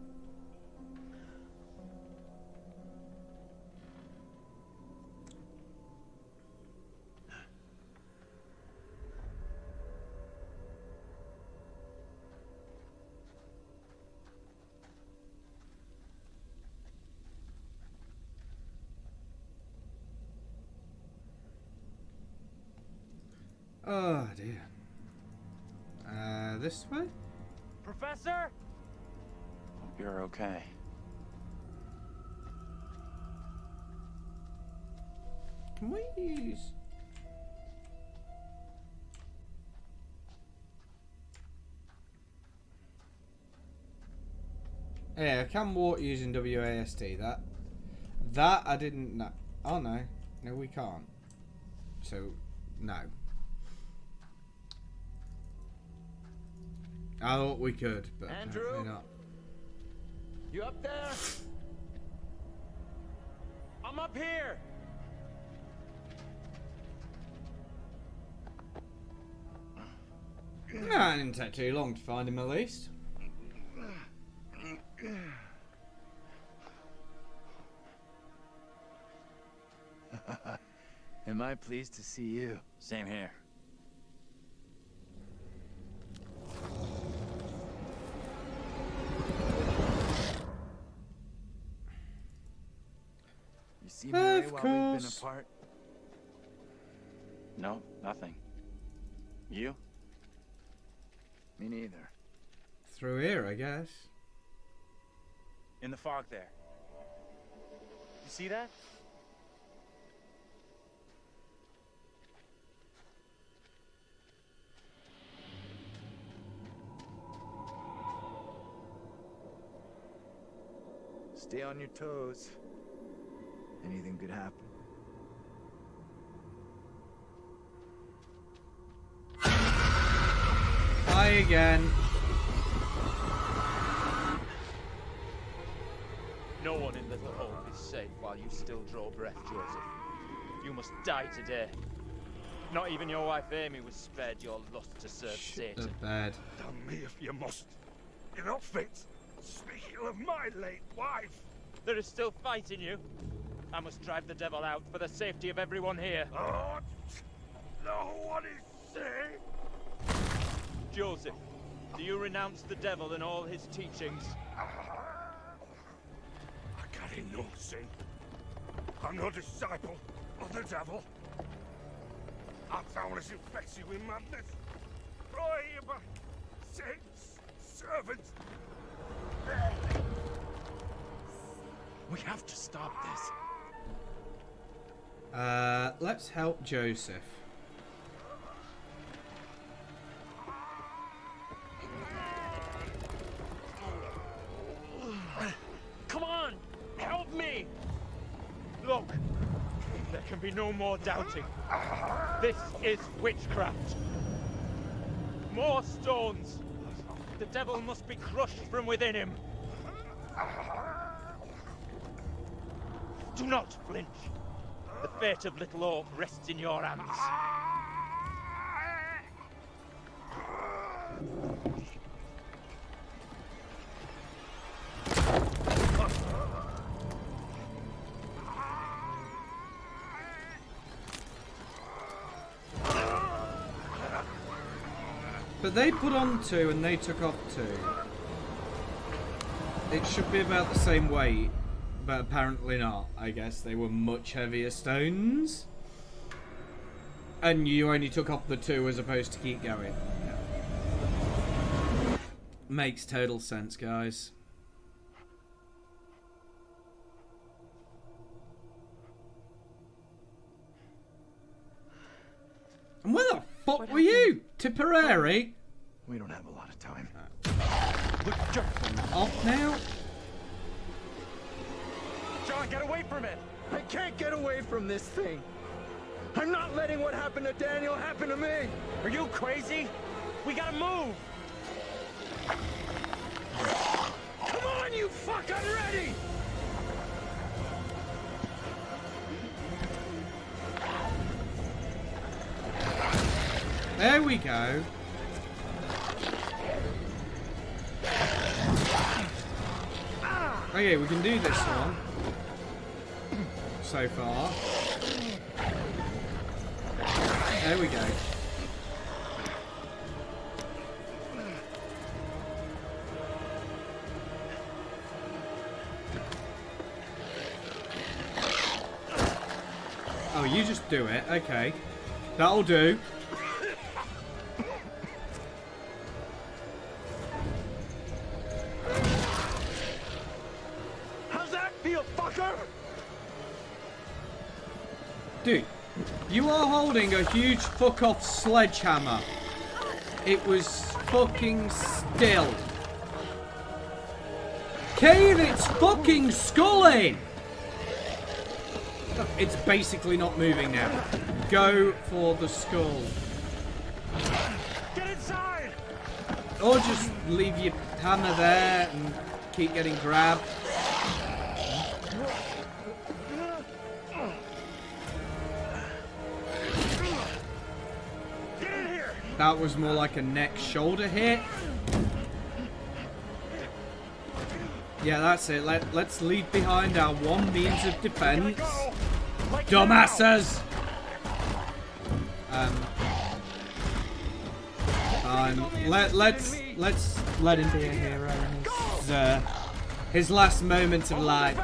Oh dear. This way? Professor? Hope you're okay. Can we use... Yeah, I can walk using WASD. That I didn't know. Oh no. No, we can't. So, no. I thought we could, but Andrew? apparently not. You up there? I'm up here! Nah, it didn't take too long to find him at least. Am I pleased to see you? Same here. You see Mary Of while we've been course. apart? No, nothing. You? Me neither. Through here, I guess. In the fog there. You see that? Stay on your toes. Anything could happen. again. No one in Little Hope is safe while you still draw breath, Joseph. You must die today. Not even your wife Amy was spared your lust to serve Satan. Bad. Damn me if you must. You're not fit. Speaking of my late wife. There is still fight in you. I must drive the devil out for the safety of everyone here. Oh, no one is safe. Joseph, do you renounce the devil and all his teachings? I carry no sin. I'm no disciple of the devil. I'm found as infected with madness. Roy, my saints, servants. We have to stop this. Let's help Joseph. Come on, help me! Look, there can be no more doubting. This is witchcraft. More stones. The devil must be crushed from within him. Do not flinch. The fate of Little Hope rests in your hands. But they put on 2 and they took off 2. It should be about the same weight, but apparently not. I guess they were much heavier stones. And you only took off the 2 as opposed to keep going. Yeah. Makes total sense, guys. And where the fuck were you? Tipperary? We don't have a lot of time. Off now? John, get away from it! I can't get away from this thing. I'm not letting what happened to Daniel happen to me. Are you crazy? We gotta move! Come on, you fuck! I'm ready! There we go. Okay, we can do this one. So far. There we go. Oh, you just do it. Okay. That'll do. Dude, you are holding a huge fuck-off sledgehammer. It was fucking still. Cave its fucking skull in! It's basically not moving now. Go for the skull. Get inside! Or just leave your hammer there and keep getting grabbed. That was more like a neck-shoulder hit. Yeah, that's it. Let's leave behind our one means of defense. Dumbasses! Let's let him be a hero in his last moments of life.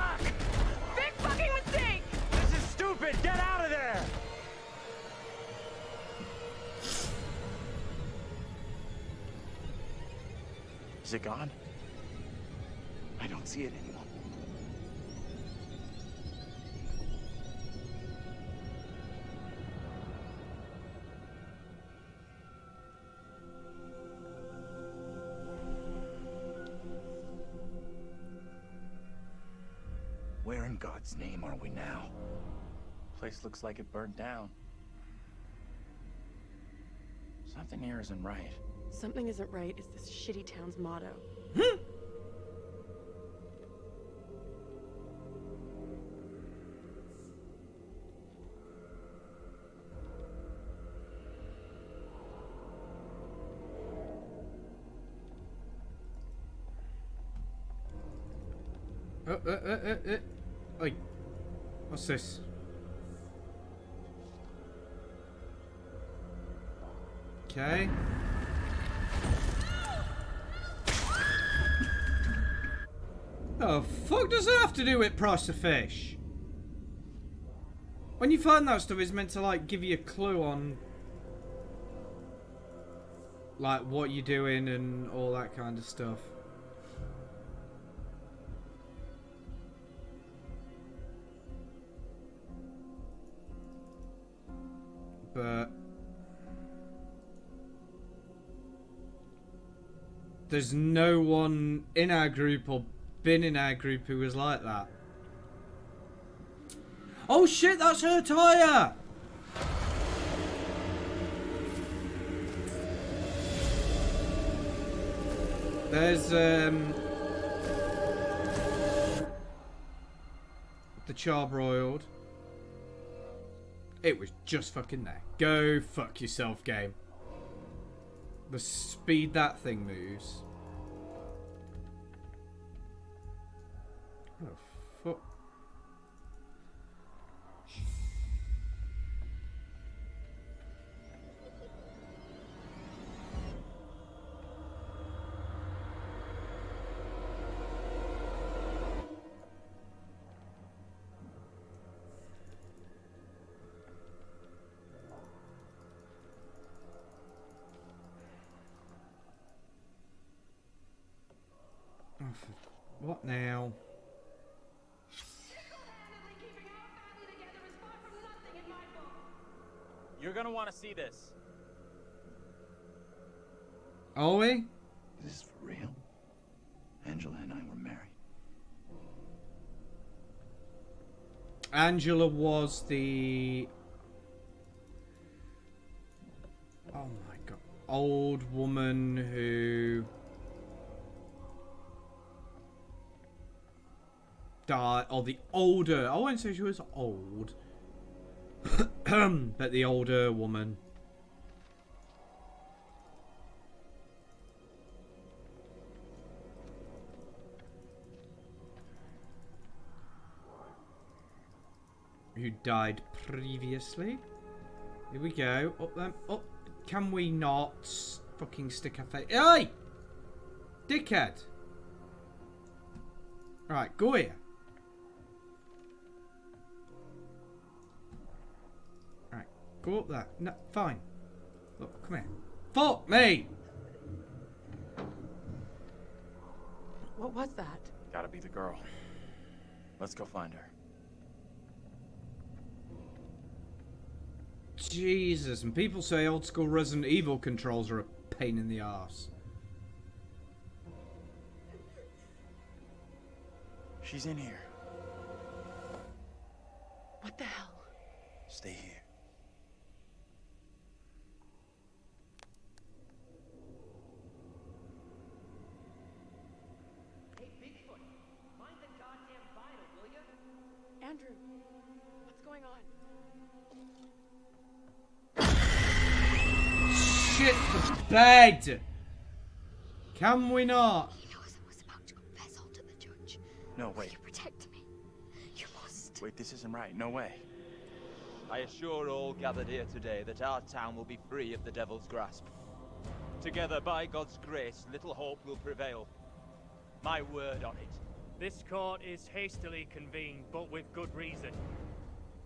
Big fucking mistake! This is stupid! Get out of there! Is it gone? I don't see it anymore. Where in God's name are we now? Place looks like it burned down. Something here isn't right. Something isn't right is this shitty town's motto. Oi. What's this? Okay. Oh, fuck does it have to do with price of fish? When you find that stuff, it's meant to, like, give you a clue on, like, what you're doing and all that kind of stuff. But there's no one in our group or been in our group who was like that. Oh shit, that's her tyre! There's the charbroiled. It was just fucking there. Go fuck yourself, game. The speed that thing moves. Oh fuck. What now? You're gonna want to see this. Are we? Is this for real? Angela and I were married. Angela was the... Oh my god. Old woman who... died, or the older, I won't say she was old, but the older woman. Who died previously. Here we go, up them, up, can we not fucking stick a face, hey! Dickhead! Right, go here. Go up there. No, fine. Look, come here. Fuck me! What was that? Gotta be the girl. Let's go find her. Jesus, and people say old school Resident Evil controls are a pain in the arse. She's in here. What the hell? Stay here. Andrew, what's going on? Shit the bed! Can we not? He knows I was about to confess all to the judge. No, wait. You protect me. You must. Wait, this isn't right. No way. I assure all gathered here today that our town will be free of the devil's grasp. Together, by God's grace, little hope will prevail. My word on it. This court is hastily convened, but with good reason.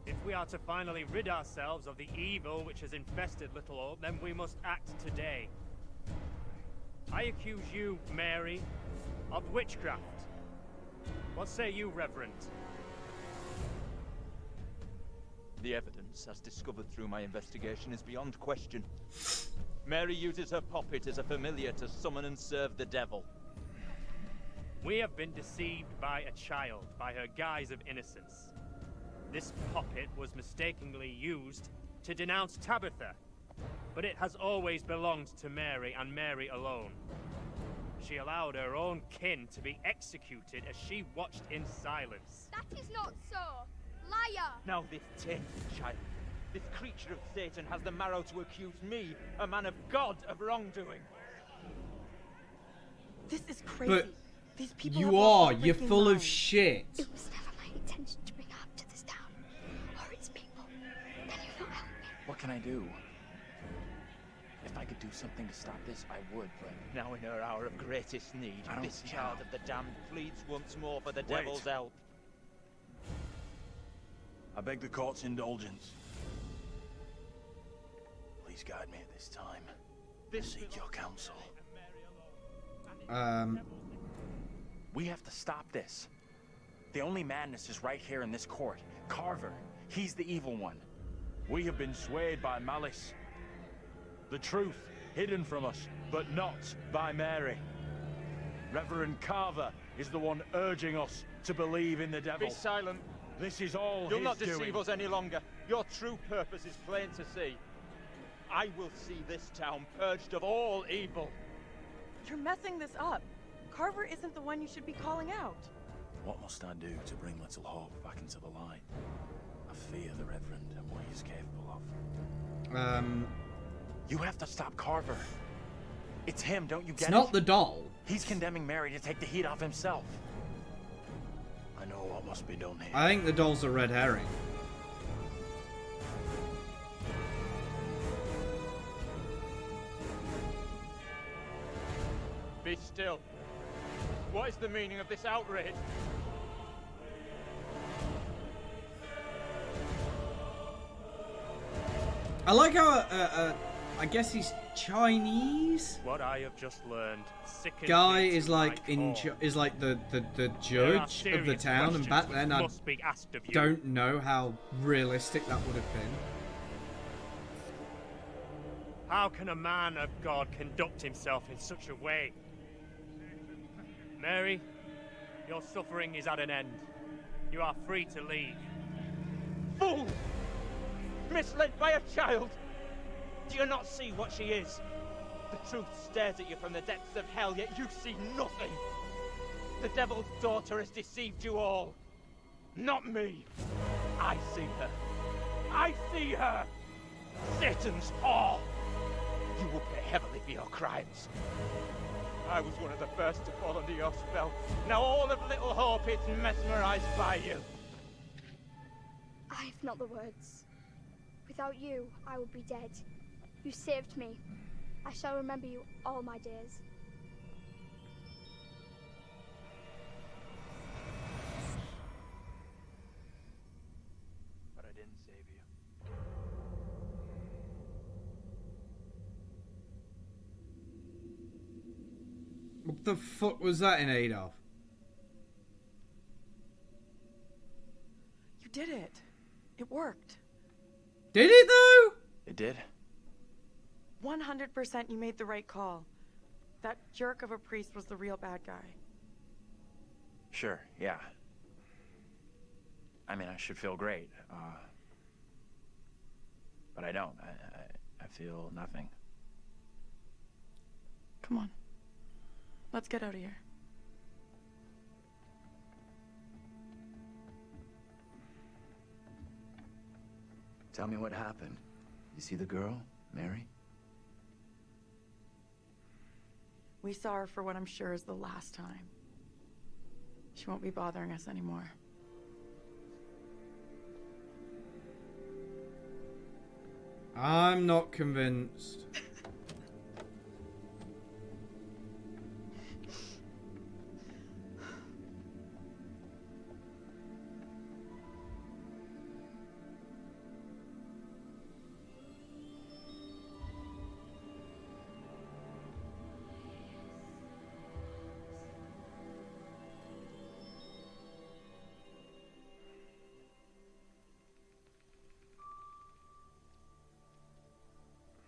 If we are to finally rid ourselves of the evil which has infested Little Hope, then we must act today. I accuse you, Mary, of witchcraft. What say you, Reverend? The evidence, as discovered through my investigation, is beyond question. Mary uses her puppet as a familiar to summon and serve the devil. We have been deceived by a child, by her guise of innocence. This puppet was mistakenly used to denounce Tabitha, But it has always belonged to Mary and Mary alone. She allowed her own kin to be executed as she watched in silence. That is not so. Liar! Now this tainted child, this creature of Satan has the marrow to accuse me, a man of God, of wrongdoing. This is crazy. But these people you have lost are. their You're freaking full of minds. shit. It was never my intention to bring harm to this town or its people. Can you not help me? What can I do? If I could do something to stop this, I would, but now in her hour of greatest need, this child of the damned pleads once more for the devil's help. I beg the court's indulgence. Please guide me at this time. Seek your counsel. We have to stop this. The only madness is right here in this court. Carver, he's the evil one. We have been swayed by malice. The truth hidden from us, but not by Mary. Reverend Carver is the one urging us to believe in the devil. Be silent. This is all You'll his not deceive doing. us any longer. Your true purpose is plain to see. I will see this town purged of all evil. You're messing this up. Carver isn't the one you should be calling out. What must I do to bring Little Hope back into the light? I fear the Reverend and what he is capable of. You have to stop Carver. It's him, don't you get it? It's not the doll. He's condemning Mary to take the heat off himself. I know what must be done here. I think the doll's a red herring. Be still. What is the meaning of this outrage? I like how, I guess he's Chinese. What I have just learned sickens Guy me to is like my core. is like the There are judge of the serious town, and back questions then which I must be asked of you. don't know how realistic that would have been. How can a man of God conduct himself in such a way? Mary, your suffering is at an end. You are free to leave. Fool! Misled by a child! Do you not see what she is? The truth stares at you from the depths of hell, yet you see nothing! The devil's daughter has deceived you all! Not me! I see her! I see her! Satan's whore! You will pay heavily for your crimes. I was one of the first to fall under your spell. Now all of Little Hope is mesmerized by you. I have not the words. Without you, I would be dead. You saved me. I shall remember you all my days. But I didn't save you. What the fuck was that in aid of? You did it. It worked. Did it though? It did? 100% you made the right call. That jerk of a priest was the real bad guy. Sure, yeah. I mean, I should feel great. But I don't. I feel nothing. Come on. Let's get out of here. Tell me what happened. You see the girl, Mary? We saw her for what I'm sure is the last time. She won't be bothering us anymore. I'm not convinced.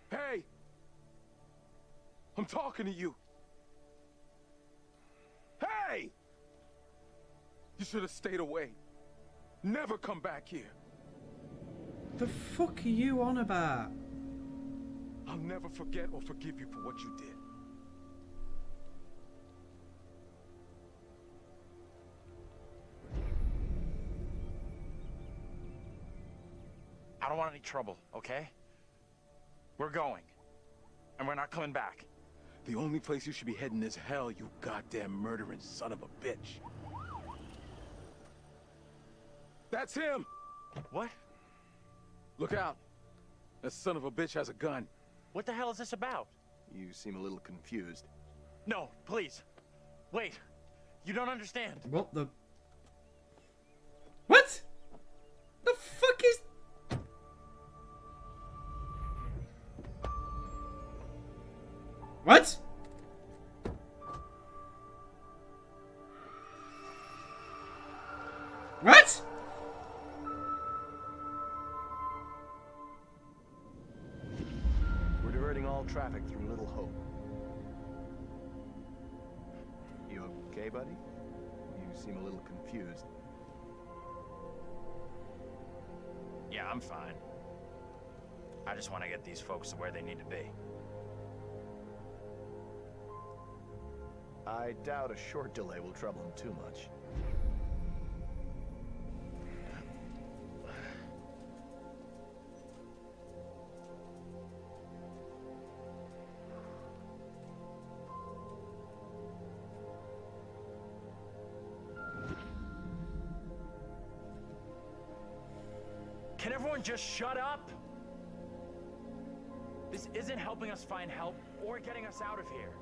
Hey! I'm talking to you. Hey! You should have stayed away. Never come back here. The fuck are you on about? I'll never forget or forgive you for what you did. I don't want any trouble, okay? We're going. And we're not coming back. The only place you should be heading is hell, you goddamn murdering son of a bitch. That's him! What? Look out. That son of a bitch has a gun. What the hell is this about? You seem a little confused. No, please. Wait. You don't understand. What the... What? The fuck is... What? What? We're diverting all traffic through Little Hope. You okay, buddy? You seem a little confused. Yeah, I'm fine. I just want to get these folks to where they need to be. I doubt a short delay will trouble him too much. Can everyone just shut up? This isn't helping us find help or getting us out of here.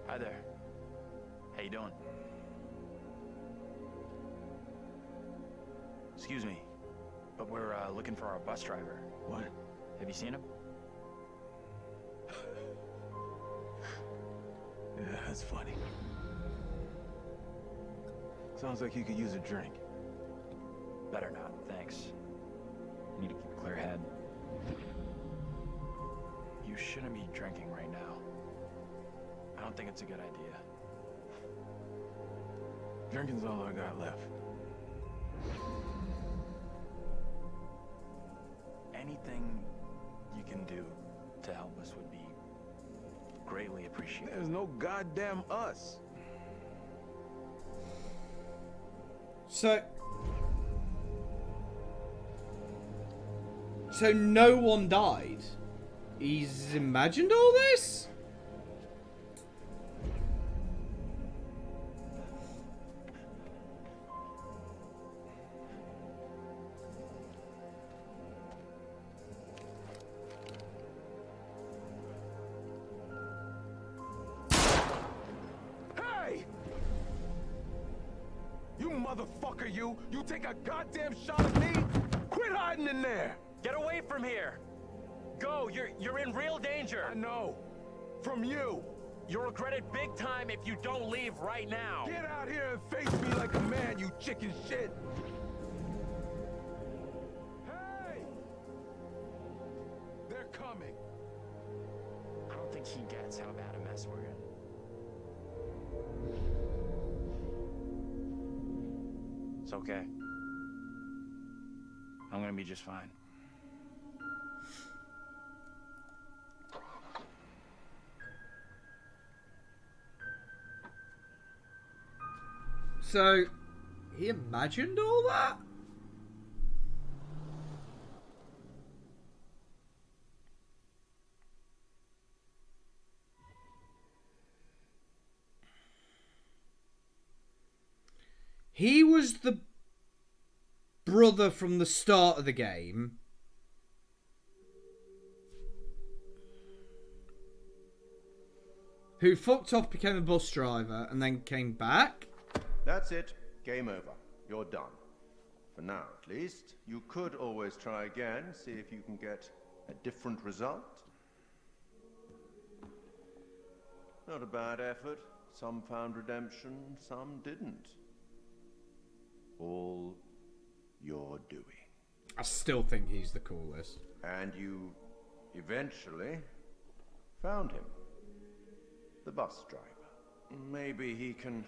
Hi there. How you doing? Excuse me, but we're looking for our bus driver. What? Have you seen him? Yeah, that's funny. Sounds like you could use a drink. Better not, thanks. Need to keep a clear head. You shouldn't be drinking right now. I don't think it's a good idea. Drinking's all I got left. Anything you can do to help us would be greatly appreciated. There's no goddamn us. So no one died? He's imagined all this? Motherfucker, you take a goddamn shot at me? Quit hiding in there! Get away from here! Go, you're in real danger! I know. From you. You'll regret it big time if you don't leave right now! Get out here and face me like a man, you chicken shit! Hey! They're coming. I don't think he gets how bad a mess we're in. It's okay. I'm gonna be just fine. So, he imagined all that? He was the brother from the start of the game. Who fucked off, became a bus driver, and then came back? That's it. Game over. You're done. For now, at least. You could always try again, see if you can get a different result. Not a bad effort. Some found redemption, some didn't. All your doing. I still think he's the coolest. And you eventually found him. The bus driver. Maybe he can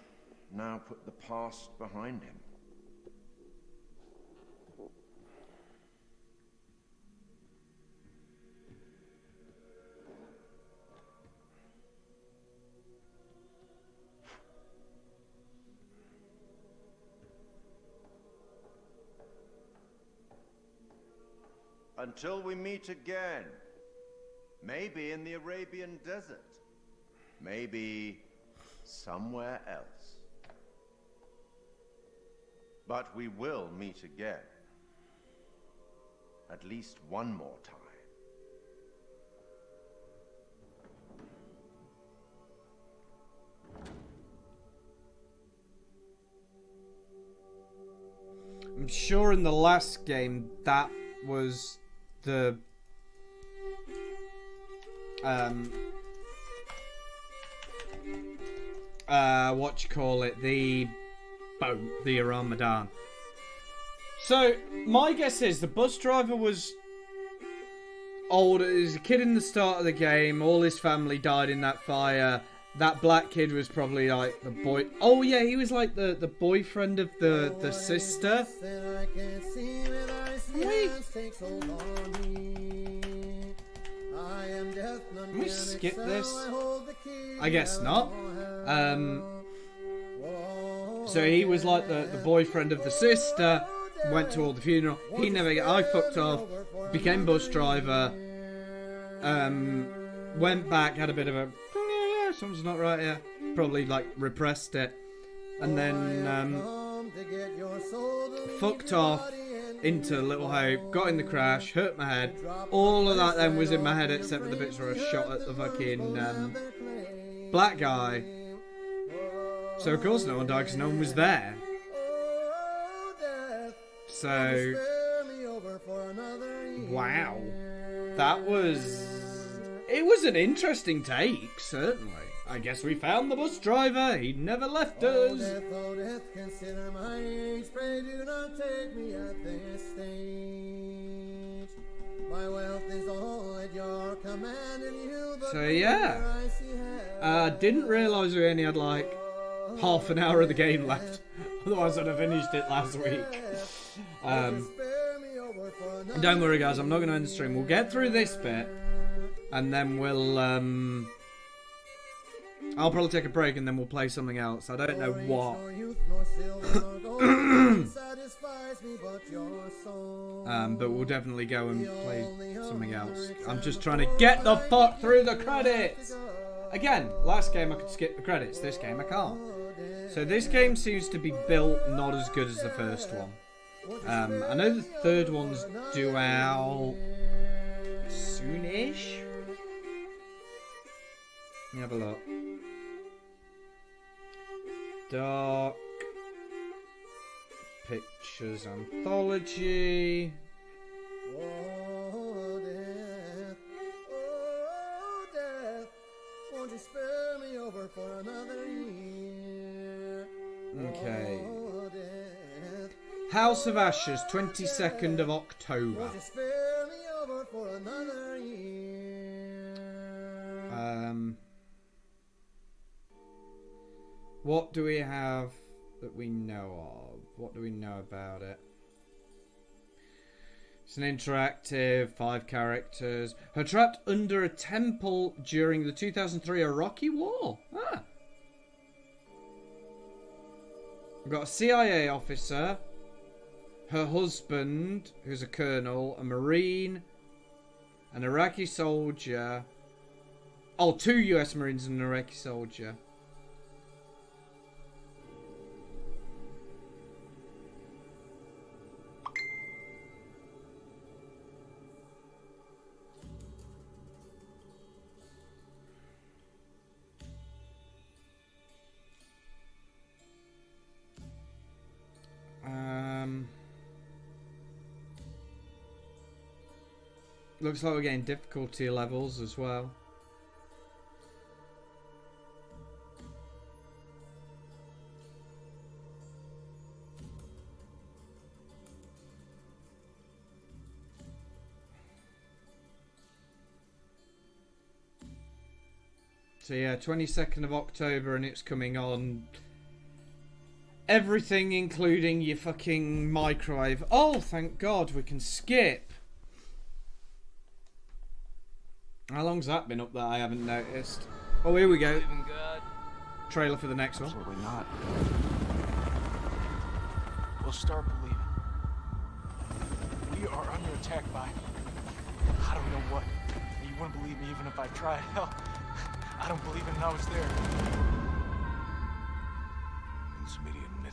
now put the past behind him. Until we meet again. Maybe in the Arabian desert. Maybe somewhere else. But we will meet again. At least one more time. I'm sure in the last game that was the what you call it, the boat, the Ramadan. So my guess is the bus driver was old. He was a kid in the start of the game. All his family died in that fire. That black kid was probably like the boy. Oh yeah, he was like the boyfriend of the sister. Can we skip this? I guess not. So he was like the boyfriend of the sister. Went to all the funeral. He never got. I fucked off. Became bus driver. Went back. Had a bit of a. Something's not right here. Probably like repressed it, and then fucked off into Little Hope. Got in the crash. Hurt my head. All of that then was in my head except for the bits where I shot at the fucking black guy. So of course no one died because no one was there. So wow, that was. It was an interesting take, certainly. I guess we found the bus driver. He never left us. Consider my age. Pray do not take me at this stage. My wealth is all at your command, and you. So yeah, didn't realise we only had like half an hour of the game left. Otherwise, I'd have finished it last week. Don't worry, guys. I'm not going to end the stream. We'll get through this bit. And then we'll, I'll probably take a break and then we'll play something else. I don't know what. But we'll definitely go and play something else. I'm just trying to get the fuck through the credits! Again, last game I could skip the credits. This game I can't. So this game seems to be built not as good as the first one. I know the third one's due out soonish. Let me have a look. Dark Pictures Anthology. Oh, death. Oh, death. Won't you spare me over for another year? Okay. Oh, death. House of Ashes, 22nd of October. Won't you spare me over for another year? What do we have that we know of? What do we know about it? It's an interactive, 5 characters. Her trapped under a temple during the 2003 Iraqi War. Ah. We've got a CIA officer, her husband, who's a colonel, a Marine, an Iraqi soldier. Oh, 2 US Marines and an Iraqi soldier. Looks like we're getting difficulty levels as well. So yeah, 22nd of October, and it's coming on everything, including your fucking microwave. Oh, thank God, we can skip. How long's that been up there? I haven't noticed. Oh, here we go. Trailer for the next one. Absolutely not. We'll start believing. We are under attack by I don't know what. You wouldn't believe me even if I tried. Hell, I don't believe it and I was there. In Sumerian myth,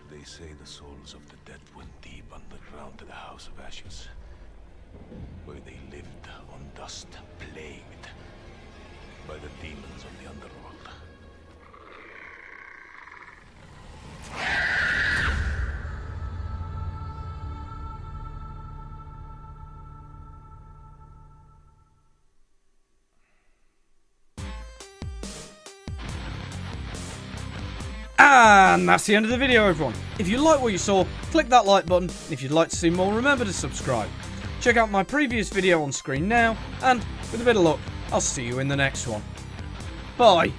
they say the souls of the dead went deep underground to the House of Ashes, where they lived on dust, plagued by the demons of the underworld. And that's the end of the video, everyone. If you like what you saw, click that like button. If you'd like to see more, remember to subscribe. Check out my previous video on screen now, and with a bit of luck, I'll see you in the next one. Bye.